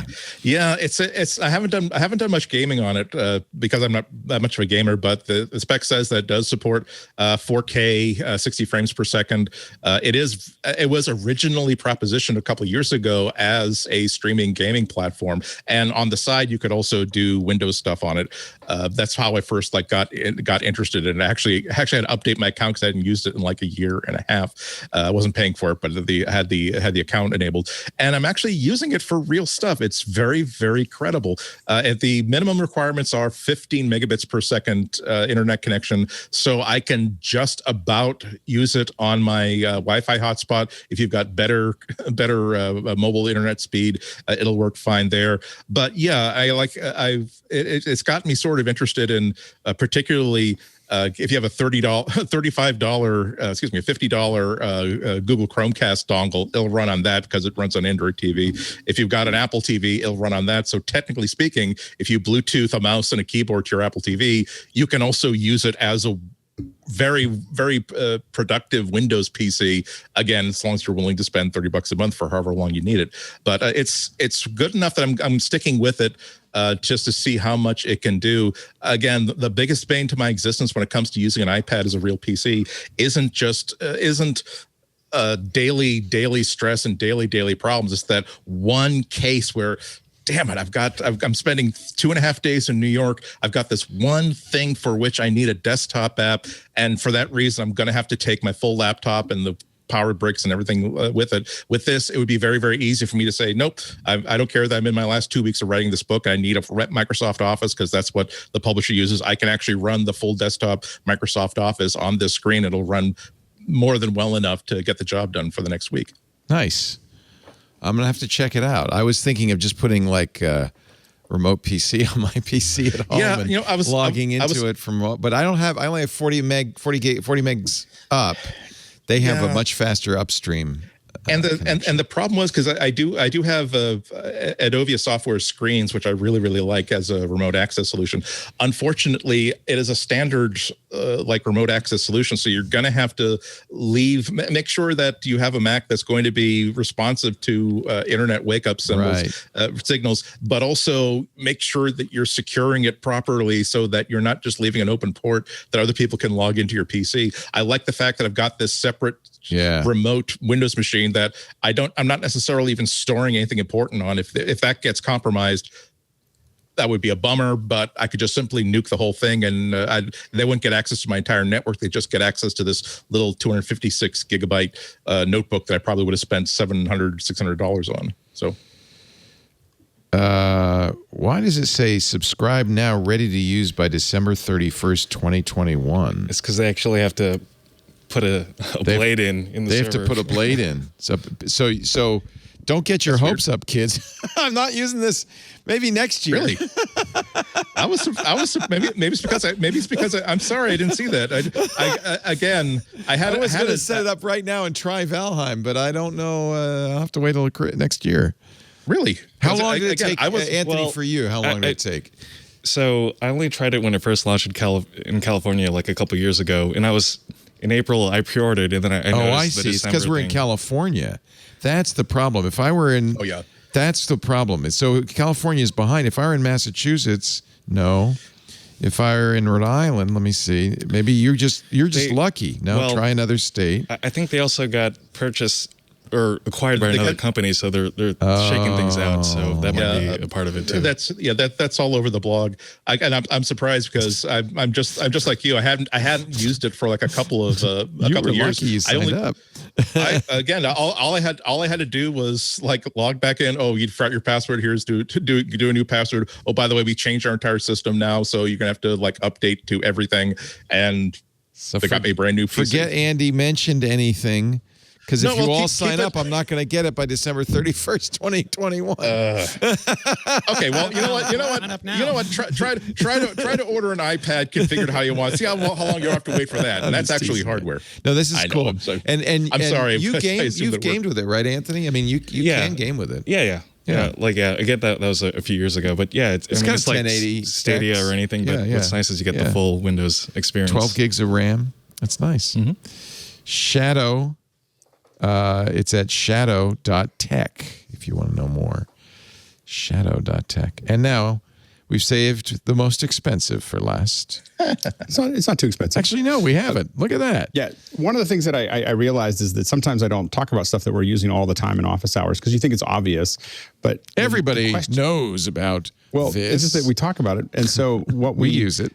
Yeah, I haven't done much gaming on it because I'm not that much of a gamer, but the spec says that it does support 4K 60 frames per second. It was originally propositioned a couple of years ago as a streaming gaming platform, and on the side you could also do Windows stuff on it. That's how I first got interested in it. I actually had to update my account because I hadn't used it in like a year and a half. I wasn't paying for it, but had the account enabled, and I'm actually using it for real stuff. It's very, very credible. The minimum requirements are 15 megabits per second internet connection, so I can just about use it on my Wi-Fi hotspot. If you've got better mobile internet speed, it'll work fine there. But yeah, it's got me sort of interested in particularly if you have a $50 Google Chromecast dongle, it'll run on that because it runs on Android TV. If you've got an Apple TV, it'll run on that. So technically speaking, if you Bluetooth a mouse and a keyboard to your Apple TV, you can also use it as a very, very productive Windows PC, again, as long as you're willing to spend $30 a month for however long you need it. But it's good enough that I'm sticking with it just to see how much it can do. Again, the biggest bane to my existence when it comes to using an iPad as a real PC isn't daily stress and daily problems. It's that one case where, damn it, I'm spending 2.5 days in New York. I've got this one thing for which I need a desktop app. And for that reason, I'm going to have to take my full laptop and the power bricks and everything with it. With this, it would be very, very easy for me to say, nope, I don't care that I'm in my last 2 weeks of writing this book. I need a Microsoft Office because that's what the publisher uses. I can actually run the full desktop Microsoft Office on this screen. It'll run more than well enough to get the job done for the next week. Nice. I'm going to have to check it out. I was thinking of just putting like a remote PC on my PC at home I was logging into it from, but I only have 40 megs up. They have a much faster upstream. And the problem was because I do have Adovia software screens, which I really, really like as a remote access solution. Unfortunately, it is a standard remote access solution, so you're going to have to make sure that you have a Mac that's going to be responsive to internet wake-up signals, but also make sure that you're securing it properly so that you're not just leaving an open port that other people can log into your PC. I like the fact that I've got this separate remote Windows machine that I'm not necessarily even storing anything important on. If that gets compromised, that would be a bummer, but I could just simply nuke the whole thing and they wouldn't get access to my entire network. They just get access to this little 256 gigabyte notebook that I probably would have spent $600 on. So why does it say subscribe now, ready to use by December 31st, 2021? It's because they actually have to put a blade in the server. They have to put a blade in. So don't get your hopes up, kids. I'm not using this. Maybe next year. Really? I was maybe it's because I'm sorry I didn't see that. I was going to set it up right now and try Valheim, but I don't know. I'll have to wait till next year. Really? How long did it take, Anthony? For you, how long did it take? So I only tried it when it first launched in California, like a couple years ago, and in April, I pre-ordered, and then I noticed I see. It's because we're in California. That's the problem. If I were in... That's the problem. So California is behind. If I were in Massachusetts, no. If I were in Rhode Island, let me see. Maybe you're just lucky. No, try another state. I think they also got purchased or acquired by another company, so they're shaking things out. So that might be a part of it too. That's all over the blog. I'm surprised because I'm just like you. I hadn't used it for like a couple of years. You signed up. All I had to do was like log back in. Oh, you forgot your password. Here's do a new password. Oh, by the way, we changed our entire system now, so you're gonna have to like update to everything. And so they got me a brand new PC. Forget Andy mentioned anything. Because if you all sign up, I'm not going to get it by December 31st, 2021. Okay, well, you know what? Try to order an iPad configured how you want. See how long you have to wait for that. And that's actually hardware. No, this is cool. I'm sorry. And I'm sorry. You've gamed with it, right, Anthony? I mean, you can game with it. Yeah. I get that. That was a few years ago, but yeah, it's kind of like 1080 Stadia or anything. But what's nice is you get the full Windows experience. 12 gigs of RAM. That's nice. Mm-hmm. Shadow. It's at shadow.tech if you want to know more. Shadow.tech. And now we've saved the most expensive for last. It's not too expensive. Actually, no, we haven't. Look at that. Yeah. One of the things that I realized is that sometimes I don't talk about stuff that we're using all the time in office hours because you think it's obvious, but everybody knows about this. It's just that we talk about it. And so what we use it.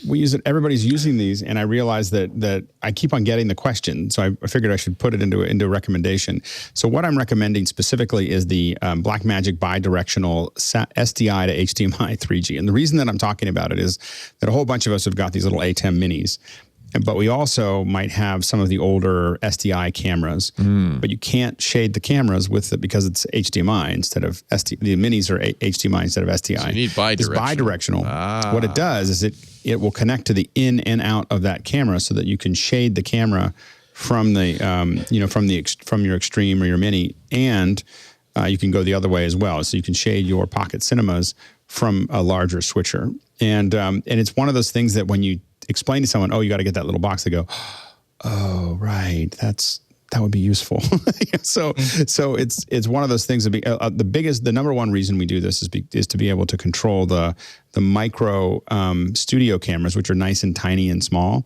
We use it. Everybody's using these, and I realized that I keep on getting the question, so I figured I should put it into a recommendation. So what I'm recommending specifically is the Blackmagic bidirectional SDI to HDMI 3G. And the reason that I'm talking about it is that a whole bunch of us have got these little ATEM minis, but we also might have some of the older SDI cameras, but you can't shade the cameras with it because it's HDMI instead of the minis are HDMI instead of SDI. So you need bidirectional. It's bidirectional. What it does is it will connect to the in and out of that camera so that you can shade the camera from the from your Extreme or your Mini, and you can go the other way as well. So you can shade your Pocket Cinemas from a larger switcher, and it's one of those things that when you explain to someone, oh, you got to get that little box, they go, oh, right, that would be useful. So it's one of those things that the number one reason we do this is to be able to control the micro studio cameras, which are nice and tiny and small,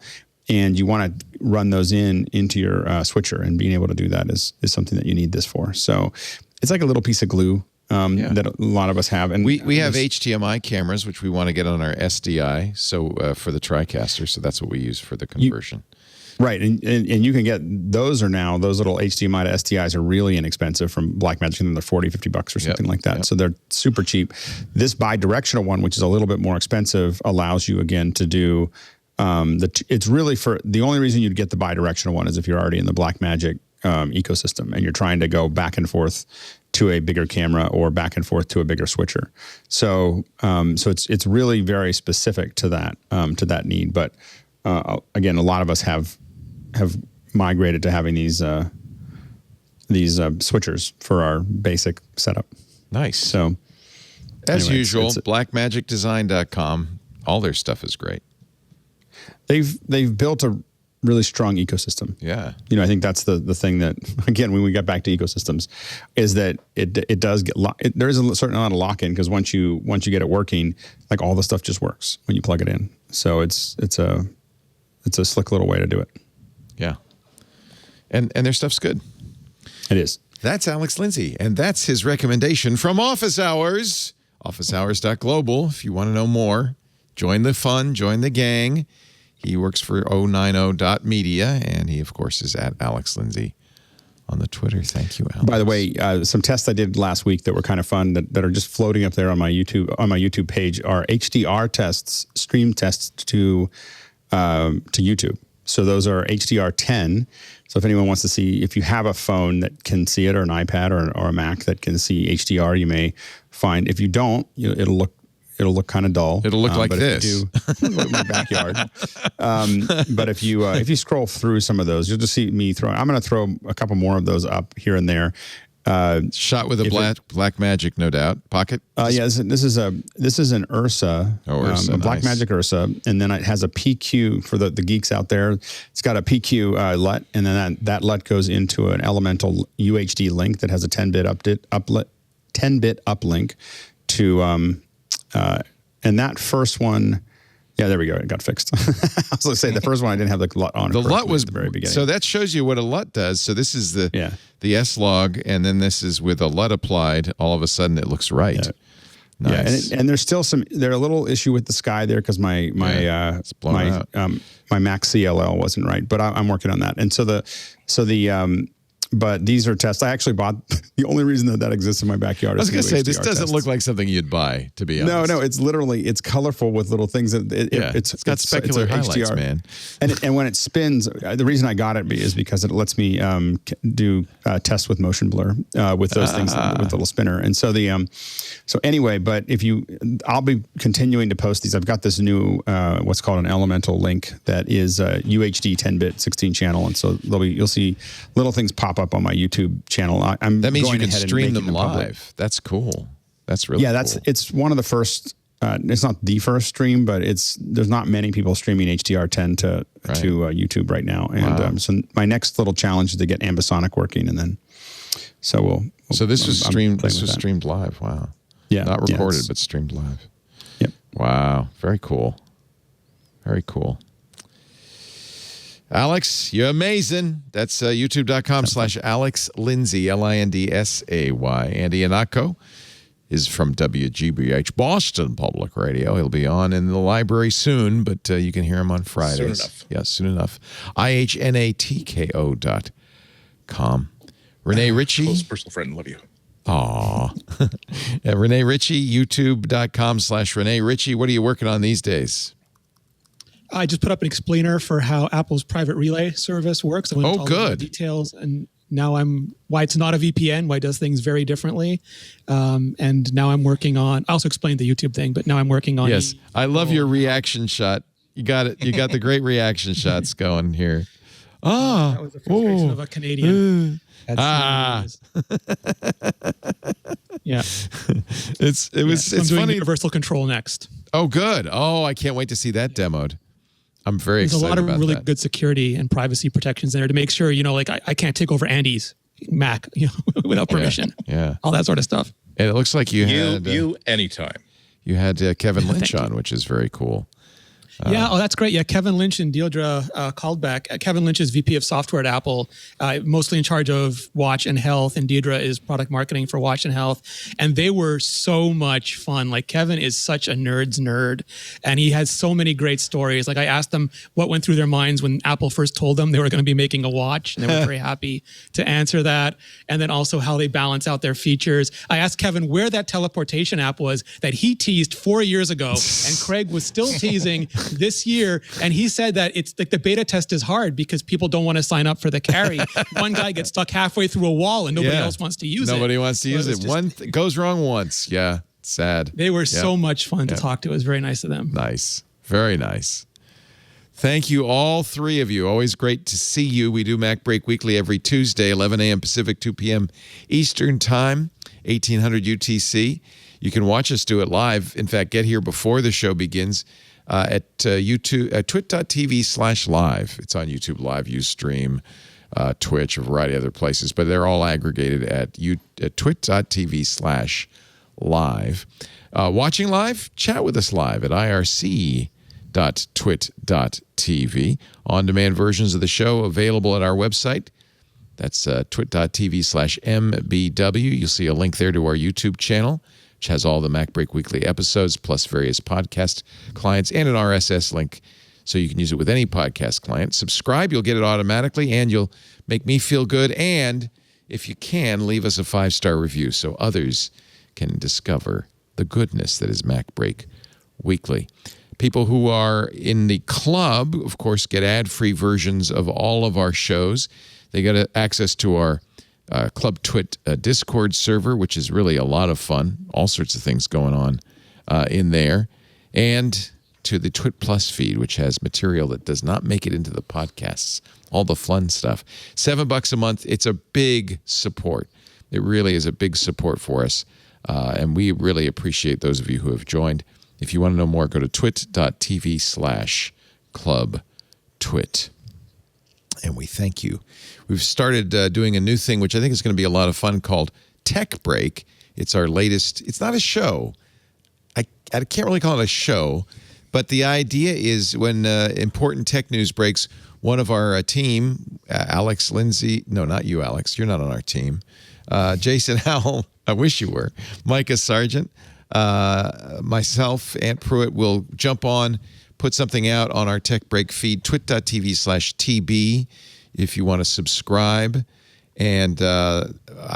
and you want to run those into your switcher, and being able to do that is something that you need this for. So it's like a little piece of glue that a lot of us have. And we have HDMI cameras, which we want to get on our SDI, so for the TriCaster, so that's what we use for the conversion. Right, and you can get those little HDMI to SDIs are really inexpensive from Blackmagic, and they're $40-$50 or something like that. So they're super cheap. This bidirectional one, which is a little bit more expensive, allows you again to do it's really for the only reason you'd get the bidirectional one is if you're already in the Blackmagic ecosystem and you're trying to go back and forth to a bigger camera or back and forth to a bigger switcher. So it's really very specific to that need. But again, a lot of us have migrated to having these switchers for our basic setup. Nice. So as usual, blackmagicdesign.com, all their stuff is great. They've built a really strong ecosystem. Yeah. I think that's the thing that, again, when we get back to ecosystems, is that it does get there is a certain amount of lock-in, because once you get it working, like all the stuff just works when you plug it in. So it's a slick little way to do it. Yeah. And their stuff's good. It is. That's Alex Lindsay, and that's his recommendation from Office Hours, officehours.global. If you want to know more, join the fun, join the gang. He works for 090.media, and he, of course, is at Alex Lindsay on the Twitter. Thank you, Alex. By the way, some tests I did last week that were kind of fun that are just floating up there on my YouTube page are HDR tests, stream tests to YouTube. So those are HDR 10. So if anyone wants to see, if you have a phone that can see it, or an iPad or a Mac that can see HDR, you may find. If you don't, it'll look kind of dull. It'll look like but this. If you do, look like my backyard. But if you scroll through some of those, you'll just see me throwing. I'm going to throw a couple more of those up here and there. Shot with a Blackmagic, no doubt. Pocket. This is an Ursa. Oh, Ursa, a Blackmagic Ursa, and then it has a PQ for the geeks out there. It's got a PQ LUT, and then that LUT goes into an Elemental UHD link that has a 10-bit uplink to. And that first one Yeah, there we go. It got fixed. I was going to say the first one I didn't have the LUT on. The LUT was at the very beginning. So that shows you what a LUT does. So this is the S-Log, and then this is with a LUT applied. All of a sudden, it looks right. Yeah. Nice. Yeah, and there's still a little issue with the sky there because my Mac CLL wasn't right, but I'm working on that. And but these are tests. I actually bought the only reason that exists in my backyard. I was going to say this doesn't tests. look like something you'd buy, to be honest. No, it's colorful with little things. It's got specular highlights, HDR. Man. And when it spins, the reason I got it is because it lets me do tests with motion blur with those things with the little spinner. And so so anyway, but I'll be continuing to post these. I've got this new what's called an elemental link that is UHD 10-bit 16 channel, and so you'll see little things pop up on my YouTube channel. That means you can stream them live. That's cool. That's really cool. It's one of the first. It's not the first stream, but there's not many people streaming HDR10 to YouTube right now. And so my next little challenge is to get ambisonic working, and then so this was streamed. This was streamed live. Wow. Yeah. Not recorded, but streamed live. Yep. Wow. Very cool. Very cool. Alex, you're amazing. That's youtube.com/Alex Lindsay, LINDSAY. Andy Anako is from WGBH, Boston Public Radio. He'll be on in the library soon, but you can hear him on Fridays. Soon enough. Yeah, soon enough. IHNATKO.com. Rene Ritchie. Close personal friend. Love you. Aw. Rene Ritchie, youtube.com/Rene Ritchie. What are you working on these days? I just put up an explainer for how Apple's private relay service works. I went into all the details, and now why it's not a VPN, why it does things very differently. And now I'm working on, I also explained the YouTube thing, but now I'm working on. Yes, I love your reaction shot. You got it. You got the great reaction shots going here. That was the frustration of a Canadian. Yeah. It's I'm doing funny. Universal Control next. Oh, good. Oh, I can't wait to see that demoed. I'm very excited about that. There's a lot of really good security and privacy protections there to make sure, I can't take over Andy's Mac, without permission. Yeah. All that sort of stuff. And it looks like you had anytime. You had Kevin Lynch on, which is very cool. That's great. Yeah, Kevin Lynch and Deidre called back. Kevin Lynch is VP of Software at Apple, mostly in charge of Watch and Health, and Deidre is product marketing for Watch and Health. And they were so much fun. Like, Kevin is such a nerd's nerd, and he has so many great stories. Like, I asked them what went through their minds when Apple first told them they were going to be making a watch, and they were very happy to answer that. And then also how they balance out their features. I asked Kevin where that teleportation app was that he teased 4 years ago, and Craig was still teasing this year, and he said that it's like the beta test is hard because people don't want to sign up for the carry. One guy gets stuck halfway through a wall and nobody else wants to use it. Nobody wants to use it. One goes wrong once. Yeah, sad. They were so much fun to talk to. It was very nice of them. Nice. Very nice. Thank you, all three of you. Always great to see you. We do Mac Break Weekly every Tuesday, 11 a.m. Pacific, 2 p.m. Eastern Time, 1800 UTC. You can watch us do it live. In fact, get here before the show begins. At YouTube, twit.tv/live. It's on YouTube Live, Ustream, Twitch, a variety of other places, but they're all aggregated at twit.tv/live. Watching live, chat with us live at irc.twit.tv. On-demand versions of the show available at our website. That's twit.tv/mbw. You'll see a link there to our YouTube channel, which has all the Mac Break Weekly episodes, plus various podcast clients, and an RSS link, so you can use it with any podcast client. Subscribe, you'll get it automatically, and you'll make me feel good. And if you can, leave us a 5-star review so others can discover the goodness that is Mac Break Weekly. People who are in the club, of course, get ad-free versions of all of our shows. They get access to our Club Twit Discord server, which is really a lot of fun. All sorts of things going on in there. And to the Twit Plus feed, which has material that does not make it into the podcasts. All the fun stuff. $7 a month. It's a big support. It really is a big support for us. And we really appreciate those of you who have joined. If you want to know more, go to twit.tv/clubtwit. And we thank you. We've started doing a new thing, which I think is going to be a lot of fun, called Tech Break. It's our latest. It's not a show. I can't really call it a show, But the idea is when important tech news breaks, one of our team, Alex Lindsay, no, not you, Alex. You're not on our team. Jason Howell, I wish you were. Micah Sargent, myself, Ant Pruitt will jump on, put something out on our Tech Break feed, twit.tv/TB, if you want to subscribe. And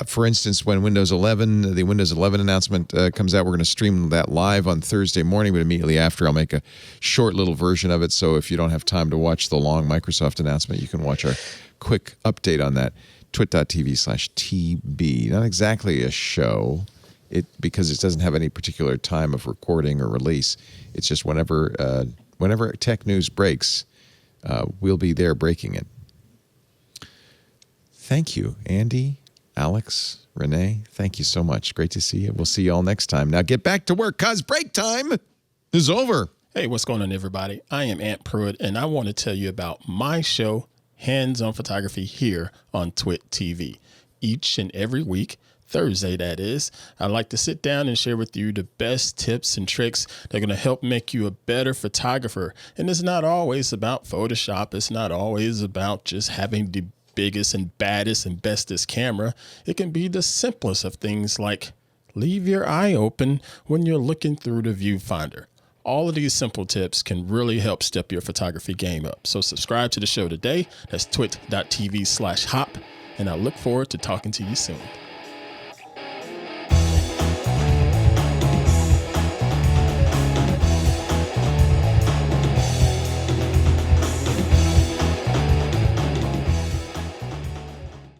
for instance, when the Windows 11 announcement comes out, we're going to stream that live on Thursday morning, but immediately after I'll make a short little version of it. So if you don't have time to watch the long Microsoft announcement, you can watch our quick update on that, twit.tv/TB. Not exactly a show, because it doesn't have any particular time of recording or release. It's just whenever tech news breaks, we'll be there breaking it. Thank you, Andy, Alex, Rene. Thank you so much. Great to see you. We'll see you all next time. Now get back to work, cause break time is over. Hey, what's going on, everybody? I am Ant Pruitt, and I want to tell you about my show, Hands on Photography, here on Twit TV. Each and every week, Thursday that is, I like to sit down and share with you the best tips and tricks that are going to help make you a better photographer. And it's not always about Photoshop. It's not always about just having the biggest and baddest and bestest camera. It can be the simplest of things, like leave your eye open when you're looking through the viewfinder. All of these simple tips can really help step your photography game up. So subscribe to the show today. That's twit.tv/hop. And I look forward to talking to you soon.